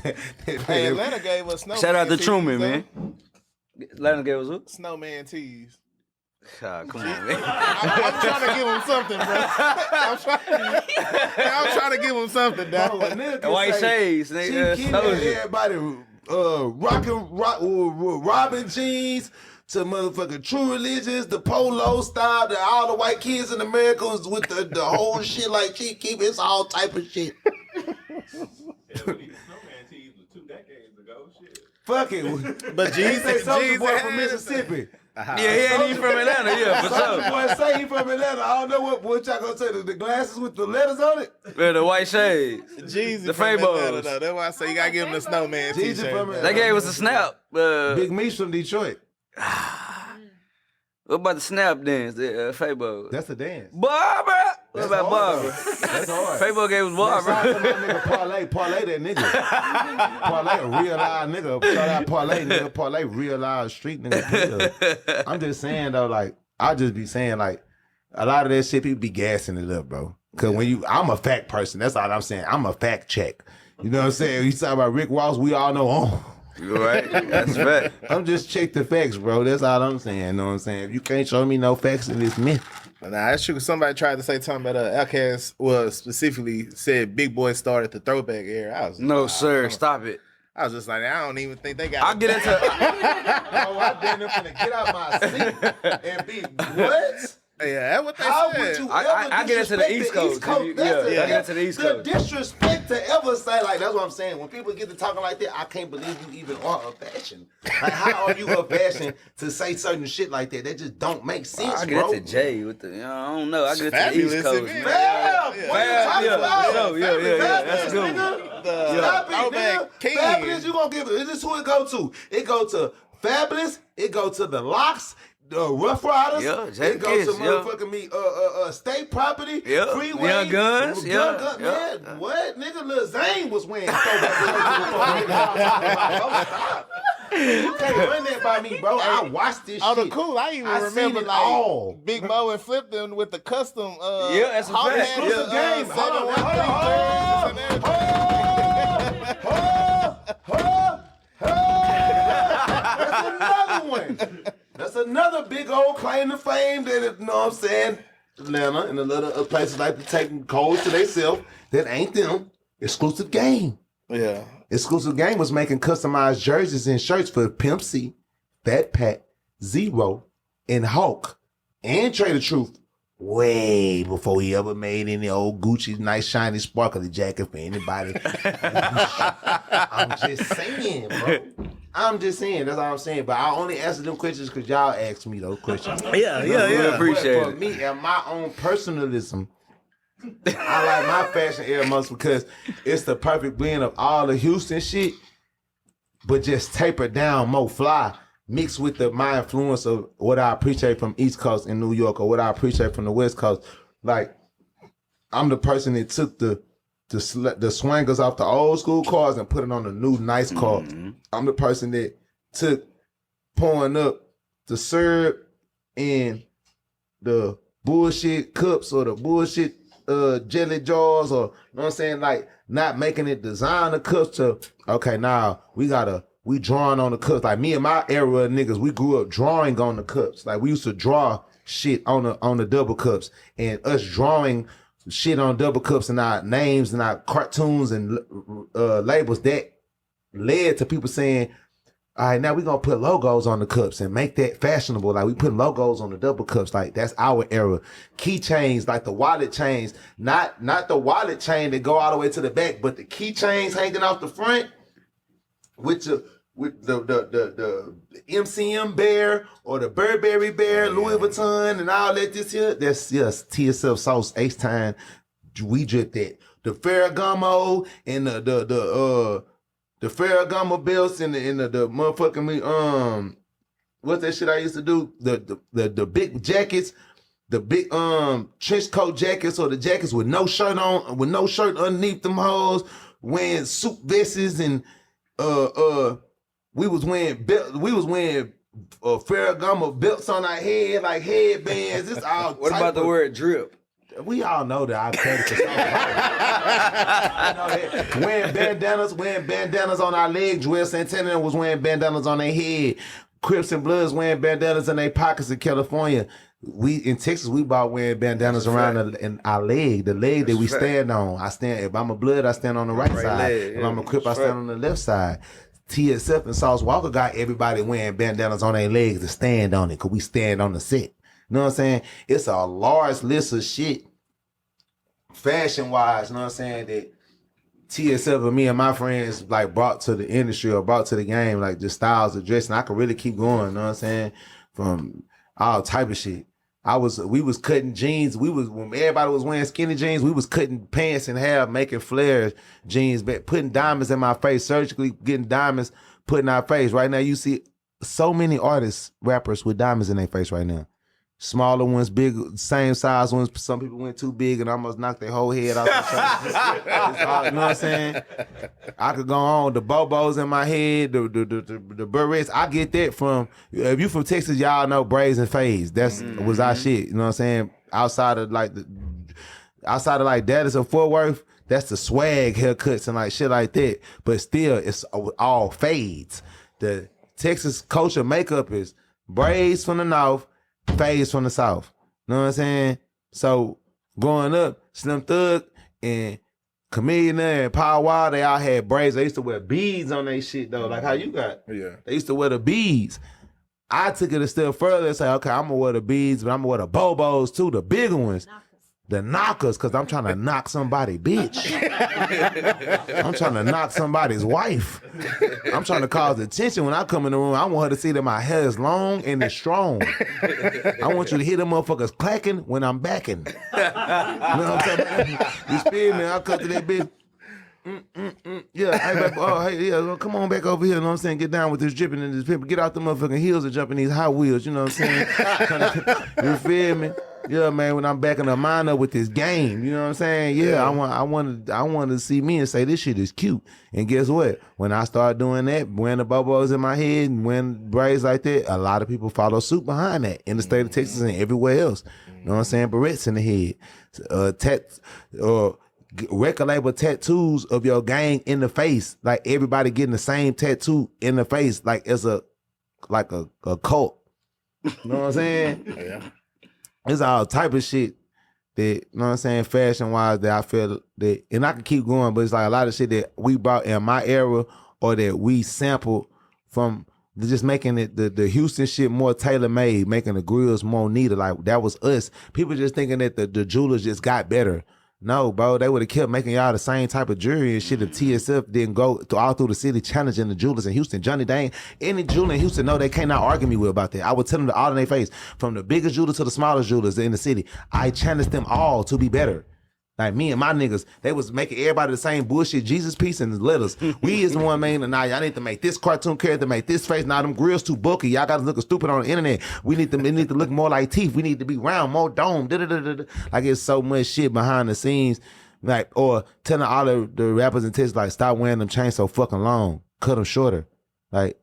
Hey, Atlanta gave us snowman. Shout out to Truman, man. Atlanta gave us what? Snowman tees. God, come on, man. I'm trying to give him something, bro. I'm trying to give him something, dog. The white shades, nigga. Everybody robbing jeans to motherfucking True Religions, the polo style, all the white kids in America with the whole shit like cheap keep. It's all type of shit. Fuck it. But jeans, Soldier Boy from Mississippi. Yeah, he ain't even from Atlanta. Yeah, for Soulja sure. Boy say he from Atlanta. I don't know what y'all gonna say. The glasses with the letters on it. Man, the white shades. Jeezy The from Atlanta, Fabos. though. That's why I say you gotta give him the snowman Jeezy t-shirt. from bro. Atlanta. They gave us a snap. Big Meech from Detroit. What about the snap dance? The Fabo. That's a dance. Barbara. What That's about hard, Barbara? though. That's hard. Fabo gave us Shout out to Barbara. my nigga Parlay that nigga. Parlay a real live nigga. Shout out Parlay nigga. Parlay real live street nigga. I'm just saying though, like I just be saying like a lot of that shit people be gassing it up, bro. Cause when I'm a fact person. That's all I'm saying. I'm a fact check. You know what I'm saying? You talk about Rick Ross, we all know. Oh. Right? That's fact. I'm just check the facts, bro. That's all I'm saying. You know what I'm saying? If you can't show me no facts, then it's myth. Nah, that's true. Somebody tried to say something about Outkast. Well, specifically said Big Boy started the throwback era. I was No, sir. Stop it. I was just like, I don't even think they got. I'll get into. Oh, I damn near finna get out my seat and be what? Yeah, that's what they How said. would you I get into the East Coast. I get into the East The Coast. disrespect to ever say, like, that's what I'm saying. When people get to talking like that, I can't believe you even are a fashion. Like, how are you a fashion to say certain shit like that? That just don't make sense, I bro. get into Jay with the. I don't know. I get into the Fabulous East Coast, if man. it- Fab, what you talking about? Yeah. That's a good one. Stop it, Throwback nigga. king. Fabulous, you gonna give it. This is who it go to. It go to Fabulous. It go to the Locks. The Rough Riders, Yeah, Jay it goes to Kiss, yeah. motherfucking me, State Property, Yeah, Freeway, Young Guns, Young yeah, Guns, yeah. man, what? Nigga Lil Zane was wearing throwback. Stop. You can't run that by me, bro. I watched this Oh, shit. the cool. I even I remember seen it like all. Big Mo and Flip them with the custom. Yeah, that's a Hawk fact. had Exclusive the, game. Hold on, hold on. 713. That's another one. That's another big old claim to fame that, you know what I'm saying? Atlanta and a little other places like to take codes to themselves that ain't them. Exclusive Game. Yeah. Exclusive Game was making customized jerseys and shirts for Pimp C, Fat Pat, Zero, and Hulk, and Trader Truth way before he ever made any old Gucci nice shiny sparkly jacket for anybody. I'm just saying, bro. I'm just saying. That's all I'm saying. But I only answer them questions because y'all asked me those questions. Yeah. We appreciate But for it. me and my own personalism, I like my fashion era most because it's the perfect blend of all the Houston shit, but just tapered down, more fly, mixed with my influence of what I appreciate from East Coast in New York or what I appreciate from the West Coast. Like, I'm the person that took the swangers off the old school cars and put it on the new nice car. Mm-hmm. I'm the person that took pouring up the syrup and the bullshit cups or the bullshit jelly jars, or you know what I'm saying, like not making it designer cups to okay, now we drawing on the cups. Like me and my era of niggas, we grew up drawing on the cups. Like we used to draw shit on the double cups, and us drawing shit on double cups and our names and our cartoons and labels that led to people saying, all right, now we're going to put logos on the cups and make that fashionable. Like, we put logos on the double cups. Like, that's our era. Keychains, like the wallet chains, not the wallet chain that go all the way to the back, but the keychains hanging off the front with the MCM bear or the Burberry bear, Louis Vuitton and all that this here. That's just TSF sauce, H-Time. We drip that. The Ferragamo and the Ferragamo belts and the motherfucking what's that shit I used to do? The big jackets, the big trench coat jackets or the jackets with no shirt on, with no shirt underneath them hoes, wearing suit vests and we was wearing Ferragamo belts on our head like headbands. It's all. What about the word drip? We all know that I paid for something. Wearing bandanas on our legs. Joel Santana was wearing bandanas on their head. Crips and Bloods wearing bandanas in their pockets in California. We in Texas, we about wearing bandanas around in our leg, the leg that we stand on. If I'm a Blood, I stand on the right side. Leg, if I'm a Crip, I stand on the left side. TSF and Sauce Walka got everybody wearing bandanas on their legs to stand on it, because we stand on the set. You know what I'm saying? It's a large list of shit, fashion-wise, you know what I'm saying, that TSF and me and my friends like brought to the industry or brought to the game, like just styles of dressing. I could really keep going, you know what I'm saying? from all type of shit. We was cutting jeans. When everybody was wearing skinny jeans, we was cutting pants in half, making flare jeans, putting diamonds in my face, surgically getting diamonds put in our face. Right now, you see so many artists, rappers with diamonds in their face right now. Smaller ones, big, same size ones. Some people went too big and almost knocked their whole head off. You know what I'm saying? I could go on. The bobos in my head, the berets. I get that from, if you from Texas, y'all know braids and fades. Was our shit. You know what I'm saying? Outside of like Dallas or Fort Worth, that's the swag haircuts and like shit like that. But still, it's all fades. The Texas culture makeup is braids from the north, fades from the south. You know what I'm saying? So growing up, Slim Thug and Chameleon and Power Wild, they all had braids. They used to wear beads on their shit though, like how you got. Yeah. They used to wear the beads. I took it a step further and say, okay, I'm gonna wear the beads, but I'm gonna wear the bobos too, the bigger ones. The knockers, because I'm trying to knock somebody, bitch. I'm trying to knock somebody's wife. I'm trying to cause attention when I come in the room. I want her to see that my hair is long and it's strong. I want you to hear them motherfuckers clacking when I'm backing. You know what I'm saying? You feel me? I'll cut to that bitch. Yeah, hey, baby, hey, yeah, come on back over here. You know what I'm saying? Get down with this dripping and this pimping. Get out the motherfucking heels and jump in these high wheels. You know what I'm saying? You feel me? Yeah, man. When I'm backing the mind up with this game, you know what I'm saying? Yeah, I want to see me and say this shit is cute. And guess what? When I start doing that, wearing the bobos in my head and wearing braids like that, a lot of people follow suit behind that in the state of Texas and everywhere else. You know what I'm saying? Barrettes in the head, record label tattoos of your gang in the face, like everybody getting the same tattoo in the face, like it's a cult. You know what I'm saying? Yeah. It's all type of shit that, you know what I'm saying, fashion wise, that I feel that, and I can keep going, but it's like a lot of shit that we brought in my era or that we sampled from just making it the Houston shit more tailor made, making the grills more neater. Like that was us. People just thinking that the jewelers just got better. No, bro, they would have kept making y'all the same type of jewelry and shit if TSF didn't go all through the city challenging the jewelers in Houston. Johnny Dang, any jeweler in Houston, no, they cannot argue me with about that. I would tell them all in their face, from the biggest jeweler to the smallest jewelers in the city, I challenged them all to be better. Like me and my niggas, they was making everybody the same bullshit, Jesus piece and letters. We is the one man, and now y'all need to make this cartoon character, make this face. Now them grills too bulky. Y'all got to look stupid on the internet. We need to look more like teeth. We need to be round, more dome. Like it's so much shit behind the scenes. Like, or telling all the rappers in Texas, like, stop wearing them chains so fucking long. Cut them shorter. Like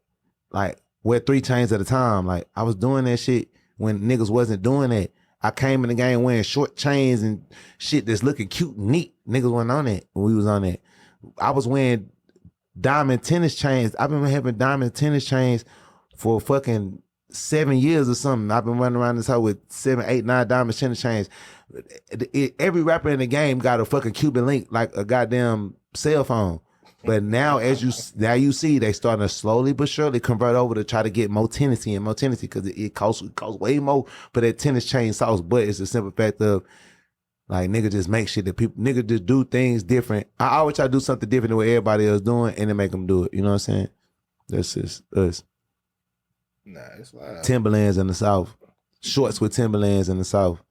wear 3 chains at a time. Like I was doing that shit when niggas wasn't doing that. I came in the game wearing short chains and shit that's looking cute and neat. Niggas wasn't on that when we was on that. I was wearing diamond tennis chains. I've been having diamond tennis chains for fucking 7 years or something. I've been running around this house with 7, 8, 9 diamond tennis chains. Every rapper in the game got a fucking Cuban link, like a goddamn cell phone. But now, you see, they starting to slowly but surely convert over to try to get more Tennessee because it costs way more for that tennis chain sauce. But it's a simple fact of, like, nigga just make shit that nigga just do things different. I always try to do something different than what everybody else doing and then make them do it. You know what I'm saying? That's just us. Nah, it's wild. Timberlands in the South. Shorts with Timberlands in the South.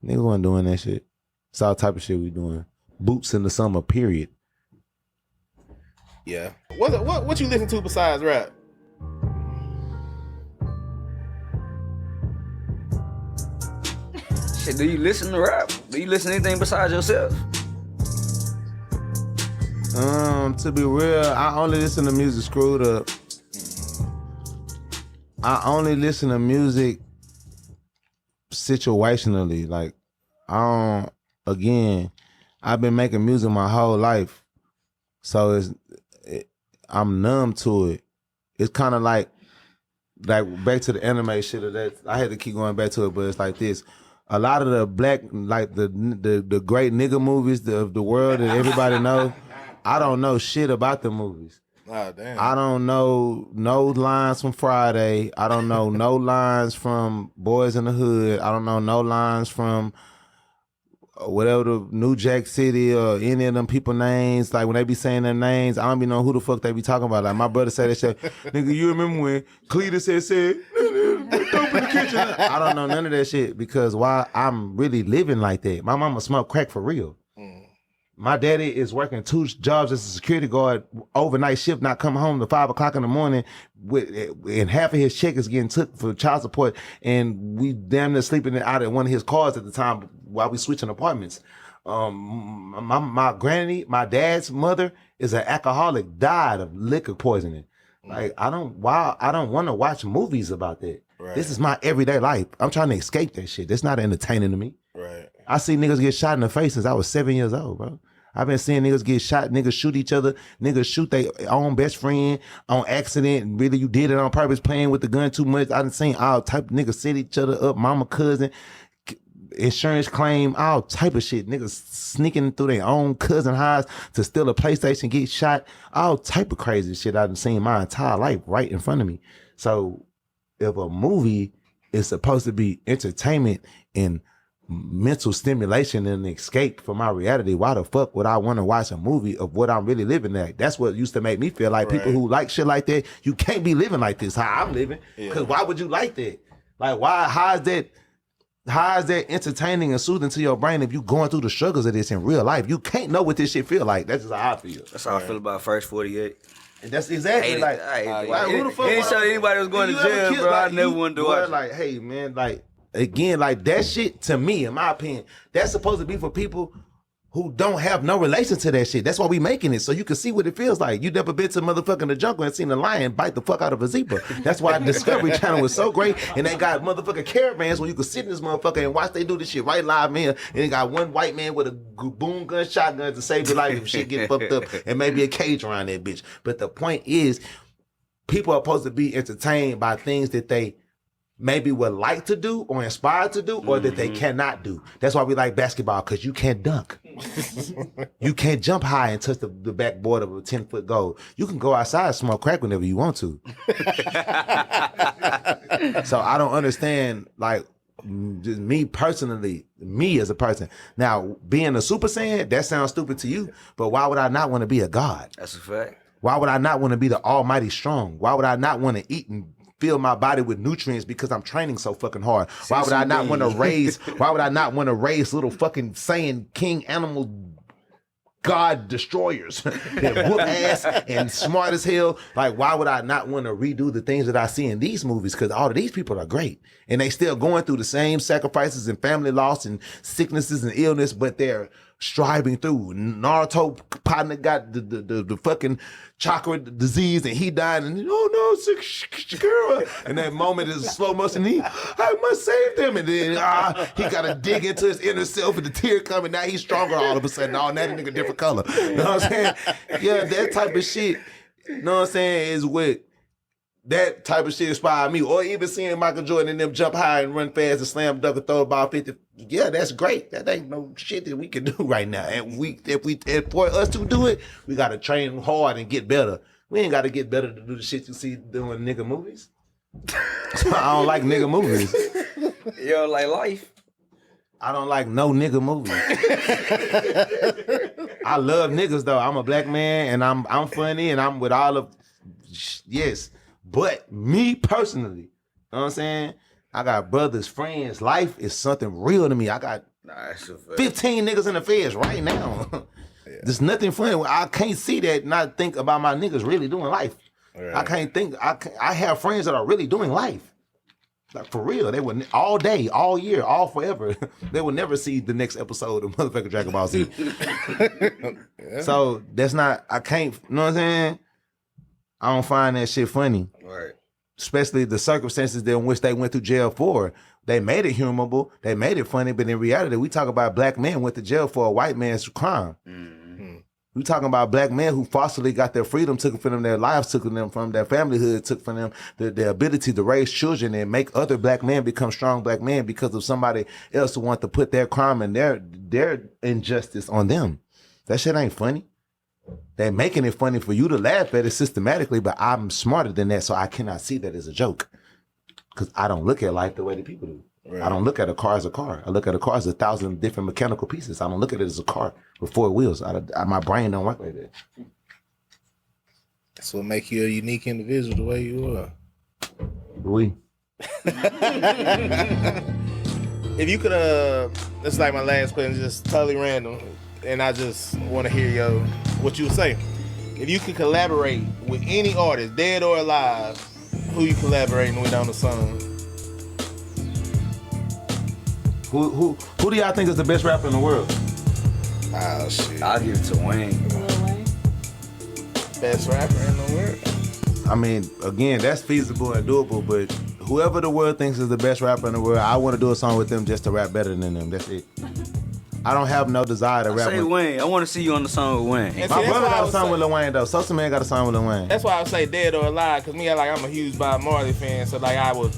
Niggas wasn't doing that shit. It's all type of shit we doing. Boots in the summer, period. Yeah. What you listen to besides rap? Shit, do you listen to rap? Do you listen to anything besides yourself? To be real, I only listen to music screwed up. I only listen to music situationally. Like, I've been making music my whole life. So I'm numb to it. It's kind of like back to the anime shit of that. I had to keep going back to it, but it's like this. A lot of the black, like the great nigga movies of the world that everybody know, I don't know shit about the movies. Oh, damn. I don't know no lines from Friday. I don't know no lines from Boys in the Hood. I don't know no lines from whatever the New Jack City or any of them people names. Like when they be saying their names, I don't be know who the fuck they be talking about. Like my brother said that shit. Nigga, you remember when Cletus had said, dope in the kitchen. I don't know none of that shit because why I'm really living like that. My mama smoked crack for real. My daddy is working 2 jobs as a security guard, overnight shift, not coming home to 5 o'clock in the morning, and half of his check is getting took for child support, and we damn near sleeping out in one of his cars at the time while we switching apartments. My granny, my dad's mother, is an alcoholic, died of liquor poisoning. Like I don't want to watch movies about that. Right. This is my everyday life. I'm trying to escape that shit. That's not entertaining to me. Right. I see niggas get shot in the face since I was 7 years old, bro. I've been seeing niggas get shot, niggas shoot each other, niggas shoot their own best friend on accident, and really you did it on purpose, playing with the gun too much. I done seen all type of niggas set each other up, mama, cousin, insurance claim, all type of shit. Niggas sneaking through their own cousin house to steal a PlayStation, get shot, all type of crazy shit I done seen my entire life right in front of me. So if a movie is supposed to be entertainment and mental stimulation and escape from my reality, why the fuck would I want to watch a movie of what I'm really living at? That's what used to make me feel like people who like shit like that, you can't be living like this, how I'm living. Because why would you like that? Like, how is that entertaining and soothing to your brain if you going through the struggles of this in real life? You can't know what this shit feel like. That's just how I feel. That's how I feel about First 48. And that's exactly who the fuck? Any show anybody was going to jail, bro, I never wanted to watch. Like, hey, man, like, again, like that shit to me, in my opinion, that's supposed to be for people who don't have no relation to that shit. That's why we making it, so you can see what it feels like. You never been to motherfucking the jungle and seen a lion bite the fuck out of a zebra. That's why Discovery Channel was so great, and they got motherfucking caravans where you can sit in this motherfucker and watch they do this shit right live in. And they got one white man with a boom gun shotgun to save your life if shit get fucked up, and maybe a cage around that bitch. But the point is, people are supposed to be entertained by things that they maybe would like to do or inspired to do or that they cannot do. That's why we like basketball, because you can't dunk. You can't jump high and touch the backboard of a 10-foot goal. You can go outside and smoke crack whenever you want to. So I don't understand, like, just me personally, me as a person. Now, being a Super Saiyan, that sounds stupid to you, but why would I not want to be a god? That's a fact. Why would I not want to be the almighty strong? Why would I not want to eat and fill my body with nutrients because I'm training so fucking hard? Why would I not want to raise little fucking Saiyan king animal god destroyers that whoop ass and smart as hell? Like, why would I not want to redo the things that I see in these movies? Because all of these people are great and they still going through the same sacrifices and family loss and sicknesses and illness, but they're striving through. Naruto partner got the fucking chakra disease and he died, and oh no, Shakira. And that moment is slow motion. I must save them, and then he got to dig into his inner self, and the tear coming. Now he's stronger all of a sudden. Oh, that nigga different color. You know what I'm saying? Yeah, that type of shit. You know what I'm saying? Is what that type of shit inspired me. Or even seeing Michael Jordan and them jump high and run fast and slam dunk and throw about 50. Yeah, that's great. That ain't no shit that we can do right now. And if for us to do it, we got to train hard and get better. We ain't got to get better to do the shit you see doing nigga movies. I don't like nigga movies. You don't like life? I don't like no nigga movies. I love niggas though. I'm a black man and I'm funny and I'm with all of, yes. But me personally, you know what I'm saying? I got brothers, friends. Life is something real to me. I got 15 niggas in the feds right now. There's nothing funny. I can't see that and not think about my niggas really doing life. Right. I can't think. I have friends that are really doing life. Like, for real. They would all day, all year, all forever. They will never see the next episode of motherfucking Dragon Ball Z. Yeah. So that's not, I can't, you know what I'm saying? I don't find that shit funny. Right. Especially the circumstances in which they went to jail for. They made it humorable. They made it funny. But in reality, we talk about black men went to jail for a white man's crime. Mm-hmm. We talking about black men who falsely got their freedom taken from them, their lives taken from them, from their familyhood took from them, their ability to raise children and make other black men become strong black men because of somebody else who want to put their crime and their injustice on them. That shit ain't funny. They're making it funny for you to laugh at it systematically, but I'm smarter than that, so I cannot see that as a joke. Because I don't look at life the way that people do. Right. I don't look at a car as a car. I look at a car as 1,000 different mechanical pieces. I don't look at it as a car with 4 wheels. My brain don't work like that. That's what makes you a unique individual the way you are. Oui. If you could, this is like my last question, just totally random, and I just want to hear what you would say. If you could collaborate with any artist, dead or alive, who you collaborating with on the song? Who do y'all think is the best rapper in the world? Oh shit! I'll give it to Wayne. Best rapper in the world. I mean, again, that's feasible and doable, but whoever the world thinks is the best rapper in the world, I want to do a song with them just to rap better than them. That's it. I don't have no desire to rap Say with Wayne. I want to see you on the song with Wayne. And my see, brother got a song with Lil Wayne though. Sosa Man got a song with Lil Wayne. That's why I would say dead or alive, cause me, I'm a huge Bob Marley fan, so like I would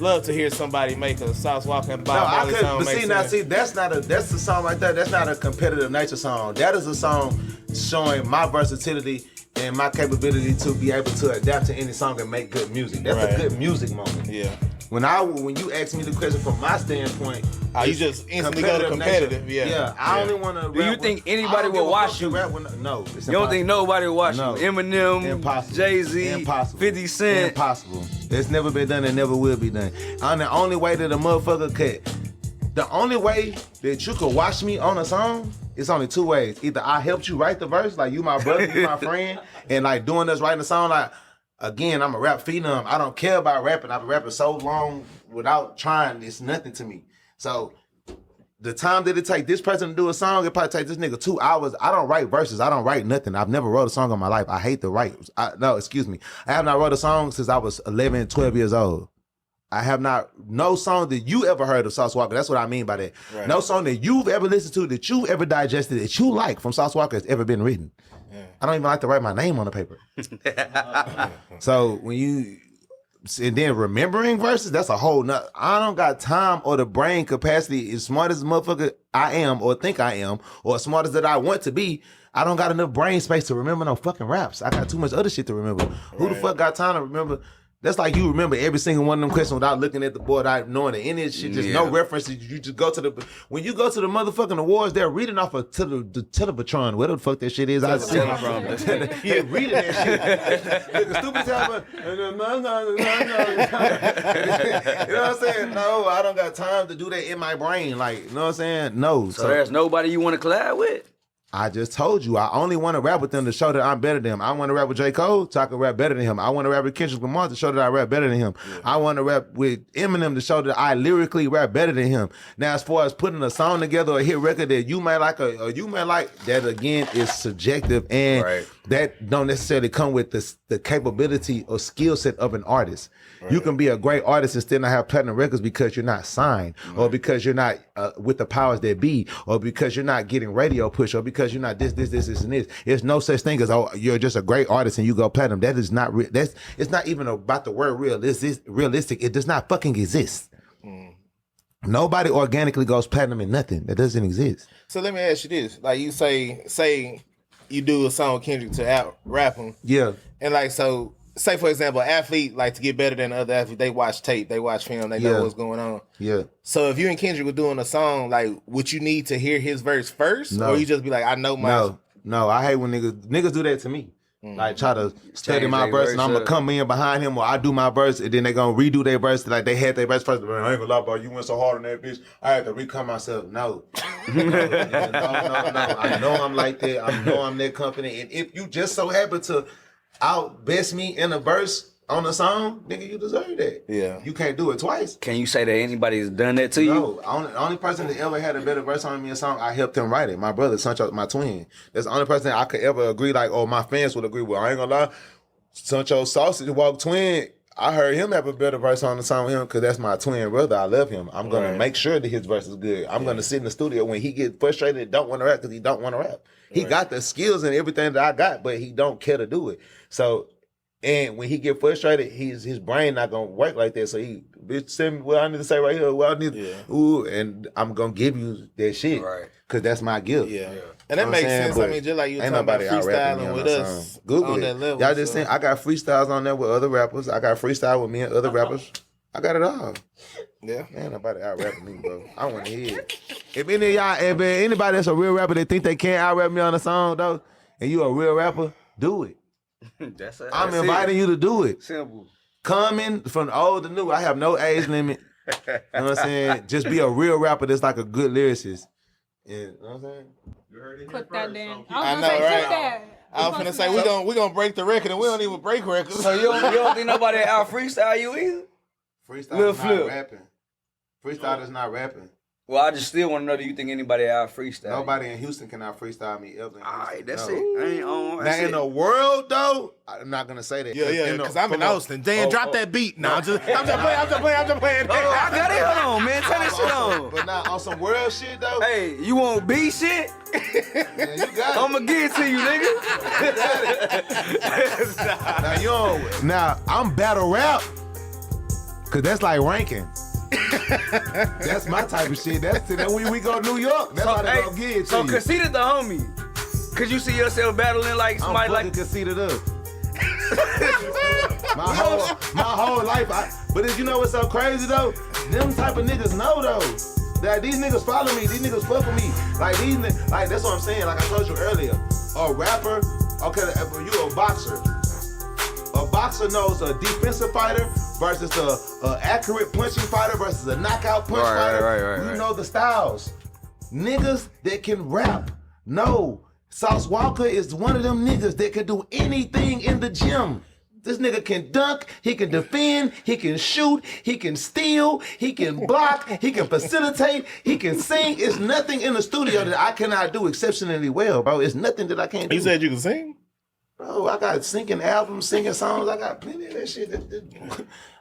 love to hear somebody make a Sauce Walka and Bob Marley song. But see, that's a song like that. That's not a competitive nature song. That is a song showing my versatility and my capability to be able to adapt to any song and make good music. That's a good music moment. Yeah. When you ask me the question from my standpoint, you just instantly go to competitive. Nature. Yeah. I only want to. Do you think anybody will watch you? No. You don't think nobody will watch you? Eminem, Impossible. Jay-Z, Impossible. 50 Cent. Impossible. It's never been done and never will be done. And the only way that a motherfucker the only way that you could watch me on a song, it's only two ways. Either I helped you write the verse, like you my brother, you my friend, and like doing us writing the song, like, again, I'm a rap phenom. I don't care about rapping. I've been rapping so long without trying. It's nothing to me. So the time that it take this person to do a song, it probably take this nigga 2 hours. I don't write verses. I don't write nothing. I've never wrote a song in my life. I hate to write. I have not wrote a song since I was 11, 12 years old. I have no song that you ever heard of Sauce Walka. That's what I mean by that. Right. No song that you've ever listened to, that you ever digested, that you like from Sauce Walka has ever been written. Yeah. I don't even like to write my name on the paper. So and then remembering verses, that's a whole nother. I don't got time or the brain capacity, as smart as a motherfucker I am or think I am, or as smart as that I want to be, I don't got enough brain space to remember no fucking raps. I got too much other shit to remember. Right. Who the fuck got time to remember? That's like you remember every single one of them questions without looking at the board, without knowing that any of this shit, just no references. You just go to when you go to the motherfucking awards, they're reading off of the Televatron, whatever the fuck that shit is. I see it from. Yeah, reading that shit. Nigga, stupid Televatron. You know what I'm saying? No, I don't got time to do that in my brain. Like, you know what I'm saying? No. So there's nobody you want to collab with? I just told you, I only want to rap with them to show that I'm better than him. I want to rap with J. Cole so I can rap better than him. I want to rap with Kendrick Lamar to show that I rap better than him. Yeah. I want to rap with Eminem to show that I lyrically rap better than him. Now, as far as putting a song together or a hit record that you may like or you may like, that again is subjective, and that don't necessarily come with the capability or skill set of an artist. Right. You can be a great artist and still not have platinum records because you're not signed, or because you're not with the powers that be, or because you're not getting radio push, or because you're not this, and this. There's no such thing as, oh, you're just a great artist and you go platinum. That is not real. It's not even about the word realistic. It does not fucking exist. Nobody organically goes platinum in nothing. That doesn't exist. So let me ask you this: like you say you do a song with Kendrick to out rap him, and like so. Say, for example, an athlete, like to get better than other athletes, they watch tape, they watch film, they know what's going on. Yeah. So if you and Kendrick were doing a song, like, would you need to hear his verse first? No. Or you just be like, I know my... No, I hate when niggas do that to me. Like, try to study my verse and I'm going to come in behind him, or I do my verse and then they going to redo their verse like they had their verse first. I ain't going to lie, bro, you went so hard on that bitch. I had to recome myself. No. No. I know I'm like that. I know I'm that company. And if you just so happen to outbest me in a verse on a song, nigga, you deserve that. Yeah. You can't do it twice. Can you say that anybody's done that to you? No. Only person that ever had a better verse on me a song, I helped him write it. My brother, Sancho, my twin. That's the only person I could ever agree, like, oh, my fans would agree with. I ain't gonna lie. Sancho Sausage Walk Twin, I heard him have a better verse on the song with him because that's my twin brother. I love him. I'm going to make sure that his verse is good. I'm going to sit in the studio when he gets frustrated and don't want to rap because he don't want to rap. He got the skills and everything that I got, but he don't care to do it. So, and when he get frustrated, his brain not going to work like that. So he, bitch, send me what I need to say right here. What I need, and I'm going to give you that shit. Right. Because that's my gift. Yeah. And that makes sense. I mean, just like you talking about freestyling with us Google on it. that level. Y'all just saying, I got freestyles on there with other rappers. I got freestyle with me and other rappers. I got it all. Yeah. Man, nobody out rapping me, bro. I want to hear it. If anybody that's a real rapper that think they can't out rap me on a song, though, and you a real rapper, do it. I'm inviting you to do it. Simple. coming from old to new. I have no age limit. You know what I'm saying? Just be a real rapper that's like a good lyricist. Yeah, you know what I'm saying? You heard it Put that down. I know, right? I was finna say we gonna break the record and we don't even break records. So you don't think nobody out freestyle you either? Freestyle is not rapping. Freestyle is not rapping. Well, I just still want to know, do you think anybody out freestyle? Nobody in Houston can out freestyle me ever. All right, that's it. I ain't on. Now in the world though, I'm not gonna say that. Yeah, because I'm in Austin. Dan, drop that beat. Nah, I'm just playing. Oh, I got it. Hold on, man. Turn this shit on. But now on some world shit though. Hey, you want beat shit? Yeah, you got it. I'ma give it to you, nigga. Now I'm battle rap, cause that's like ranking. That's my type of shit. That's it. When we go to New York, that's how they gonna get it to so you. conceited the homie. Could you see yourself battling like somebody I'm conceited up. my whole life. But you know what's so crazy though? Them type of niggas know though. That these niggas follow me. These niggas fuck with me. Like like that's what I'm saying. Like I told you earlier. A rapper. Okay, you a boxer. A boxer knows a defensive fighter versus a accurate punching fighter versus a knockout punch fighter. Right. You know the styles. Niggas that can rap. No. Sauce Walka is one of them niggas that can do anything in the gym. This nigga can dunk, he can defend, he can shoot, he can steal, he can block, he can facilitate, he can sing. It's nothing in the studio that I cannot do exceptionally well, bro. It's nothing that I can't do. You said you can sing? Bro, I got singing albums, singing songs. I got plenty of that shit.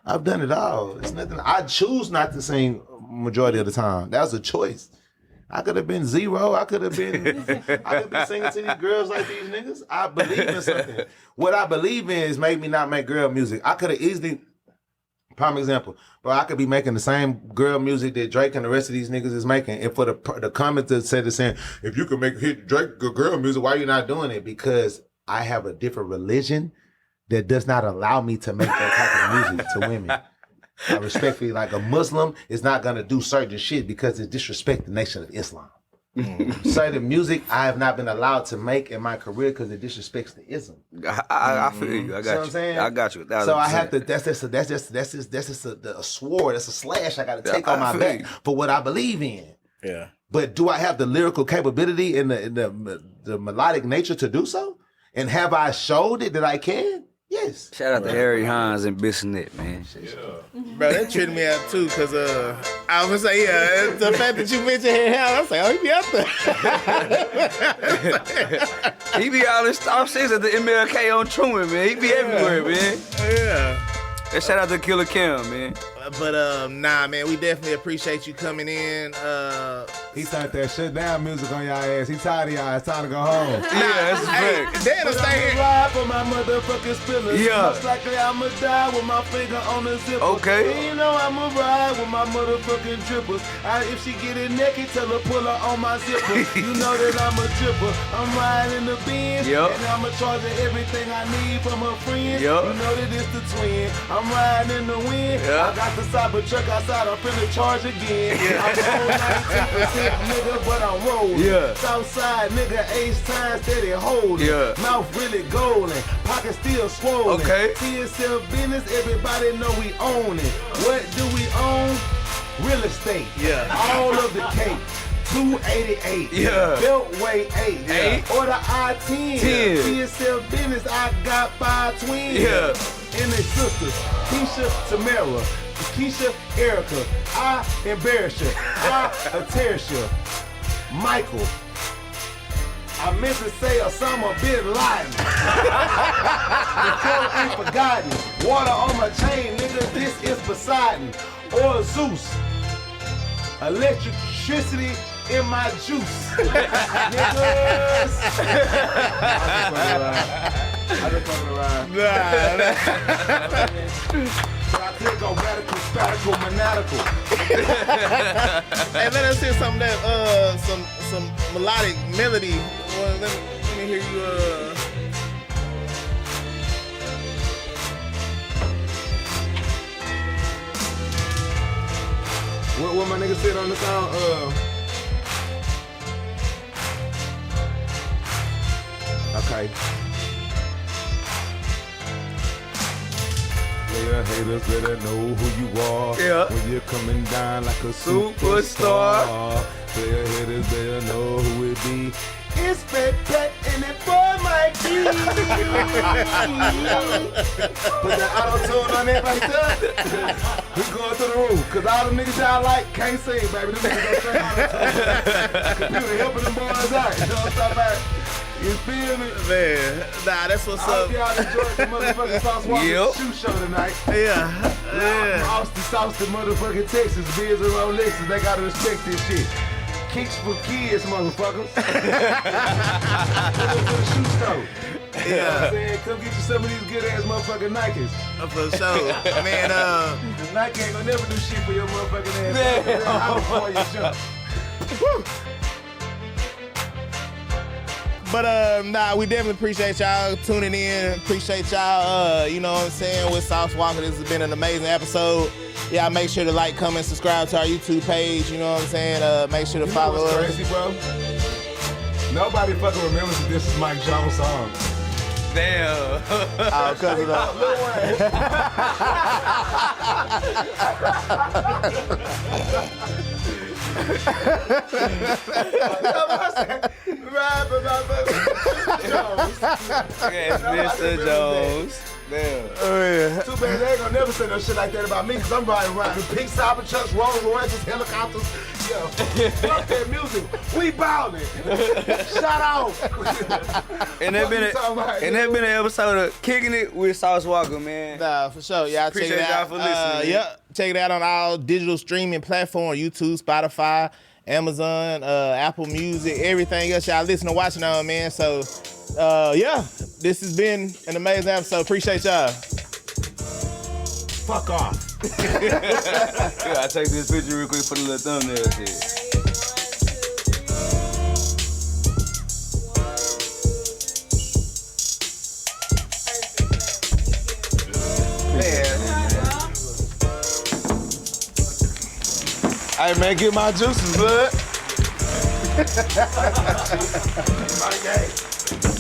I've done it all. It's nothing. I choose not to sing majority of the time. That's a choice. I could have been zero. I could have been singing to these girls like these niggas. I believe in something. What I believe in is make me not make girl music. I could have easily, prime example, but I could be making the same girl music that Drake and the rest of these niggas is making. And for the comments that said the saying, if you could make hit Drake girl music, why are you not doing it? Because I have a different religion that does not allow me to make that type of music to women. I respectfully, like a Muslim is not gonna do certain shit because it disrespects the nation of Islam. Certain music I have not been allowed to make in my career because it disrespects the Islam. I feel you. I got you. I'm saying? I got you. So I have to. That's just a sword. That's a slash I got to take on my back for what I believe in. Yeah. But do I have the lyrical capability and the melodic nature to do so? And have I showed it that I can? Yes. Shout out to Harry Hines and Bissonette, man. Bro, that tripped me out too, cause I was gonna say, the fact that you mentioned Harry Hines, I was like, oh, he be out there. He be out in Star 6 at the MLK on Truman, man. He be everywhere, man. Yeah. And shout out to Killer Cam, man. But nah, man, we definitely appreciate you coming in. He turned that shut down music on y'all ass. He tired of y'all. It's time to go home. Yeah, that's a fact. Dan will stay here. Ride for my motherfucking spillers. Yeah. Most likely I'ma die with my finger on the zipper. Okay. And you know I'ma ride with my motherfucking drippers. If she get it naked, tell her pull her on my zipper. You know that I'm a dripper. I'm riding the Benz. Yep. And I'ma charge her everything I need from her friends. Yep. You know that it's the twin. I'm riding in the wind. Yep. I got the cyber truck outside. I'm finna charge again. I'm on 19%, nigga, but I'm rolling. Yeah. Southside, nigga, ace time, steady holding. Yeah. Mouth really golden, pocket still swollen. Okay. TSL business, everybody know we own it. What do we own? Real estate. Yeah. All of the cake. 288. Yeah. Beltway 8. Yeah. Order I-10. 10. TSL business, I got 5 twins. Yeah. And they sisters, Keisha, Tamara, Keisha, Erica. I embarrass you. I embarrass you. Michael. I meant to say Osama bin Laden. The crow ain't forgotten. Water on my chain, nigga, this is Poseidon. Or Zeus. Electricity in my juice. Niggas. I just fucking around. I think I'm radical, spatical, maniacal. Hey, let us hear some of that, some melodic melody. Well, let me hear you. What my nigga said on the sound? Okay. Yeah. haters better know who you are. Yeah. When you're coming down like a Superstar. Player haters better know who it be. It's Pet and that boy might be. Put that auto-tune on that right there. We going to the roof. Cause all the niggas y'all like can't sing, baby. Them niggas go straight auto-tune. Computer helping them boys out. You know what I'm talking about? You feel me? Man, nah, that's what's I hope up. y'all enjoyed the motherfucking Sauce Walker shoe show tonight. Yeah. Austin, Sauce to motherfucking Texas. Biz and Rolexes, they gotta respect this shit. Kicks for kids, motherfuckers. Come to the shoe store. You know what I'm saying? Come get you some of these good ass motherfucking Nikes. For sure. Man, Nike ain't gonna never do shit for your motherfucking ass. I'm before you jump. But nah, we definitely appreciate y'all tuning in. Appreciate y'all, you know what I'm saying, with Sauce Walker. This has been an amazing episode. Y'all make sure to like, comment, subscribe to our YouTube page. You know what I'm saying? Make sure to follow us. Crazy, bro? Nobody fucking remembers that this is Mike Jones' song. Damn. Oh, cause of Yes, Mr. Jones. Damn. Too bad they ain't gonna never say no shit like that about me, cause I'm riding around with pink Cybertrucks, Rolls Royces, helicopters. Yo, fuck that music. We ballin'. Shout out. And that been an episode of Kicking It with Sauce Walker, man. Nah, for sure. Y'all check Appreciate it out. y'all for listening. Check it out on all digital streaming platforms: YouTube, Spotify, Amazon, Apple Music, everything else y'all listen to, watching on, man. So, this has been an amazing episode. Appreciate y'all. Fuck off. Yeah, I take this picture real quick for the little thumbnail shit. Hey man, get my juices, bud. My game.